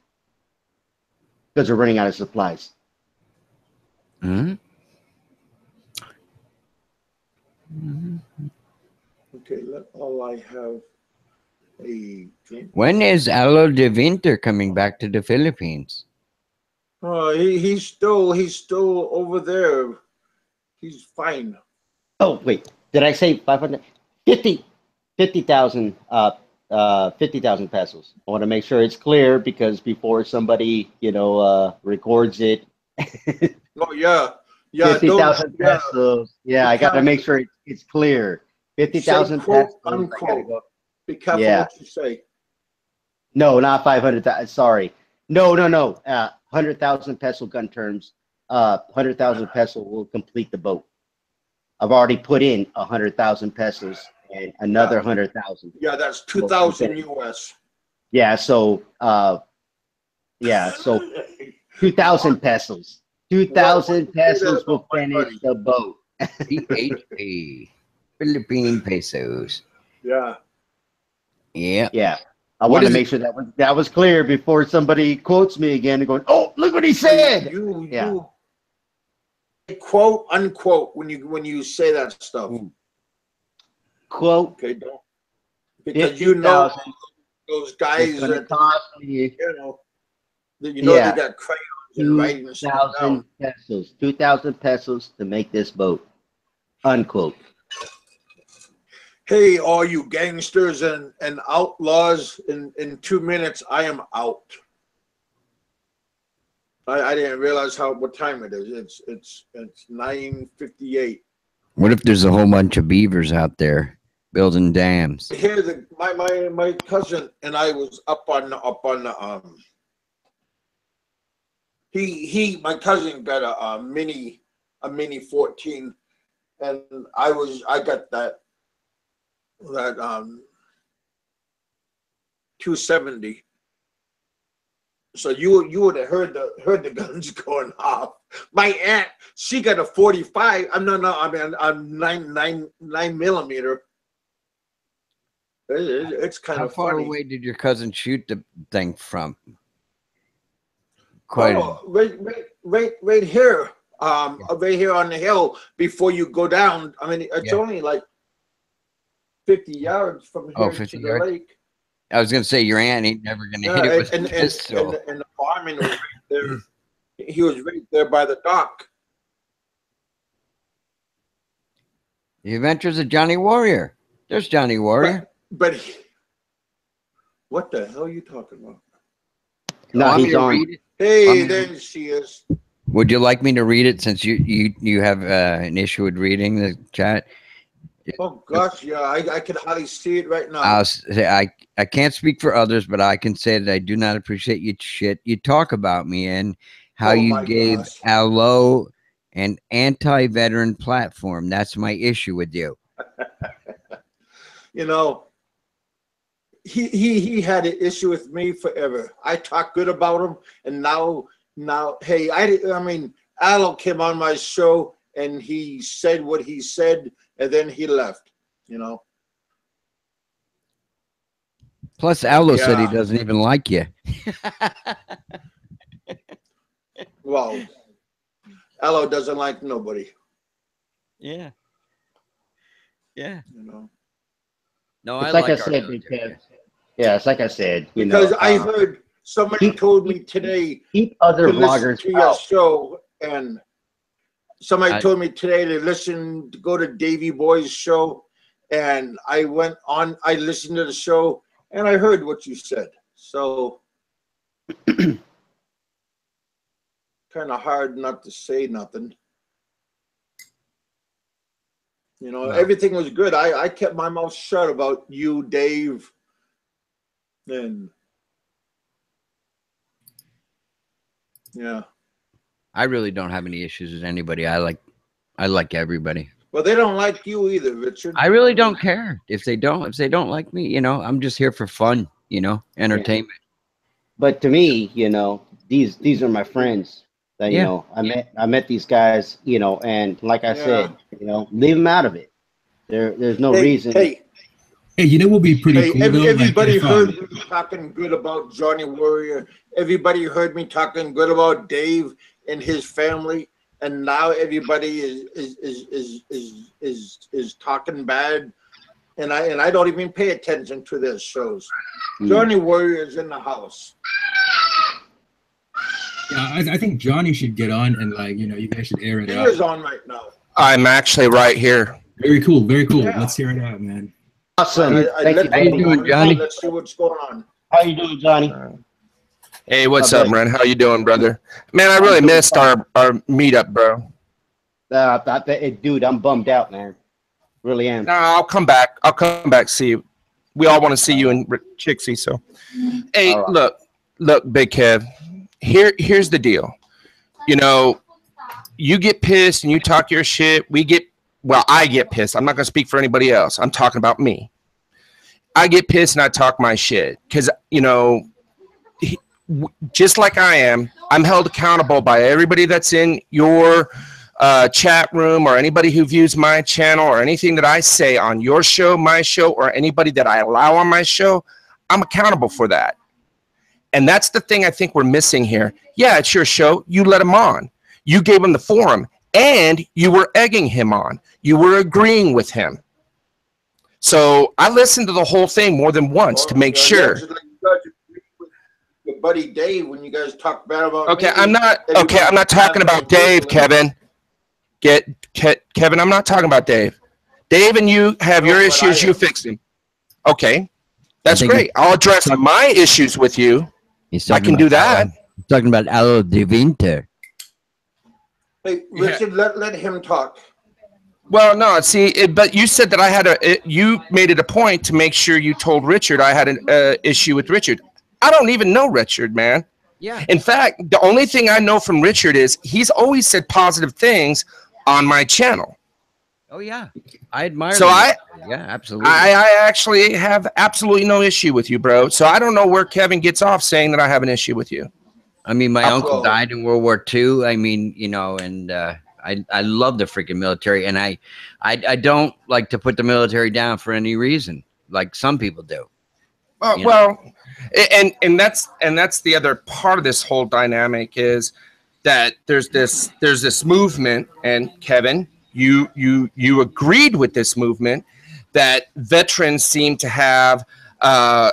because we're running out of supplies.
Mm-hmm.
Okay, I have a drink.
When is Alo de Winter coming back to the Philippines?
He's still over there. He's fine.
Oh, wait. Did I say 500? 50,000 50,000 pesos. I want to make sure it's clear because before somebody, records it.
Oh yeah.
50,000 pesos. Yeah, I got to make sure it's clear. 50,000 pesos.
Unquote. Be careful what you say.
No, not 500,000. Sorry. No. 100,000 peso gun terms. 100,000 peso will complete the boat. I've already put in 100,000 pesos and another 100,000.
Yeah, that's 2,000 US.
Yeah, so 2,000 pesos. 2,000 pesos will finish the boat.
PHP, Philippine pesos.
Yeah.
Yeah.
Yeah. I want to make sure that was clear before somebody quotes me again and going, "Oh, look what he said."
You quote unquote when you say that stuff.
Quote.
Okay, don't, because
50,000.
those guys that
cost me,
they got crayons and writing stuff
2,000
down.
pesos. 2,000 pesos to make this boat. Unquote.
Hey, all you gangsters and outlaws! In 2 minutes, I am out. I didn't realize what time it is. It's 9:58.
What if there's a whole bunch of beavers out there building dams?
Here, my cousin and I was up on the my cousin got a mini 14, and I got that 270. So you would have heard the guns going off. My aunt, she got a 45. I'm 9mm. It's kind
How
of
far
funny.
away did your cousin shoot the thing from? Quite.
Oh, right here. Right here on the hill before you go down. I mean, it's
Yeah.
only like 50 yards from here
50
to the
yards?
lake.
I was gonna say your aunt ain't never gonna
Yeah,
hit it with
and,
a pistol.
and the fireman was right there. He was right there by the dock.
The Adventures of Johnny Warrior. There's Johnny Warrior.
But what the hell are you talking about?
No,
Want me
he's
to
on.
read it?
Hey, there she is.
Would you like me to read it since you have an issue with reading the chat?
Oh gosh, yeah, I can hardly see it right now.
I'll say I can't speak for others, but I can say that I do not appreciate you shit you talk about me and how
Oh
you
my
gave
gosh.
Allo an anti-veteran platform. That's my issue with you.
You know, he had an issue with me forever. I talked good about him, and now hey, I mean, Allo came on my show and he said what he said, and then he left. You know.
Plus, Allo said he
Yeah.
doesn't even like you.
Well, Allo doesn't like nobody.
Yeah. Yeah.
You know.
No,
It's
I
like I
our
said, Big
military.
Kev. Yeah, it's like I said. You
Because
know,
I heard somebody told me today
keep other
to listen
vloggers
to your
out.
show, and somebody
I-
told me today to go to Davy Boy's show, and I went on. I listened to the show, and I heard what you said. So kind of hard not to say nothing. You know,
Well.
everything was good. I kept my mouth shut about you, Dave, and yeah.
I really don't have any issues with anybody. I like everybody.
Well, they don't like you either, Richard.
I really don't care if they don't like me. You know, I'm just here for fun. You know, entertainment.
But to me, you know, these are my friends. That you
Yeah.
know, I met these guys. You know, and like I
Yeah.
said, you know, leave them out of it. There's no
Hey,
reason.
Hey,
Hey, you know what would be pretty
hey,
cool though?
everybody
Like if,
heard me talking good about Johnny Warrior. Everybody heard me talking good about Dave and his family, and now everybody is talking bad. And I don't even pay attention to their shows. Johnny Warrior is in the house.
yeah, I think Johnny should get on and like, you know, you guys should air it
He
out.
is on right now.
I'm actually right here.
Very cool, very cool.
Yeah.
Let's hear it out, man.
Awesome.
I
Thank
let
you,
How you
buddy.
doing, Johnny?
Let's see what's going on.
How you doing, Johnny?
Hey, what's
Not
up,
bad.
Ren? How you doing, brother? Man, I really missed our meetup, bro.
Dude, I'm bummed out, man. Really am.
No, I'll come back. I'll come back. See you. We all want to see you in Chixie. So, hey,
All right.
look, Big Kev. Here's the deal. You know, you get pissed and you talk your shit. I get pissed. I'm not gonna speak for anybody else. I'm talking about me. I get pissed and I talk my shit because you know, just like I am, I'm held accountable by everybody that's in your chat room or anybody who views my channel or anything that I say on your show, my show, or anybody that I allow on my show. I'm accountable for that. And that's the thing I think we're missing here. Yeah, it's your show. You let him on. You gave him the forum and you were egging him on. You were agreeing with him. So I listened to the whole thing more than once to make sure.
Just like you guys agree with your buddy Dave when you guys talk bad about
Okay,
me.
I'm not talking about Dave, Kevin. Kevin, I'm not talking about Dave. Dave and you have
No,
your
but
issues,
I
you
am.
fix them. Okay. That's
think
great. I'll address my issues with you.
He's
I
talking
can do
about
that.
He's talking about Allo de Winter.
Hey, Richard, let him talk.
Well, no, see, but you said that you made it a point to make sure you told Richard I had an issue with Richard. I don't even know Richard, man.
Yeah.
In fact, the only thing I know from Richard is he's always said positive things on my channel.
Oh yeah. I admire.
So
them. Yeah, absolutely.
I actually have absolutely no issue with you, bro. So I don't know where Kevin gets off saying that I have an issue with you.
I mean, my
I'll
uncle
go.
died in World War II. I mean, you know, and I love the freaking military, and I don't like to put the military down for any reason. like some people do. You know?
Well, and that's the other part of this whole dynamic is that there's this movement, and Kevin, you agreed with this movement that veterans seem to have,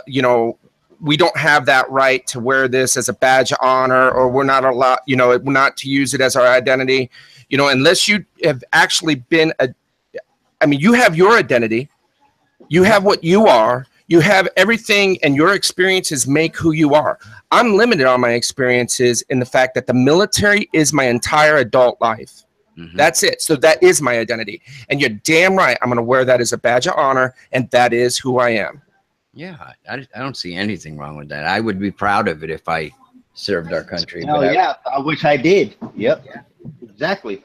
you know, we don't have that right to wear this as a badge of honor, or we're not allowed, you know, not to use it as our identity, you know, unless you have actually been I mean, you have your identity, you have what you are, you have everything, and your experiences make who you are. I'm limited on my experiences in the fact that the military is my entire adult life. Mm-hmm. That's it. So that is my identity. And you're damn right. I'm going to wear that as a badge of honor, and that is who I am.
Yeah, I don't see anything wrong with that. I would be proud of it if I served our country.
Oh, yeah. I wish I did. Yep. Exactly.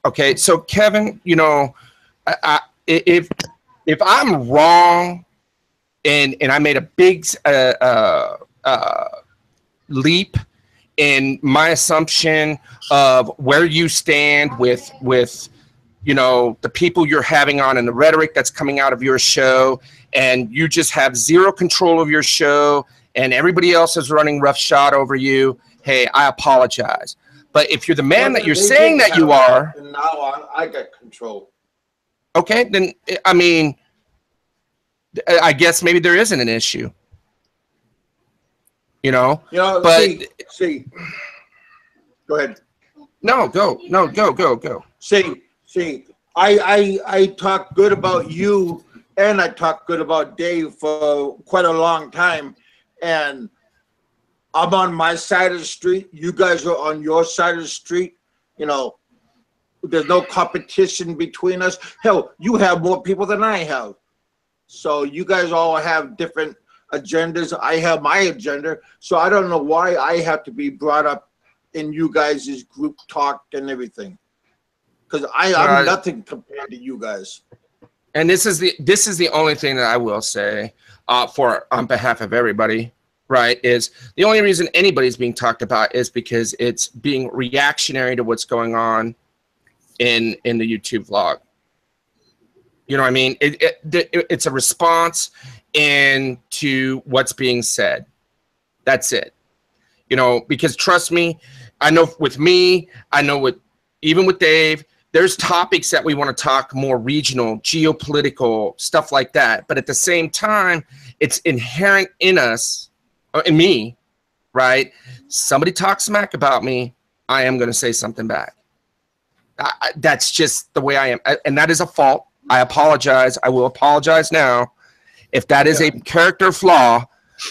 Okay. So, Kevin, you know, if I'm wrong and I made a big leap in my assumption of where you stand with you know, the people you're having on and the rhetoric that's coming out of your show, and you just have zero control of your show and everybody else is running roughshod over you, hey, I apologize. But if you're the man that you're saying that you are,
and now I got control.
Okay, then I mean, I guess maybe there isn't an issue. You know, but
see, go ahead.
No, go.
See, I talk good about you, and I talk good about Dave for quite a long time, and I'm on my side of the street. You guys are on your side of the street. You know, there's no competition between us. Hell, you have more people than I have. So you guys all have different agendas. I have my agenda. So I don't know why I have to be brought up in you guys' group talk and everything. Because I'm nothing compared to you guys.
And this is the only thing that I will say on behalf of everybody, right, is the only reason anybody's being talked about is because it's being reactionary to what's going on in the YouTube vlog. You know what I mean? It's a response into what's being said. That's it. You know, because trust me, I know with me, I know even with Dave, there's topics that we want to talk more regional, geopolitical, stuff like that. But at the same time, it's inherent in us, in me, right? Somebody talks smack about me, I am going to say something back. That's just the way I am. And that is a fault. I apologize. I will apologize now. If that is a character flaw,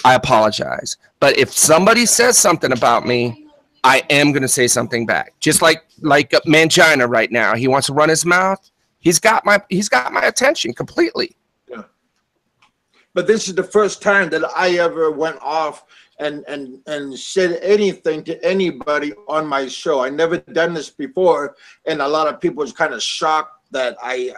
I apologize. But if somebody says something about me, I am going to say something back. Just like Mangina right now. He wants to run his mouth. He's got my attention completely.
Yeah. But this is the first time that I ever went off and said anything to anybody on my show. I never done this before, and a lot of people was kind of shocked that I'm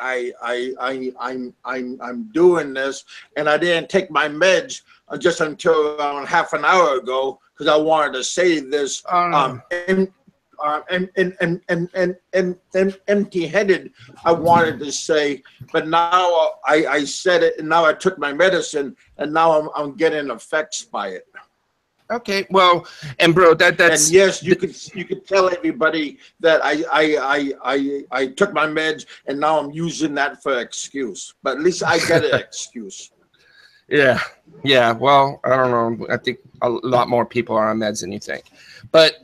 doing this, and I didn't take my meds just until around half an hour ago because I wanted to say this empty-headed. I wanted to say, but now I said it, and now I took my medicine, and now I'm getting effects by it.
Okay, well, and bro, that's
and yes, you could tell everybody that I took my meds and now I'm using that for excuse. But at least I get an excuse.
Yeah. Well, I don't know. I think a lot more people are on meds than you think. But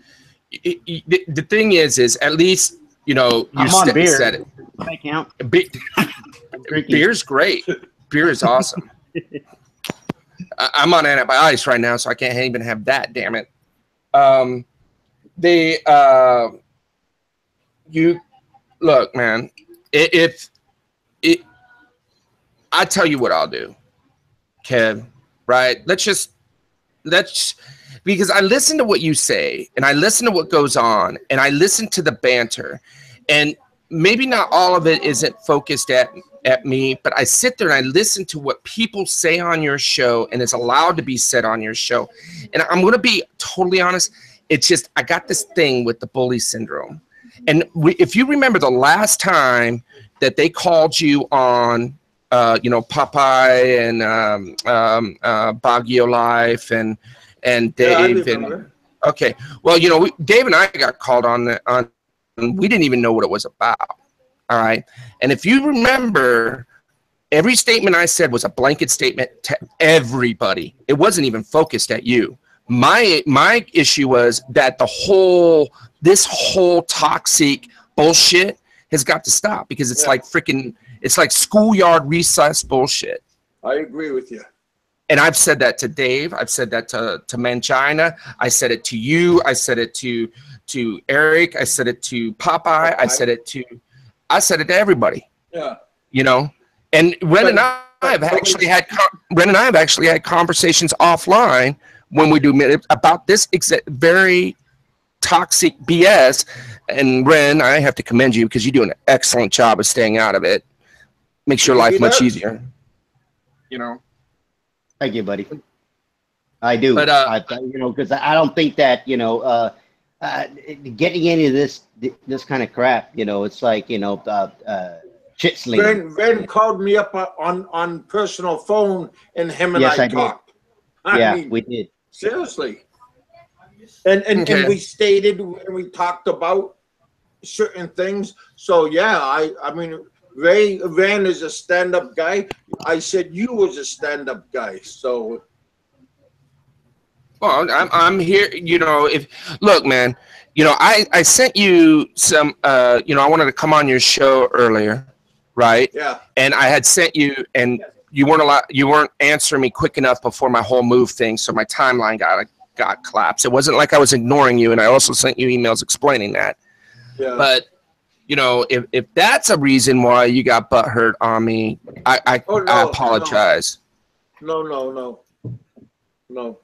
the thing is at least you know you said it.
I count.
Beer's great. Beer is awesome. I'm on antibiotics right now, so I can't even have that. Damn it. You look, man. If I tell you what I'll do, Kev. Right? Let's because I listen to what you say, and I listen to what goes on, and I listen to the banter, and maybe not all of it isn't focused at me, but I sit there and I listen to what people say on your show and is allowed to be said on your show. And I'm going to be totally honest. It's just, I got this thing with the bully syndrome. And if you remember the last time that they called you on you know, Popeye and Baguio Life and Dave and okay. Well, you know, Dave and I got called on we didn't even know what it was about. All right. And if you remember, every statement I said was a blanket statement to everybody. It wasn't even focused at you. My issue was that this whole toxic bullshit has got to stop, because it's like freaking, it's like schoolyard recess bullshit.
I agree with you.
And I've said that to Dave. I've said that to Manchina. I said it to you. I said it to Eric. I said it to Popeye. I said it to everybody. Yeah. You know, and Ren and I have actually had conversations offline when we do about this very toxic BS. And Ren, I have to commend you, because you do an excellent job of staying out of it. Makes your life much easier. You know.
Thank you, buddy. I do.
But
you know, because I don't think that, you know, getting into this kind of crap, you know, it's like, you know, shit slinging.
Ren called me up on personal phone, and him and I talked.
I mean, we did.
Seriously. And we stated, and we talked about certain things. So yeah, I mean, Ren is a stand-up guy. I said you was a stand-up guy. So
well, I'm here, you know, look, man, you know, I sent you some you know, I wanted to come on your show earlier, right?
Yeah.
And I had sent you, and you weren't answering me quick enough before my whole move thing, so my timeline got collapsed. It wasn't like I was ignoring you, and I also sent you emails explaining that. Yeah. But you know, if that's a reason why you got butthurt on me, I apologize.
No.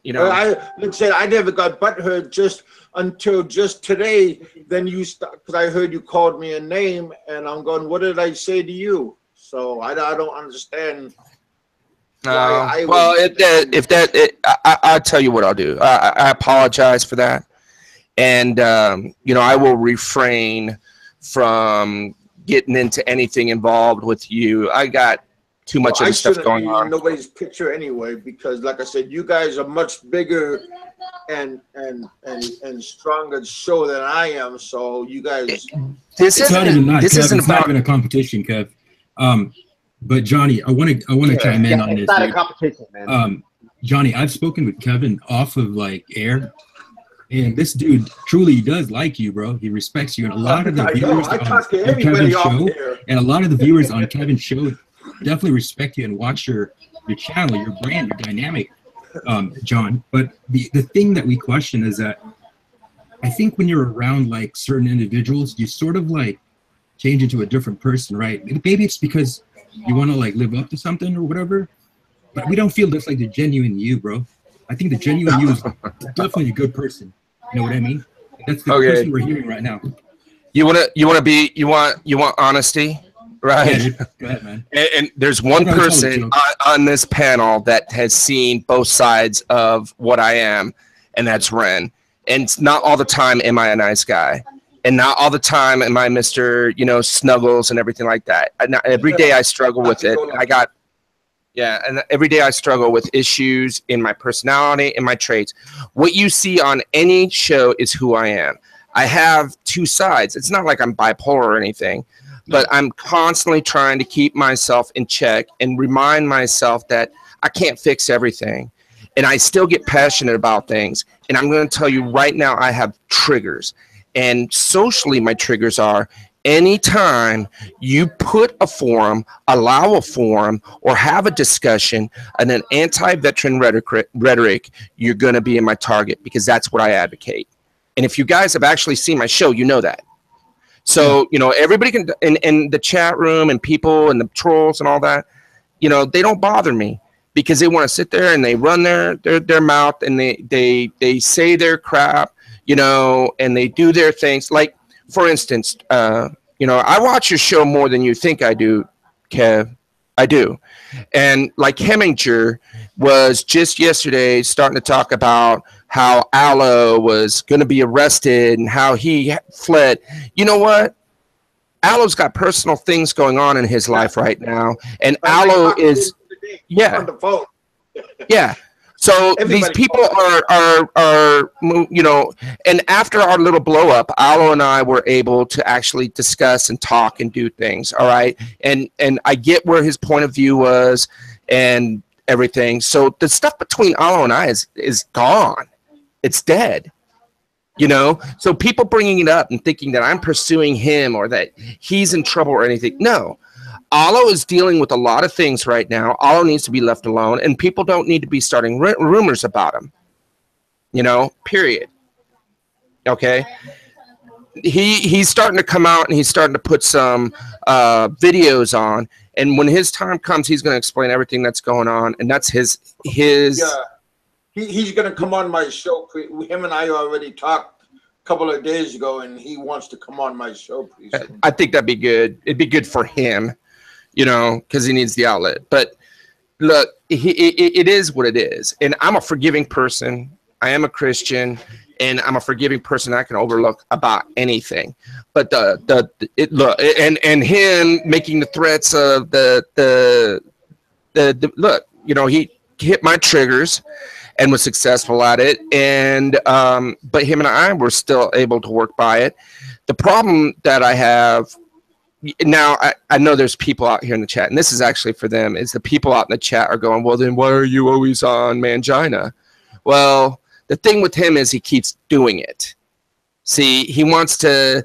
You know,
like I said, I never got butthurt just until just today. Then you because I heard you called me a name, and I'm going, what did I say to you? So I don't understand.
Well, I'll tell you what I'll do. I apologize for that, and you know, I will refrain from getting into anything involved with you. I got too much other stuff going on.
Nobody's picture anyway, because like I said, you guys are much bigger and stronger show than I am. So you guys,
it's not even a competition, Kev. But Johnny, I want to chime in on this.
It's not a competition, man.
Johnny, I've spoken with Kevin off of like air, and this dude truly does like you, bro. He respects you, and a lot of the viewers on Kevin's show, and a lot of the viewers on Kevin's show definitely respect you and watch your channel, your brand, your dynamic, John. But the thing that we question is that I think when you're around like certain individuals, you sort of like change into a different person, right? Maybe it's because you want to like live up to something or whatever, but we don't feel that's like the genuine you, bro. I think the genuine you is definitely a good person. You know what I mean? That's the person we're hearing right now.
You want honesty, right?
Yeah, go ahead, man.
And there's one person on this panel that has seen both sides of what I am, and that's Ren. And it's not all the time am I a nice guy. And not all the time am I Mr. You know, Snuggles and everything like that. Every day I struggle with it. And every day I struggle with issues in my personality and my traits. What you see on any show is who I am. I have two sides. It's not like I'm bipolar or anything, but I'm constantly trying to keep myself in check and remind myself that I can't fix everything. And I still get passionate about things. And I'm going to tell you right now, I have triggers. And socially, my triggers are anytime you put a forum, allow a forum, or have a discussion and an anti-veteran rhetoric, you're going to be in my target, because that's what I advocate. And if you guys have actually seen my show, you know that. So, you know, everybody can, in the chat room and people and the trolls and all that, you know, they don't bother me, because they want to sit there and they run their mouth and they say their crap, you know, and they do their things. Like, for instance, you know, I watch your show more than you think I do, Kev. I do. And like Heminger was just yesterday starting to talk about how Aloe was going to be arrested and how he fled. You know what? Aloe's got personal things going on in his life right now, and Aloe is
on the phone.
Yeah. So these people are, you know, and after our little blow up, Aloe and I were able to actually discuss and talk and do things. All right. And I get where his point of view was and everything. So the stuff between Aloe and I is gone. It's dead. You know, so people bringing it up and thinking that I'm pursuing him or that he's in trouble or anything. No. Aloe is dealing with a lot of things right now. Aloe needs to be left alone, and people don't need to be starting rumors about him. You know, period. Okay. He's starting to come out and he's starting to put some videos on, and when his time comes, he's going to explain everything that's going on, and that's his.
Yeah, he's going to come on my show. Him and I already talked a couple of days ago, and he wants to come on my show. Please.
I think that'd be good. It'd be good for him. You know, because he needs the outlet. But look, it is what it is. And I'm a forgiving person. I am a Christian, and I'm a forgiving person. I can overlook about anything. But look, and him making the threats of the look, you know, he hit my triggers and was successful at it. And but him and I were still able to work by it. The problem that I have. Now, I know there's people out here in the chat, and this is actually for them, is the people out in the chat are going, well, then why are you always on Mangina? Well, the thing with him is he keeps doing it. See, he wants to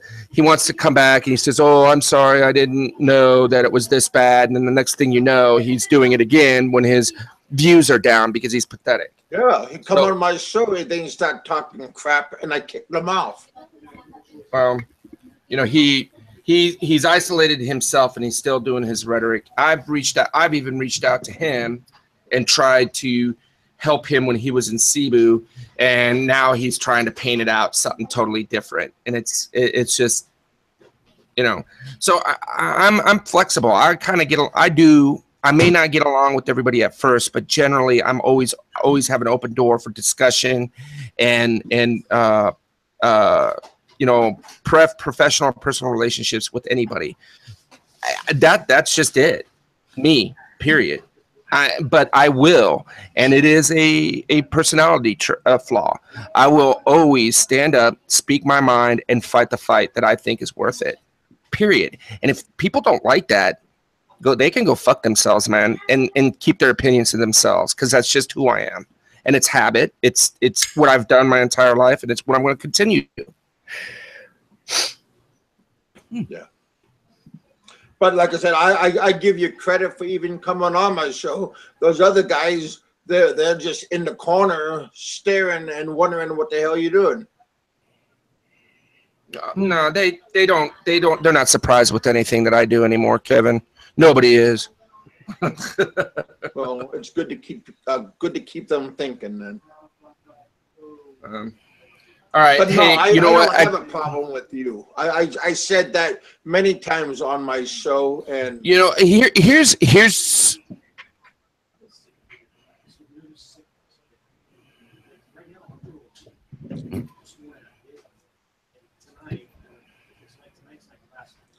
come back, and he says, oh, I'm sorry, I didn't know that it was this bad. And then the next thing you know, he's doing it again when his views are down because he's pathetic.
Yeah, he come on my show, and then he start talking crap, and I kick them off.
You know, He's isolated himself and he's still doing his rhetoric. I've even reached out to him and tried to help him when he was in Cebu, and now he's trying to paint it out something totally different. And it's just, you know. So I'm flexible. I kind of I may not get along with everybody at first, but generally I'm always have an open door for discussion and you know, professional personal relationships with anybody. That's just it. Me, period. But I will, and it is a personality flaw. I will always stand up, speak my mind, and fight the fight that I think is worth it. Period. And if people don't like that, they can go fuck themselves, man, and keep their opinions to themselves, because that's just who I am. And it's habit. It's what I've done my entire life, and it's what I'm going to continue to do.
Yeah, but like I said, I give you credit for even coming on my show. Those other guys, they're just in the corner staring and wondering what the hell you're doing.
No, they don't. They're not surprised with anything that I do anymore, Kevin. Nobody is.
Well, it's good to keep them thinking then.
All right,
but
hey,
no,
you know what?
I don't have a problem with you. I said that many times on my show, and
you know, here's.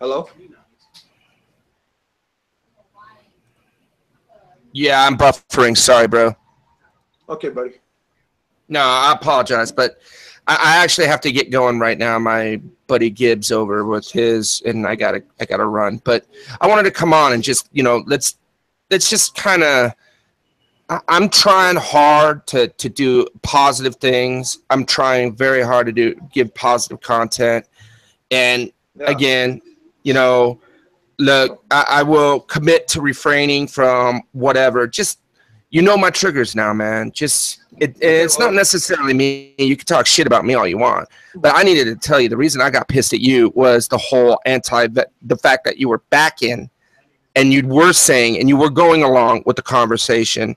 Hello?
Yeah, I'm buffering. Sorry, bro.
Okay, buddy.
No, I apologize, but I actually have to get going right now. My buddy Gibbs over with his, and I gotta run. But I wanted to come on and just, you know, let's just kind of. I'm trying hard to do positive things. I'm trying very hard to give positive content, and again, you know, look, I will commit to refraining from whatever. Just, you know, my triggers now, man. Just. It's not necessarily me. You can talk shit about me all you want, but I needed to tell you the reason I got pissed at you was the whole the fact that you were back in, and you were saying, and you were going along with the conversation,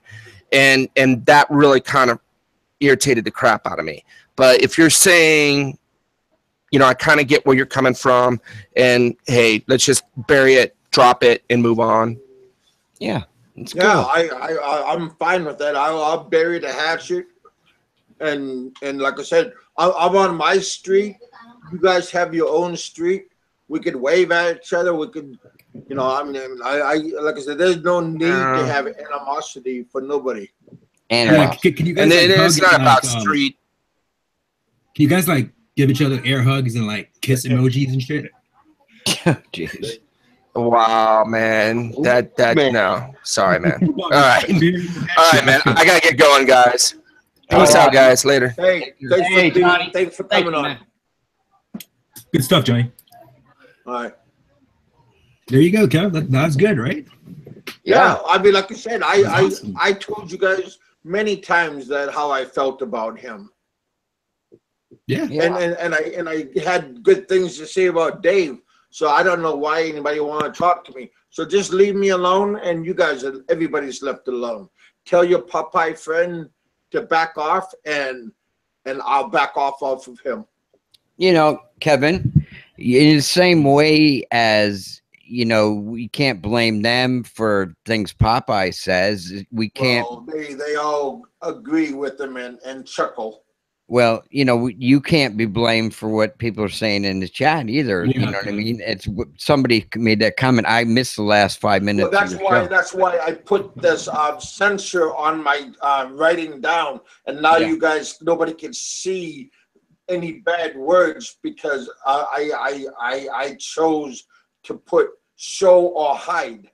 and that really kind of irritated the crap out of me. But if you're saying, you know, I kind of get where you're coming from, and hey, let's just bury it, drop it, and move on.
Yeah.
Yeah, I'm fine with that. I'll bury the hatchet, and like I said, I'm on my street. You guys have your own street. We could wave at each other. We could, you know, I mean, I like I said, there's no need to have animosity for nobody.
And
Yeah, can you guys,
And
like,
it's
hug
not
and,
about
like,
street.
Can you guys like give each other air hugs and like kiss emojis and shit?
jeez.
Wow, man. That
Man.
no. Sorry, man. All right. All right, man. I gotta get going, guys. Peace
All
out,
right.
guys. Later.
Hey,
Hey, Johnny.
thanks for
Thank
coming
you,
on.
man.
Good stuff, Johnny.
All right.
There you go, Kev. That was good, right?
Yeah, I mean, like I said,
That's awesome.
I told you guys many times that how I felt about him.
Yeah.
And I had good things to say about Dave. So I don't know why anybody want to talk to me. So just leave me alone, and you guys, everybody's left alone. Tell your Popeye friend to back off, and I'll back off of him.
You know, Kevin, in the same way as, you know, we can't blame them for things Popeye says. We can't.
Well, they all agree with him and chuckle.
Well, you know, you can't be blamed for what people are saying in the chat either.
Yeah.
You know what I mean? It's somebody made that comment. I missed the last 5 minutes.
Well,
of the show.
that's why I put this censor on my writing down, and now
Yeah.
you guys, nobody can see any bad words because I chose to put show or hide.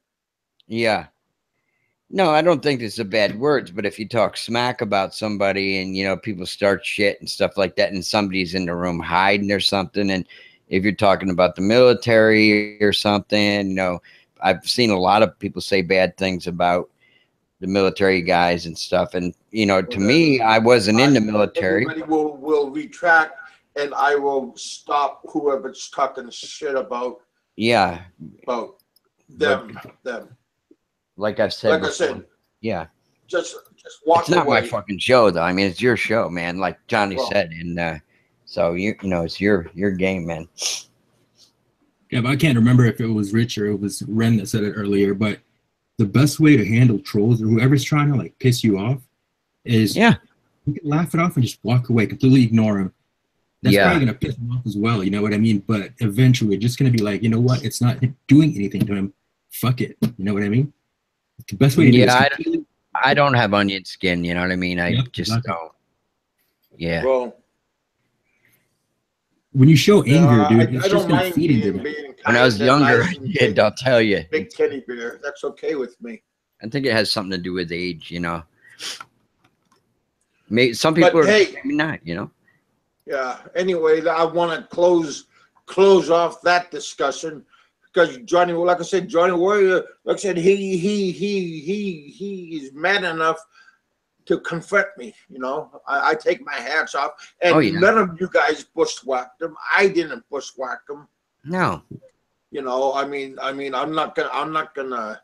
Yeah. No, I don't think it's a bad words, but if you talk smack about somebody and, you know, people start shit and stuff like that, and somebody's in the room hiding or something, and if you're talking about the military or something, you know, I've seen a lot of people say bad things about the military guys and stuff. And, you know, to me, I wasn't in the military.
Everybody will retract, and I will stop whoever's talking shit about
Yeah.
them.
Like I've said.
Like I
before.
said,
Yeah.
just walk
It's not
away.
my fucking show, though. I mean, it's your show, man. Like Johnny
Well-
said, and so you know, it's your game, man.
Yeah, but I can't remember if it was Rich or it was Ren that said it earlier, but the best way to handle trolls or whoever's trying to like piss you off is
Yeah.
you can laugh it off and just walk away, completely ignore them. That's
Yeah.
probably gonna piss them off as well, you know what I mean? But eventually just gonna be like, you know what, it's not doing anything to him. Fuck it. You know what I mean? The best way to do it is
Yeah,
completely-
I don't have onion skin. You know what I mean? I
Yep,
just
exactly.
don't. Yeah.
Well,
when you show anger, dude, it's
I
just
don't
gonna
mind
feed into
being
them.
When I was
kind and
younger,
nice
I
and
did. I'll tell you.
big teddy bear. That's okay with me.
I think it has something to do with age. You know. Maybe some people
But
are,
hey,
maybe not. You know.
yeah. Anyway, I want to close off that discussion because Johnny, like I said, Johnny Warrior, like I said, he is man enough to confront me. You know, I take my hats off, and
Oh, yeah.
none of you guys bushwhacked him. I didn't bushwhack him.
No.
You know, I mean, I'm not gonna.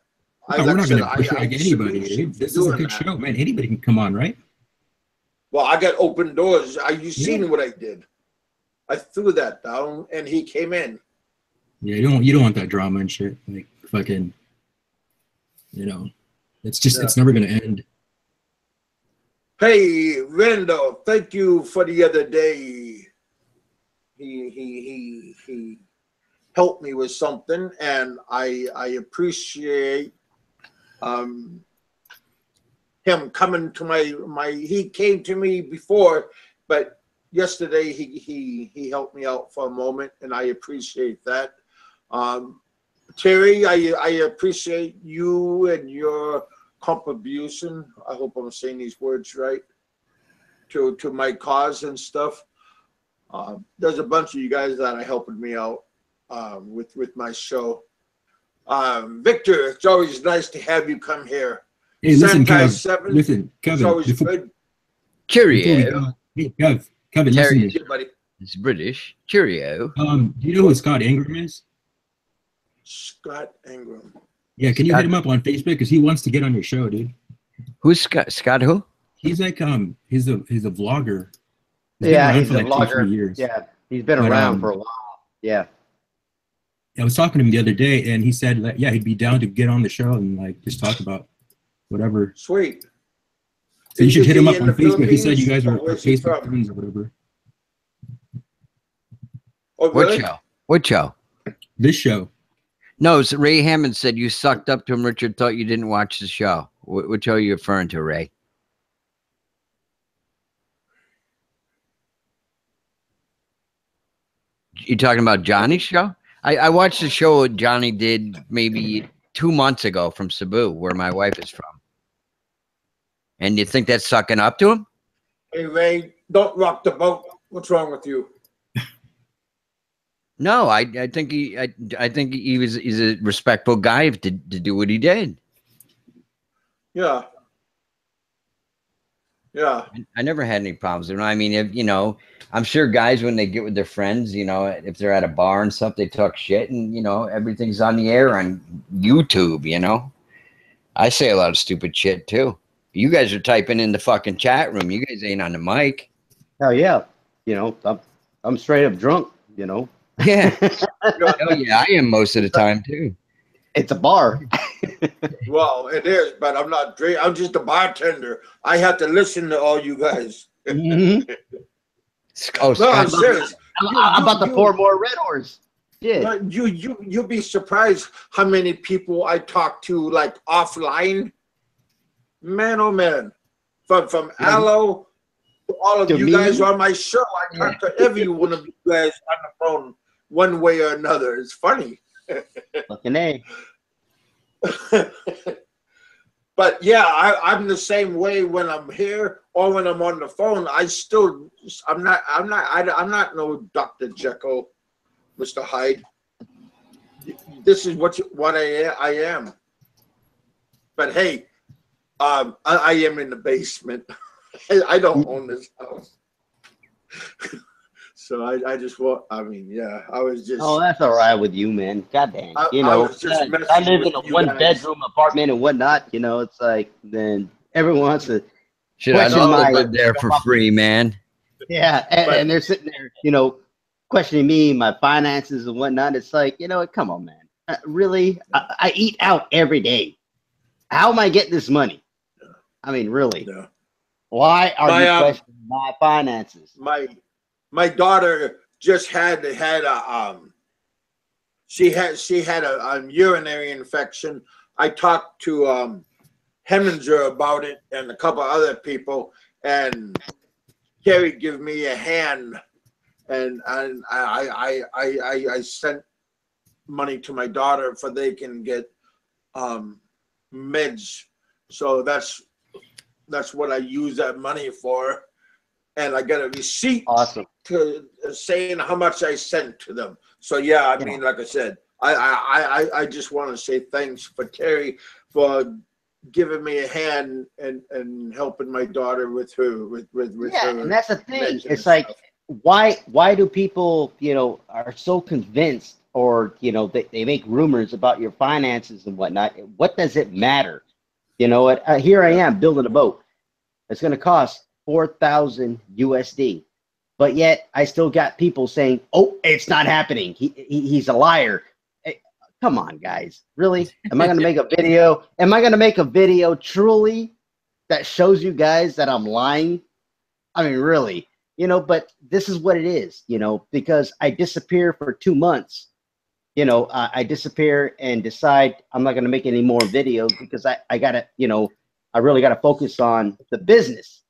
No,
like
we're
I
not
said,
gonna push like anybody,
salute you
dude.
for
This is a
doing
good
that.
show, man. Anybody can come on, right?
Well, I got open doors. You
Yeah.
seen what I did? I threw that down, and he came in.
Yeah, you don't want that drama and shit. Like fucking, you know, it's just
Yeah.
it's never gonna end.
Hey, Rendo, thank you for the other day. He helped me with something, and I appreciate him coming to my. He came to me before, but yesterday he helped me out for a moment, and I appreciate that. Terry, I appreciate you and your contribution. I hope I'm saying these words right. To my cause and stuff. There's a bunch of you guys that are helping me out with my show. Victor, it's always nice to have you come here.
Hey, listen,
Sankai
Kev.
7,
Listen,
it's
Kevin.
always
Before,
good.
before we
Cheerio.
go, hey, Kevin,
Terry
listen.
Yeah, buddy.
It's British. Cheerio.
Do you know who Scott Ingram is?
Scott Ingram.
Yeah, can you
Scott-
hit him up on Facebook because he wants to get on your show, dude.
Who's Scott? Scott who?
He's like he's a vlogger. He's been
Yeah,
around
he's
for
a
like 2 or 3
vlogger.
years.
Yeah, he's been
But,
around for a while. Yeah.
I was talking to him the other day, and he said, that, yeah, he'd be down to get on the show and like just talk about whatever.
Sweet.
So you should
Is
hit him
he
up
in
on
the
Facebook. He said you
Philippines?
guys are
Where's he
Facebook
from?
friends or whatever.
Oh,
What
really?
show? What show?
This show.
No, so Ray Hammond said you sucked up to him. Richard thought you didn't watch the show. Which show are you referring to, Ray? You talking about Johnny's show? I watched the show Johnny did maybe 2 months ago from Cebu, where my wife is from. And you think that's sucking up to him?
Hey, Ray, don't rock the boat. What's wrong with you?
No, I think he's a respectful guy to do what he did.
Yeah. Yeah.
I never had any problems with him. I mean, if, you know, I'm sure guys, when they get with their friends, you know, if they're at a bar and stuff, they talk shit and, you know, everything's on the air on YouTube, you know. I say a lot of stupid shit too. You guys are typing in the fucking chat room. You guys ain't on the mic.
Hell yeah. You know, I'm straight up drunk, you know.
Yeah. Oh yeah, I am most of the time too.
It's a bar.
Well, it is, but I'm not drinking. I'm just a bartender. I have to listen to all you guys.
Mm-hmm.
Oh,
No, I'm serious.
I'm about to pour more Red Horse. Yeah.
You'll be surprised how many people I talk to like offline. Man, oh man, from Aloe to all of
To
you
me?
guys on my show. I talk to every one of you guys on the phone one way or another. It's funny.
Fucking A.
But yeah, I'm the same way when I'm here or when I'm on the phone. I'm not no Dr. Jekyll, Mr. Hyde. This is what I am. But hey, I am in the basement. I don't own this house. So I just want, I mean, yeah, I was just.
Oh, that's all right with you, man. Goddamn. You
I
know,
was just messing
I live in
with
a
you
one-bedroom apartment and whatnot. You know, it's like, then everyone wants to.
Shit, I
question
know
my-
I live there for free, man.
Yeah, and they're sitting there, you know, questioning me, my finances and whatnot. It's like, you know, come on, man. Really? I eat out every day. How am I getting this money? I mean, really?
Yeah.
Why are you questioning my finances?
My daughter just had a urinary infection. I talked to Heminger about it and a couple other people, and Kerry gave me a hand, and I sent money to my daughter for they can get meds. So that's what I use that money for, and I got a receipt.
Awesome.
To saying how much I sent to them. So yeah, I mean, like I said, I just want to say thanks for Terry for giving me a hand and helping my daughter with her with
Yeah,
her
and that's the thing.
meds and
It's like,
stuff.
why do people, you know, are so convinced, or, you know, they make rumors about your finances and whatnot? What does it matter? You know what? Here I am building a boat. It's going to cost 4,000 USD. But yet I still got people saying, "Oh, it's not happening. He's a liar." Hey, come on, guys. Really? Am I going to make a video? Am I going to make a video truly that shows you guys that I'm lying? I mean, really? You know, but this is what it is, you know, because I disappear for 2 months. You know, I disappear and decide I'm not going to make any more videos because I got to, you know, I really got to focus on the business.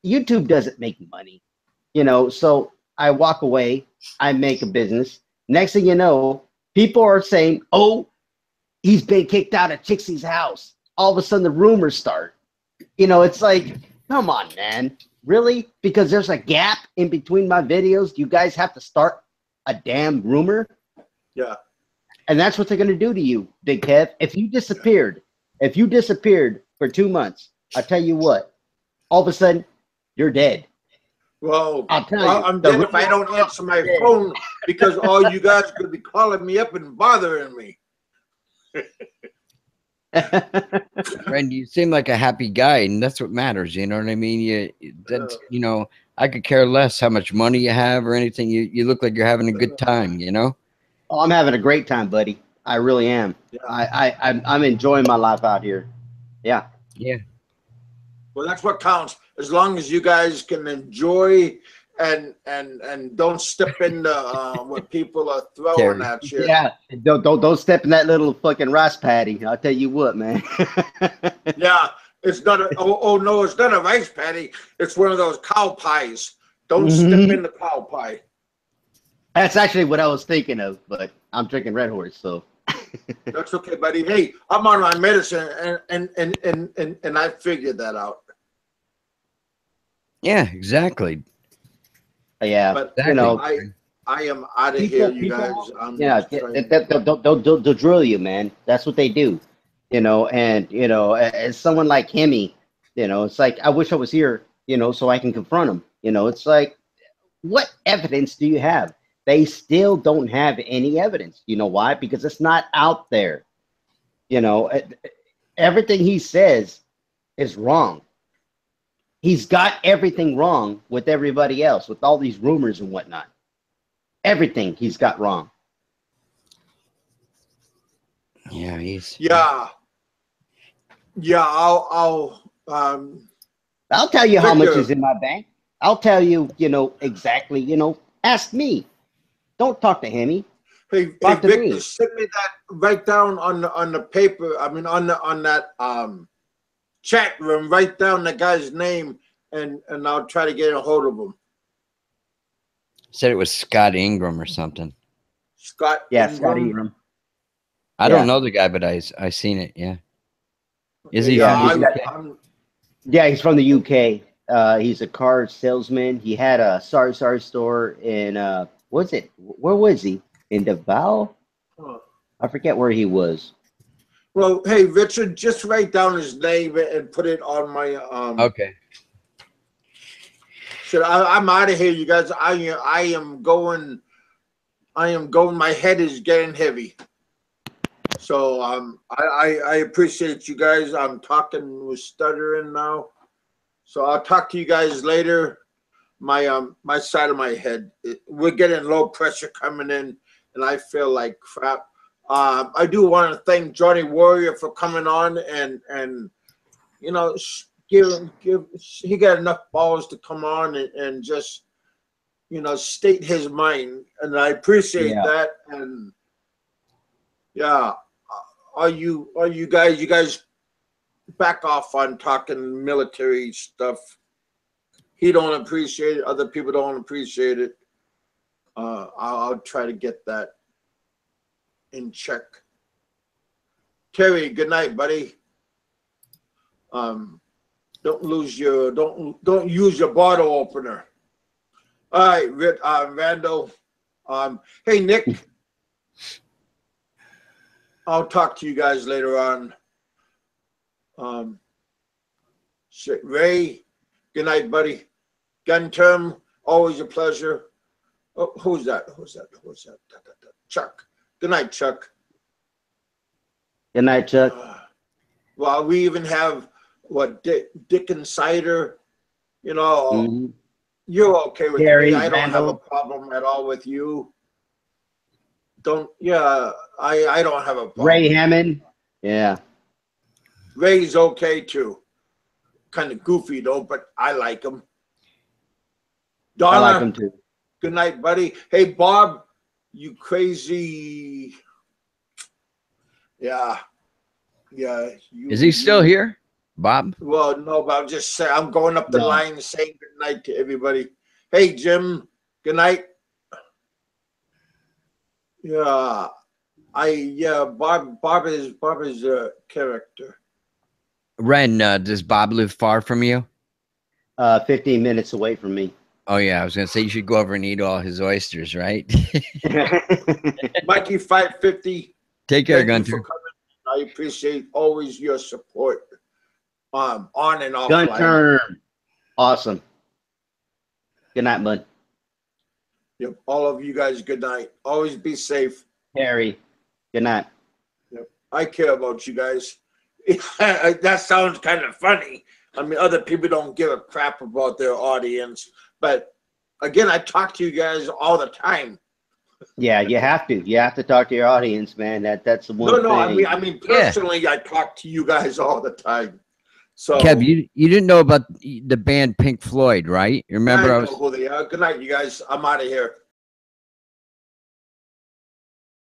YouTube doesn't make money. You know, so I walk away, I make a business. Next thing you know, people are saying, "Oh, he's been kicked out of Chixie's house." All of a sudden the rumors start. You know, it's like, come on, man. Really? Because there's a gap in between my videos, you guys have to start a damn rumor?
Yeah.
And that's what they're going to do to you, Big Kev. If you disappeared for 2 months, I tell you what, all of a sudden you're dead.
Well,
I'll tell you,
I'm dead if I don't answer my phone because all you guys could be calling me up and bothering me.
Friend, you seem like a happy guy, and that's what matters. You know what I mean? You know, I could care less how much money you have or anything. You look like you're having a good time. You know?
Oh, I'm having a great time, buddy. I really am.
Yeah.
I'm enjoying my life out here. Yeah.
Yeah.
Well, that's what counts. As long as you guys can enjoy and don't step in the what people are throwing at you.
Yeah, don't step in that little fucking rice paddy. I'll tell you what, man.
Yeah, it's not a. Oh no, it's not a rice patty. It's one of those cow pies. Don't step in the cow pie.
That's actually what I was thinking of, but I'm drinking Red Horse, so.
That's okay, buddy. Hey, I'm on my medicine, and I figured that out.
Yeah, exactly.
Yeah,
But
you know,
I am out of here, you guys.
Yeah, they'll drill you, man. That's what they do, you know. And you know, as someone like Hemi, you know, it's like I wish I was here, you know, so I can confront him. You know, it's like, what evidence do you have? They still don't have any evidence. You know why? Because it's not out there. You know, everything he says is wrong. He's got everything wrong with everybody else, with all these rumors and whatnot. Everything he's got wrong.
Yeah,
yeah. I'll
tell you how much is in my bank. I'll tell you, you know, exactly. You know, ask me. Don't talk to Hemi.
Hey Victor, send me that right down on the paper. I mean, on that chat room. Write down the guy's name, and I'll try to get a hold of him.
Said it was Scott Ingram or something.
Scott.
Yeah, Scott Ingram.
I don't know the guy, but I seen it. Yeah. Is he?
Yeah, he's from the UK. He's a car salesman. He had a Sorry store in where was he? In Davao? I forget where he was.
Well, hey Richard, just write down his name and put it on my
Okay.
So I'm out of here, you guys. I am going. My head is getting heavy. So I appreciate you guys. I'm talking with stuttering now. So I'll talk to you guys later. My side of my head, we're getting low pressure coming in, and I feel like crap. I do want to thank Johnny Warrior for coming on and you know, he got enough balls to come on and just, you know, state his mind, and I appreciate that. And yeah, are you guys back off on talking military stuff? He don't appreciate it. Other people don't appreciate it. I'll try to get that in check. Terry, good night, buddy. Don't use your bottle opener. All right, Randall. Hey Nick. I'll talk to you guys later on. Ray, good night, buddy. Gun term, always a pleasure. Oh, who's that? Chuck. Good night, Chuck.
Good night, Chuck.
Well, we even have Dick Insider. You know, you're okay with
Gary,
me. I don't
Randall.
have a problem at all with you. I don't have a problem.
Ray Hammond. Yeah.
Ray's okay too. Kind of goofy though, but I like him. Donna,
I like him too.
Good night, buddy. Hey, Bob, you crazy. Yeah.
Is he still here, Bob?
Well, no, but I'm just saying, I'm going up the line saying good night to everybody. Hey, Jim, good night. Yeah. Bob is a character.
Ren, does Bob live far from you?
15 minutes away from me.
Oh yeah, I was gonna say you should go over and eat all his oysters, right?
Mikey 550.
Take care,
Thank you
Gunter.
for coming. I appreciate always your support. On and off.
Gunter. Awesome. Good night, bud.
Yep. All of you guys, good night. Always be safe.
Harry. Good night.
Yep. I care about you guys. That sounds kind of funny. I mean, other people don't give a crap about their audience, but again, I talk to you guys all the time.
Yeah, you have to. You have to talk to your audience, man. That's the one thing.
I mean personally, I talk to you guys all the time. So,
Kev, you didn't know about the band Pink Floyd, right? You remember?
I know who they are. Good night, you guys. I'm out of here.